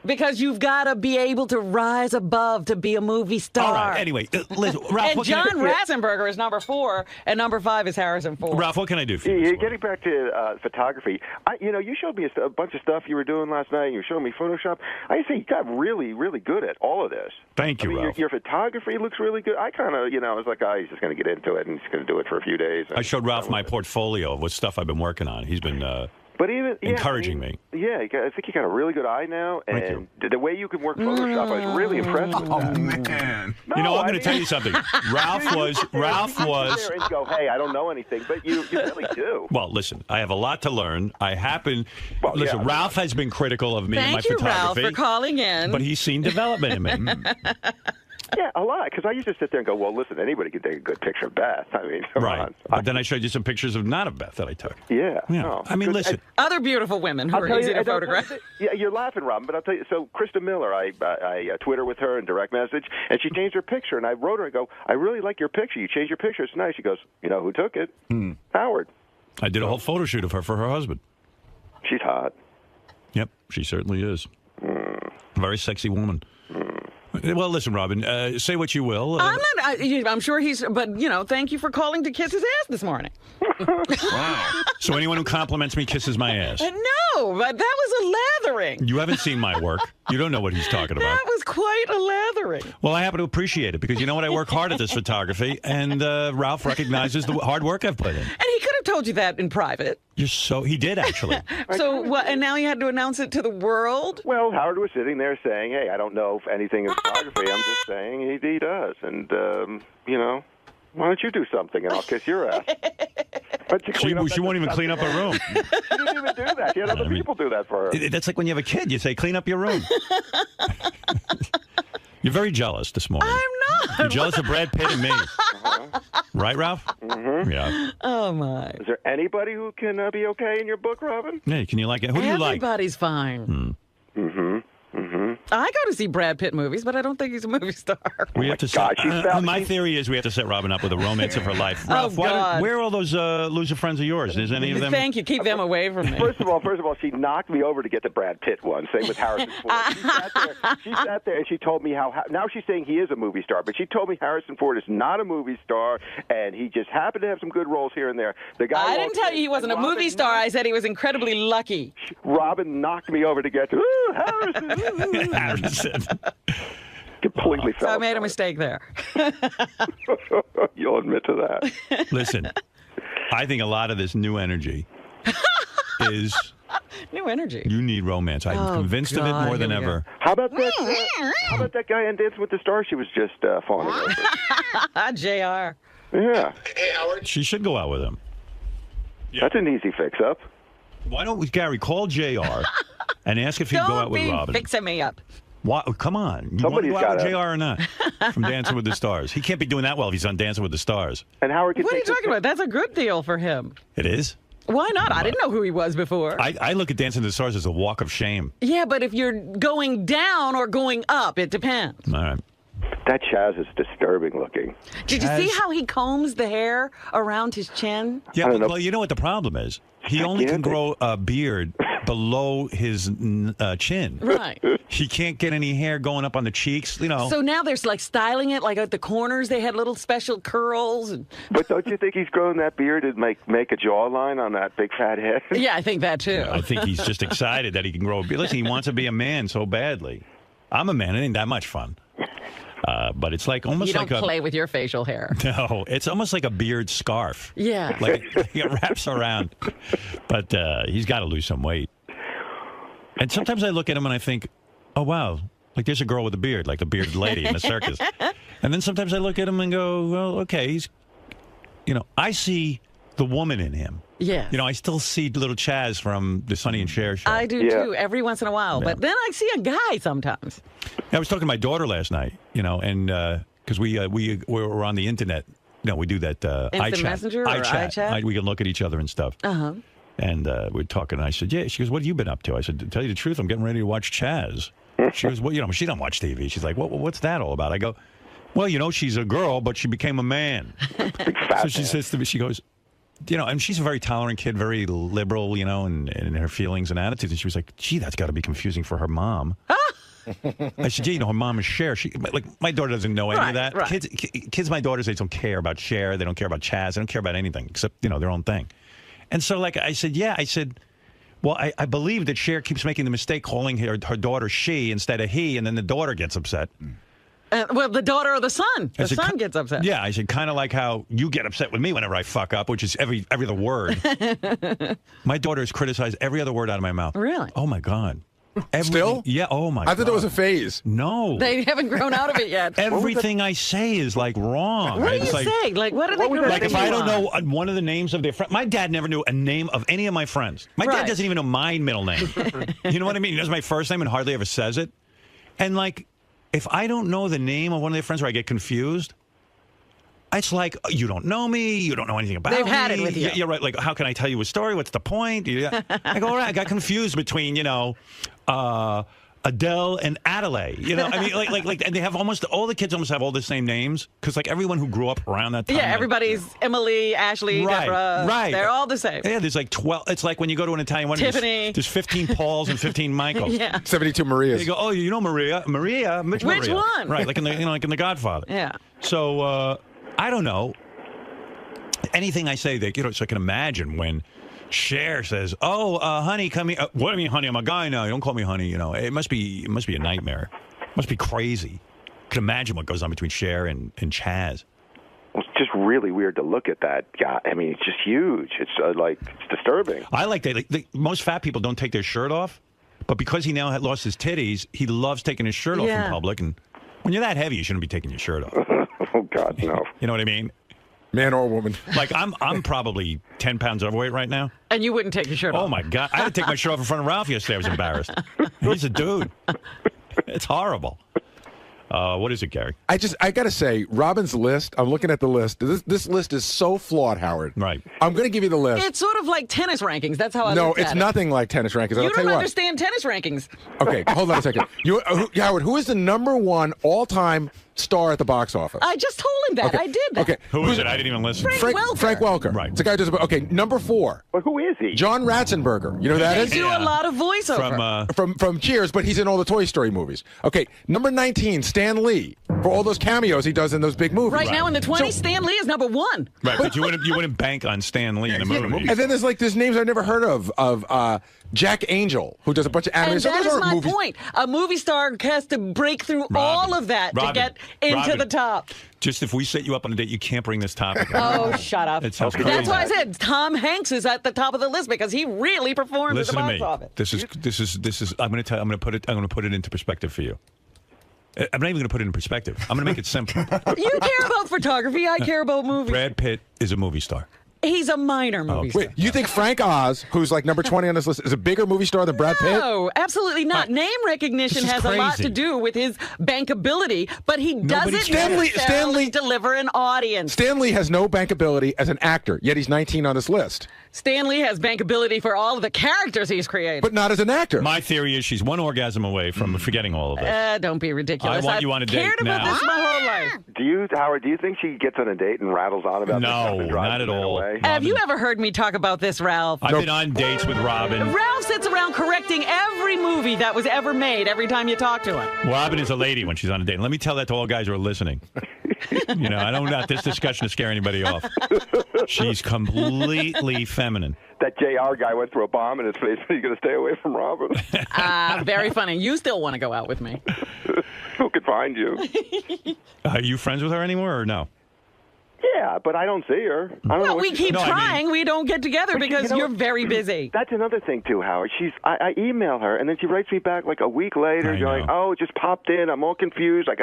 Because you've got to be able to rise above to be a movie star. All right. Anyway, Liz, Ralph, And what can John I- Ratzenberger is number 4, and number 5 is Harrison Ford. Ralph, what can I do for you? Getting back to photography, you showed me a bunch of stuff you were doing last night. You were showing me Photoshop. I think you got really, really good at all of this. Thank you, Ralph. Your photography looks really good. I kind of, I was like, he's just going to get into it and he's going to do it for a few days. I showed Ralph my portfolio of what stuff I've been working on. He's been But even encouraging me. Yeah, I think you got a really good eye now, Thank and the way you can work Photoshop, I was really impressed with that. Man. I'm going to tell you something. Ralph was. There and go, hey, I don't know anything, but you really do. Well, listen, I have a lot to learn. Listen, yeah. Ralph has been critical of me and my Thank you, Ralph, photography. for calling in. But he's seen development in me. Yeah, a lot. Because I used to sit there and go, well, listen, anybody can take a good picture of Beth. I mean, come Right. on. But then I showed you some pictures of not of Beth that I took. Yeah. Yeah. No. I mean, listen. Other beautiful women who I'll are tell easy you, to and I'll photograph. tell you, yeah, you're laughing, Robin, but I'll tell you. So Krista Miller, I Twitter with her and direct message, and she changed her picture, and I wrote her and go, I really like your picture. You changed your picture. It's nice. She goes, you know who took it? Howard. I did a whole photo shoot of her for her husband. She's hot. Yep, she certainly is. Very sexy woman. Well, listen, Robin, say what you will. I'm sure he's, but, thank you for calling to kiss his ass this morning. Wow. So anyone who compliments me kisses my ass. No, but that was a lathering. You haven't seen my work. You don't know what he's talking about. That was quite a lathering. Well, I happen to appreciate it because you know what? I work hard at this photography, and Ralph recognizes the hard work I've put in. And he could have told you that in private. He did, actually. So what? And now you had to announce it to the world? Well, Howard was sitting there saying, hey, I don't know anything in photography. I'm just saying he does. And, Why don't you do something and I'll kiss your ass? She won't even clean up her room. She didn't even do that. She had other people do that for her. That's like when you have a kid. You say, clean up your room. You're very jealous this morning. I'm not. You're jealous of Brad Pitt and me. Right, Ralph? Mm-hmm. Yeah. Oh, my. Is there anybody who can be okay in your book, Robin? Hey, can you like it? Who do you like? Everybody's fine. Mm-hmm. Mm-hmm. I go to see Brad Pitt movies, but I don't think he's a movie star. We have to set, my theory is we have to set Robin up with a romance of her life. Ralph, God. where are all those loser friends of yours? Is any of them? Thank you. Keep them away from me. First of all, she knocked me over to get the Brad Pitt one. Same with Harrison Ford. She sat there and she told me how now she's saying he is a movie star, but she told me Harrison Ford is not a movie star, and he just happened to have some good roles here and there. The guy I didn't tell you he wasn't a movie star. I said he was incredibly lucky. Robin knocked me over to get to Harrison. Harrison. Completely fell. So I made a mistake there. You'll admit to that. Listen, I think a lot of this new energy is new energy. You need romance. I'm convinced of it more than ever. How about that guy on Dancing with the Stars? She was just falling in love with. JR. Yeah. Hey, Howard. She should go out with him. That's an easy fix-up. Why don't we, Gary, call JR and ask if he'd go out with Robin? Don't be fixing me up. What? Come on. You want to go out with JR or not? From Dancing with the Stars. He can't be doing that well if he's on Dancing with the Stars. And Howard, what are you talking about? That's a good deal for him. It is? Why not? I didn't know who he was before. I look at Dancing with the Stars as a walk of shame. Yeah, but if you're going down or going up, it depends. All right. That Chaz is disturbing looking. Did you see how he combs the hair around his chin? Yeah, well, you know what the problem is? He only can grow a beard below his chin. Right. He can't get any hair going up on the cheeks, you know. So now there's like styling it, like at the corners they had little special curls. But don't you think he's growing that beard to make a jawline on that big fat head? Yeah, I think that too. I think he's just excited that he can grow a beard. Listen, he wants to be a man so badly. I'm a man. It ain't that much fun. But it's like almost like you don't play with your facial hair. No, it's almost like a beard scarf. Yeah. Like it wraps around. But he's got to lose some weight. And sometimes I look at him and I think, oh, wow, like there's a girl with a beard, like the bearded lady in the circus. And then sometimes I look at him and go, well, okay, he's, I see the woman in him. Yeah. I still see little Chaz from the Sonny and Cher show. I do too, every once in a while. Yeah. But then I see a guy sometimes. I was talking to my daughter last night, and because we were on the internet. We do that Instant Messenger or iChat? We can look at each other and stuff. Uh-huh. And we're talking, and I said, yeah. She goes, what have you been up to? I said, to tell you the truth, I'm getting ready to watch Chaz. She goes, well, she don't watch TV. She's like, what's that all about? I go, well, she's a girl, but she became a man. So she says to me, she goes, and she's a very tolerant kid, very liberal, in her feelings and attitudes. And she was like, gee, that's got to be confusing for her mom. I said, yeah, her mom is Cher. My daughter doesn't know any of that. Right. Kids my daughters, they don't care about Cher. They don't care about Chaz. They don't care about anything except, their own thing. And so, I said, well, I believe that Cher keeps making the mistake calling her daughter she instead of he, and then the daughter gets upset. Well, the daughter or the son. The son gets upset. Yeah, I said, kind of like how you get upset with me whenever I fuck up, which is every other word. My daughter has criticized every other word out of my mouth. Really? Oh, my God. Still? Yeah, oh, my God. I thought it was a phase. No. They haven't grown out of it yet. Everything I say is, wrong. What do you say? What are they correcting Like, if I don't you know one of the names of their friends. My dad never knew a name of any of my friends. My dad doesn't even know my middle name. You know what I mean? He knows my first name and hardly ever says it. And, if I don't know the name of one of their friends or I get confused, it's like, you don't know me, you don't know anything about me. They've had it with you. Yeah, right. Like, how can I tell you a story? What's the point? I go, all right, I got confused between, Adele and Adelaide. And they have all the kids almost have all the same names because, everyone who grew up around that time. Yeah, everybody's Emily, Ashley, right, Deborah. Right. They're all the same. Yeah, there's 12. It's like when you go to an Italian wedding. Tiffany. There's 15 Pauls and 15 Michaels. Yeah. 72 Marias. You go, oh, Maria? Maria? Which Maria? one? Right, like in the Godfather. Yeah. So, I don't know. Anything I say, so I can imagine when Cher says, "Oh, honey, come here." What do you mean, honey? I'm a guy now. You don't call me honey. It must be a nightmare. It must be crazy. I can imagine what goes on between Cher and Chaz. It's just really weird to look at that guy. I mean, it's just huge. It's it's disturbing. I like that. Most fat people don't take their shirt off, but because he now had lost his titties, he loves taking his shirt off in public. And when you're that heavy, you shouldn't be taking your shirt off. Oh God, no. You know what I mean? Man or woman. Like, I'm probably 10 pounds overweight right now. And you wouldn't take your shirt off. Oh, my God. I had to take my shirt off in front of Ralph yesterday. I was embarrassed. He's a dude. It's horrible. What is it, Gary? I got to say, Robin's list, I'm looking at the list. This list is so flawed, Howard. Right. I'm going to give you the list. It's sort of like tennis rankings. That's how I No, looked at it's it. nothing like tennis rankings. I'll You tell don't you understand tennis rankings. what. Okay, hold on a second. Howard, who is the #1 all-time star at the box office? I just told him that. Okay. I did that. Okay. Who is it? I didn't even listen. Frank Welker. Frank Welker. Right. It's the guy who does. Okay, #4. Well, who is he? John Ratzenberger. You know who that They is? do a lot of voiceover. From Cheers, but he's in all the Toy Story movies. Okay, #19, Stan Lee, for all those cameos he does in those big movies. Right now in the 20s, Stan Lee is #1. Right, but you wouldn't bank on Stan Lee in the movie. And then there's names I've never heard of Jack Angel, who does a bunch of And animation. that Those is aren't my movies. point. A movie star has to break through all of that to get into the top. Just if we set you up on a date, you can't bring this topic up. Oh, shut up. It sounds crazy. That's why I said Tom Hanks is at the top of the list because he really performed Listen at the to box me. office. This is. I'm going to put it into perspective for you. I'm not even going to put it in perspective. I'm going to make it simple. You care about photography. I care about movies. Brad Pitt is a movie star. He's a minor movie star. Wait, you think Frank Oz, who's like #20 on this list, is a bigger movie star than Brad Pitt? No, absolutely not. Name recognition This is has a lot crazy. to do with his bankability, but he doesn't Stanley necessarily deliver an audience. Stan Lee has no bankability as an actor, yet he's 19 on this list. Stanley has bankability for all of the characters he's created. But not as an actor. My theory is she's one orgasm away from forgetting all of this. Don't be ridiculous. I want you on a date cared about now. this my whole life. Howard, do you think she gets on a date and rattles on about this stuff No, and drives not at men all. away? Have you ever heard me talk about this, Ralph? I've been on dates with Robin. Ralph sits around correcting every movie that was ever made every time you talk to him. Robin is a lady when she's on a date. And let me tell that to all guys who are listening. I don't want this discussion to scare anybody off. She's completely feminine. That JR guy went through a bomb in his face. He's going to stay away from Robin. Very funny. You still want to go out with me. Who could find you? Are you friends with her anymore or no? Yeah, but I don't see her. I don't know Well, what we she's keep doing. trying. We don't get together because you're very busy. That's another thing, too, Howard. I email her, and then she writes me back like a week later going, oh, it just popped in. I'm all confused. I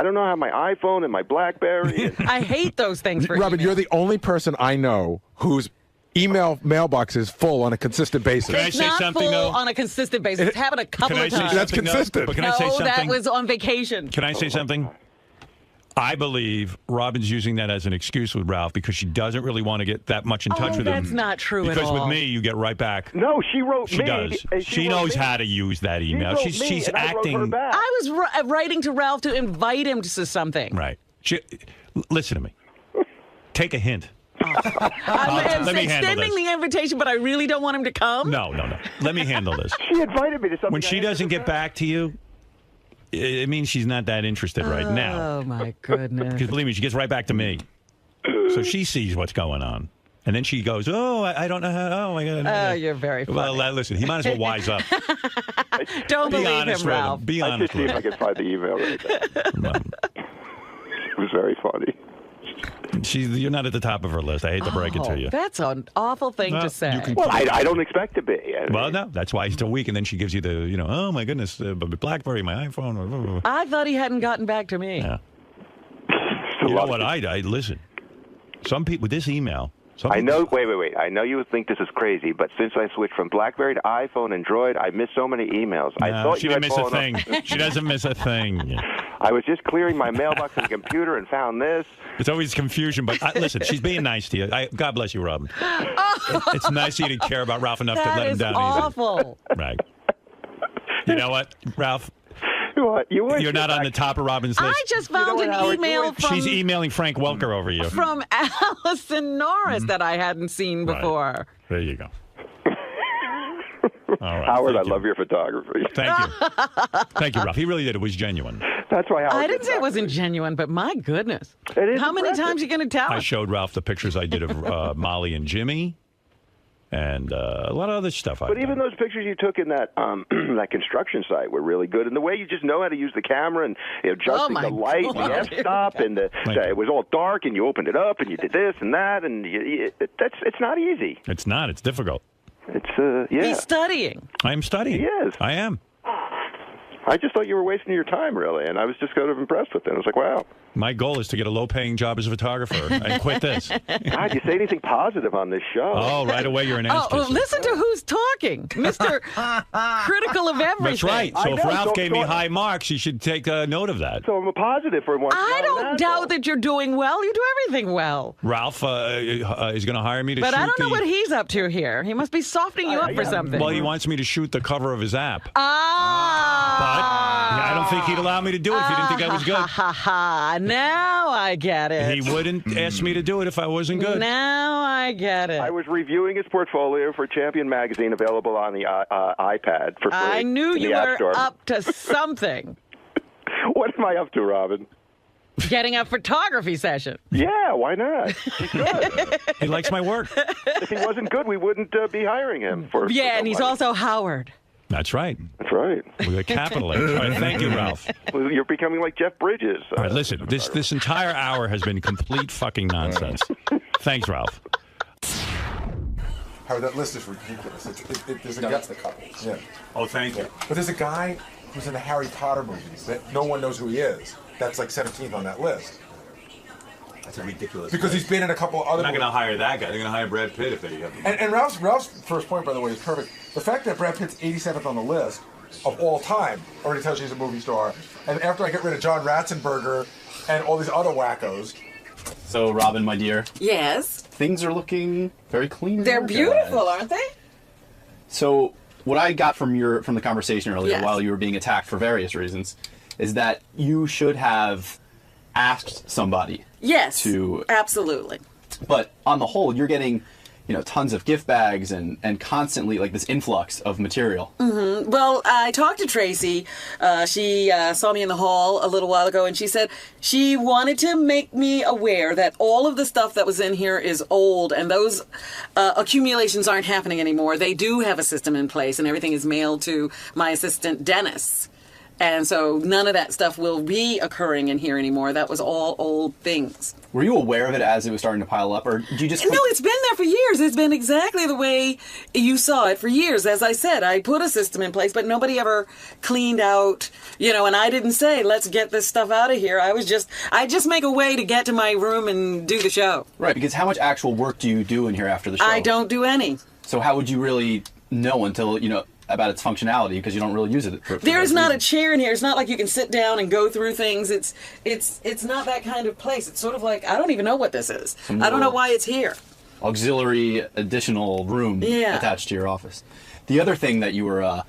don't know how my iPhone and my BlackBerry. I hate those things for Robin, email. you're the only person I know whose email mailbox is full on a consistent basis. Can I It's say not something, full though? on a consistent basis. It's happened a couple Can I of say times. That's something, though? consistent. But can I No, say something? that was on vacation. Can I say something? I believe Robin's using that as an excuse with Ralph because she doesn't really want to get that much in touch with him. That's not true because at all. with me, you get right back. No, she wrote She me. does. and She wrote knows me. how to use that email. She wrote She's me, and I wrote her acting. back. I was writing to Ralph to invite him to something. Right. Listen to me. Take a hint. I'm let me handle extending this. the invitation, but I really don't want him to come. No. Let me handle this. She invited me to something. When she doesn't get back to you, it means she's not that interested right now. Oh, my goodness. Because believe me, she gets right back to me. So she sees what's going on. And then she goes, I don't know how. Oh, my God. Oh, you're very funny. Well, listen, he might as well wise up. Don't Be believe honest him, with Ralph. him. Be I honest just see with if I him. can find the email right there. It was very funny. You're not at the top of her list. I hate to break it to you. That's an awful thing to say. Well, I don't expect to be. Well, no, that's why he's still weak. And then she gives you the, oh, my goodness, BlackBerry, my iPhone. I thought he hadn't gotten back to me. Yeah. You know what? I listen. Some people, with this email. I know. Wait. I know you would think this is crazy, but since I switched from BlackBerry to iPhone, Android, I missed so many emails. I thought she you didn't had miss a fallen thing. off. She doesn't miss a thing. I was just clearing my mailbox on the computer and found this. It's always confusion, but listen, she's being nice to you. God bless you, Robin. It's nice of you to care about Ralph enough to let him down awful. easy. Right. You know what, Ralph? What? You're not on the top of Robin's list. I just found an email from... She's emailing Frank Welker over you. From Allison Norris that I hadn't seen before. There you go. All right. Howard, I love your photography. Thank you. Thank you, Ralph. He really did. It was genuine. That's why Howard I didn't say it wasn't genuine, but my goodness. It is How many impressive. times are you going to tell I us? showed Ralph the pictures I did of Molly and Jimmy. And a lot of other stuff. But even those pictures you took in that that construction site were really good. And the way you just know how to use the camera and adjusting the light, and the f-stop, and it was all dark, and you opened it up, and you did this and that, and it's not easy. It's not. It's difficult. It's yeah. He's studying. I am studying. He is. I am. I just thought you were wasting your time, really, and I was just kind of impressed with it. I was like, wow. My goal is to get a low-paying job as a photographer and quit this. God, you say anything positive on this show? Oh, right away you're an ass Oh, kisser. listen to who's talking, Mr. Critical of everything. That's right. So if Ralph gave me high marks, you should take note of that. So I'm a positive for once. I don't doubt that you're doing well. You do everything well. Ralph is going to hire me to shoot But I don't know what he's up to here. He must be softening you up for something. Well, he wants me to shoot the cover of his app. But Ah! I don't think he'd allow me to do it if he didn't think I was good. Now I get it. He wouldn't ask me to do it if I wasn't good. Now I get it. I was reviewing his portfolio for Champion Magazine, available on the iPad for free. I knew in you the App were Store. up to something. What am I up to, Robin? Getting a photography session. Yeah, why not? He's good. He likes my work. If he wasn't good, we wouldn't be hiring him for. Yeah, and he's also Howard. That's right. That's right. With a capital H. All right, thank you, Ralph. Well, you're becoming like Jeff Bridges. All right, listen, this entire hour has been complete fucking nonsense. Thanks, Ralph. Howard, that list is ridiculous. There's a guy. That's the couple. Yeah. Oh, thank you. But there's a guy who's in the Harry Potter movies that no one knows who he is. That's like 17th on that list. That's a ridiculous. Because he's been in a couple other. They're not going to hire that guy. They're going to hire Brad Pitt if they have. And Ralph's first point, by the way, is perfect. The fact that Brad Pitt's 87th on the list of all time already tells you he's a movie star. And after I get rid of John Ratzenberger and all these other wackos. So, Robin, my dear. Yes. Things are looking very clean. They're beautiful, aren't they? So, what I got from the conversation earlier, Yes. while you were being attacked for various reasons, is that you should have asked somebody. Yes. To. Absolutely. But on the whole, you're getting, tons of gift bags and constantly like this influx of material. Mm-hmm. Well, I talked to Tracy. She saw me in the hall a little while ago, and she said she wanted to make me aware that all of the stuff that was in here is old, and those accumulations aren't happening anymore. They do have a system in place, and everything is mailed to my assistant, Dennis. And so none of that stuff will be occurring in here anymore. That was all old things. Were you aware of it as it was starting to pile up, or did you just... No, it's been there for years. It's been exactly the way you saw it for years. As I said, I put a system in place, but nobody ever cleaned out, and I didn't say, let's get this stuff out of here. I just make a way to get to my room and do the show. Right, because how much actual work do you do in here after the show? I don't do any. So how would you really know until, about its functionality, because you don't really use it for There's not a chair in here. It's not like you can sit down and go through things. It's not that kind of place. It's sort of like, I don't even know what this is. I don't know why it's here. Auxiliary additional room attached to your office. The other thing that you were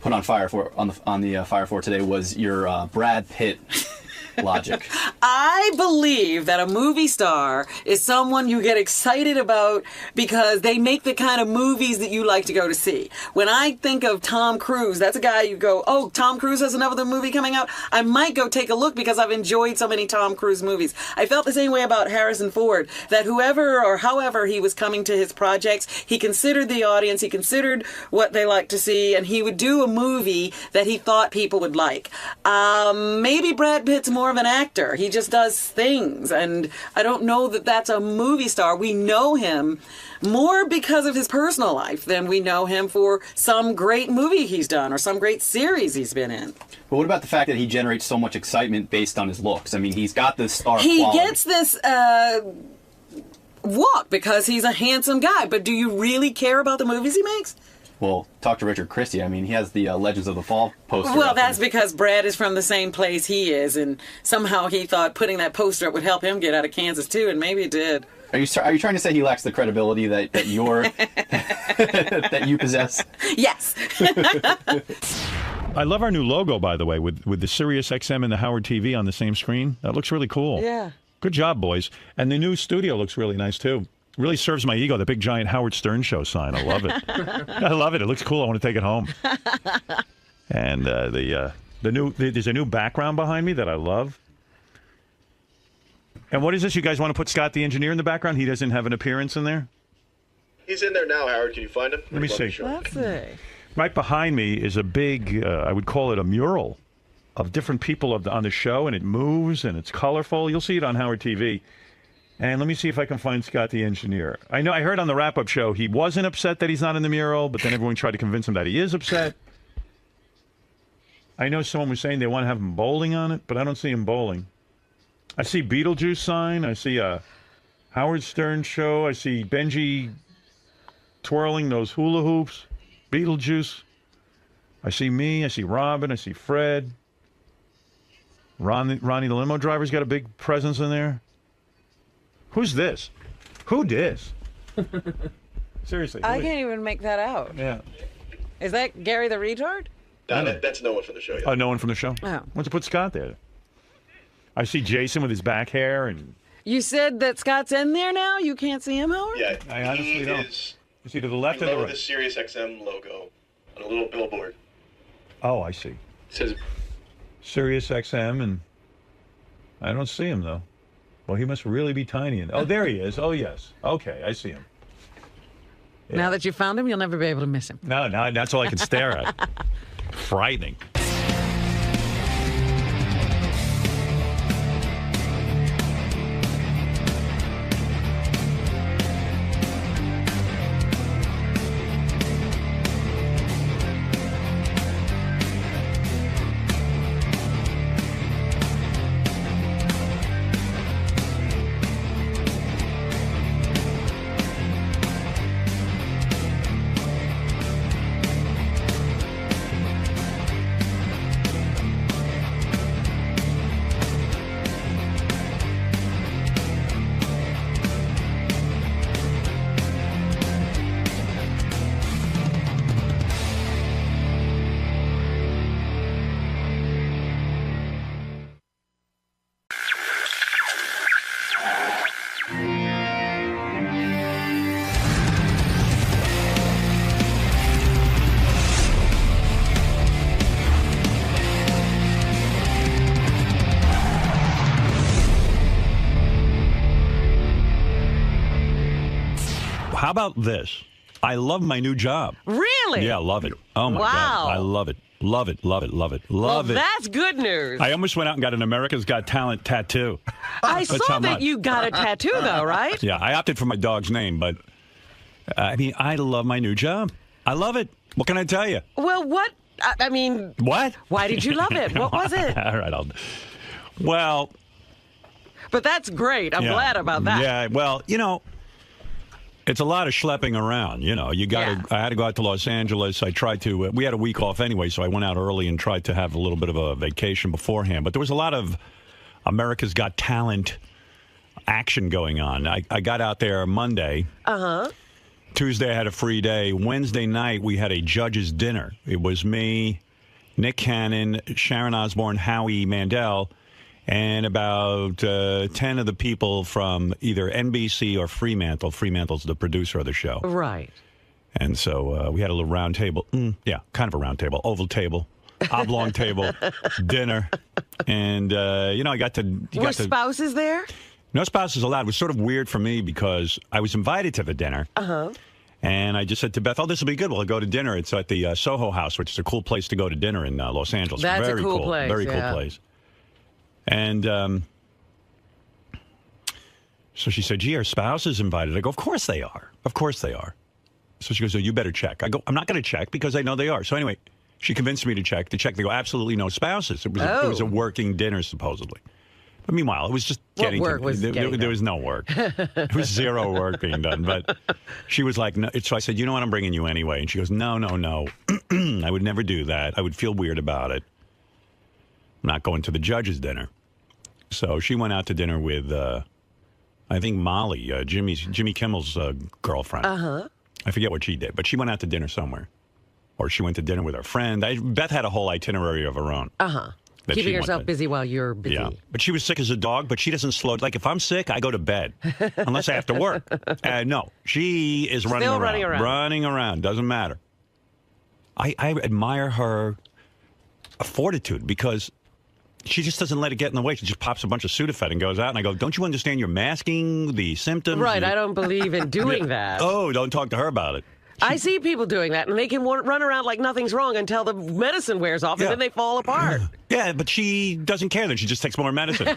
put on fire for on the fire for today was your Brad Pitt logic. I believe that a movie star is someone you get excited about because they make the kind of movies that you like to go to see. When I think of Tom Cruise, that's a guy you go, oh, Tom Cruise has another movie coming out. I might go take a look because I've enjoyed so many Tom Cruise movies. I felt the same way about Harrison Ford, that whoever or however he was coming to his projects, he considered the audience, he considered what they like to see, and he would do a movie that he thought people would like. Maybe Brad Pitt's more of an actor. He just does things, and I don't know that that's a movie star. We know him more because of his personal life than we know him for some great movie he's done or some great series he's been in. But what about the fact that he generates so much excitement based on his looks? I mean, he's got this star He quality. gets this walk because he's a handsome guy, but do you really care about the movies he makes? Well, talk to Richard Christie. I mean, he has the Legends of the Fall poster. Well, up that's and- because Brad is from the same place he is, and somehow he thought putting that poster up would help him get out of Kansas, too, and maybe it did. Are you trying to say he lacks the credibility that you're that you possess? Yes. I love our new logo, by the way, with the Sirius XM and the Howard TV on the same screen. That looks really cool. Yeah. Good job, boys. And the new studio looks really nice, too. Really serves my ego, the big giant Howard Stern Show sign. I love it. I love it. It looks cool. I want to take it home. And there's a new background behind me that I love. And what is this? You guys want to put Scott the engineer in the background? He doesn't have an appearance in there? He's in there now, Howard. Can you find him? Let me see. Let's see. Right behind me is a big, I would call it a mural of different people on the show, and it moves, and it's colorful. You'll see it on Howard TV. And let me see if I can find Scott the engineer. I heard on the wrap-up show he wasn't upset that he's not in the mural, but then everyone tried to convince him that he is upset. I know someone was saying they want to have him bowling on it, but I don't see him bowling. I see Beetlejuice sign. I see a Howard Stern show. I see Benji twirling those hula hoops. Beetlejuice. I see me. I see Robin. I see Fred. Ronnie the limo driver's got a big presence in there. Who's this? Who dis? Seriously. I can't even make that out. Yeah. Is that Gary the retard? That's no one from the show. Oh, no one from the show? Oh. What's to put Scott there? I see Jason with his back hair and... You said that Scott's in there now? You can't see him, Howard? Yeah, I honestly don't. Is you see to the left or the below right? the Sirius XM logo on a little billboard. Oh, I see. It says Sirius XM, and I don't see him, though. Well, he must really be tiny. Oh, there he is. Oh, yes. Okay, I see him. Yeah. Now that you found him, you'll never be able to miss him. No, that's all I can stare at. Frightening. How about this? I love my new job. Really? Yeah, love it. Oh, my Wow. God. I love it. Love it, love it, love it, love it. That's good news. I almost went out and got an America's Got Talent tattoo. I That's saw how that much. you got a tattoo, though, right? Yeah, I opted for my dog's name, but I mean, I love my new job. I love it. What can I tell you? Well, what? I mean... What? Why did you love it? What was it? All right, well... But that's great. I'm yeah, glad about that. Yeah, well, you know... It's a lot of schlepping around, you know. I had to go out to Los Angeles. I tried to. We had a week off anyway, so I went out early and tried to have a little bit of a vacation beforehand. But there was a lot of America's Got Talent action going on. I got out there Monday. Tuesday I had a free day. Wednesday night we had a judges' dinner. It was me, Nick Cannon, Sharon Osbourne, Howie Mandel, and about 10 of the people from either NBC or Fremantle. Fremantle's the producer of the show. Right. And so we had a little round table. Yeah, kind of a round table. Oval table. Oblong table. Dinner. And, you know, I got to... Were spouses there? No spouses allowed. It was sort of weird for me because I was invited to the dinner. And I just said to Beth, oh, this will be good. We'll go to dinner. It's at the Soho House, which is a cool place to go to dinner in Los Angeles. That's Very a cool place. Very cool place. And so she said, gee, our spouse is invited. I go, of course they are. Of course they are. So she goes, oh, you better check. I go, I'm not going to check because I know they are. So anyway, she convinced me to check. They go, absolutely no spouses. It was a working dinner, supposedly. But meanwhile, it was just getting work was getting there was no work. It was zero work being done. But she was like, no. So I said, you know what, I'm bringing you anyway. And she goes, no. I would never do that. I would feel weird about it. I'm not going to the judges' dinner. So she went out to dinner with, I think, Molly, Jimmy Kimmel's girlfriend. I forget what she did, but she went out to dinner somewhere. Or she went to dinner with her friend. Beth had a whole itinerary of her own. Keeping herself busy while you're busy. Yeah, but she was sick as a dog, but she doesn't slow. Like, if I'm sick, I go to bed, unless I have to work. No, she is running around. Running around, doesn't matter. I admire her fortitude because she just doesn't let it get in the way. She just pops a bunch of Sudafed and goes out, and I go, don't you understand you're masking the symptoms? Right, I don't believe in doing that. Oh, don't talk to her about it. I see people doing that, and they can run around like nothing's wrong until the medicine wears off, and then they fall apart. Yeah, but she doesn't care that she just takes more medicine.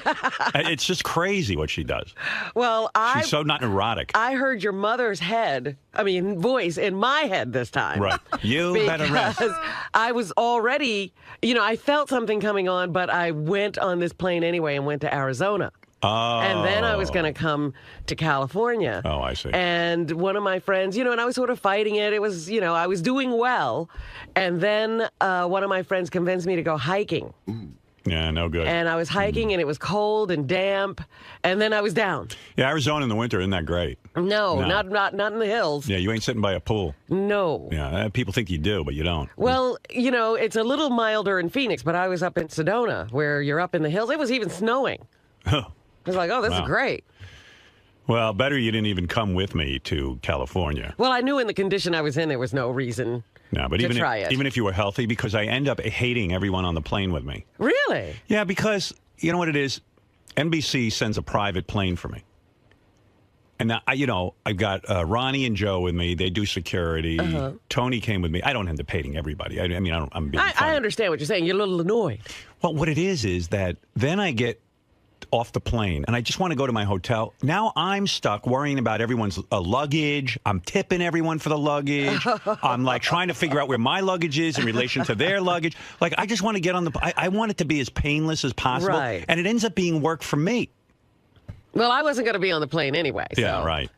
It's just crazy what she does. Well, she's so not neurotic. I heard your mother's voice in my head this time. Right. You better rest. Because I was already, I felt something coming on, but I went on this plane anyway and went to Arizona. Oh. And then I was going to come to California. Oh, I see. And one of my friends, and I was sort of fighting it. It was, I was doing well. And then one of my friends convinced me to go hiking. Yeah, no good. And I was hiking, and it was cold and damp. And then I was down. Yeah, Arizona in the winter isn't that great. No. Not in the hills. Yeah, you ain't sitting by a pool. No. Yeah, people think you do, but you don't. Well, it's a little milder in Phoenix, but I was up in Sedona, where you're up in the hills. It was even snowing. I was like, this is great. Well, better you didn't even come with me to California. Well, I knew in the condition I was in, there was no reason but to try it. Even if you were healthy, because I end up hating everyone on the plane with me. Really? Yeah, because you know what it is? NBC sends a private plane for me. And now, I've got Ronnie and Joe with me. They do security. Tony came with me. I don't end up hating everybody. I'm being funny. I understand what you're saying. You're a little annoyed. Well, what it is that then I get off the plane and I just want to go to my hotel. Now I'm stuck worrying about everyone's luggage. I'm tipping everyone for the luggage. I'm like trying to figure out where my luggage is in relation to their luggage. Like I just want to get on I want it to be as painless as possible. Right. And it ends up being work for me. Well, I wasn't going to be on the plane anyway. So. Yeah, right.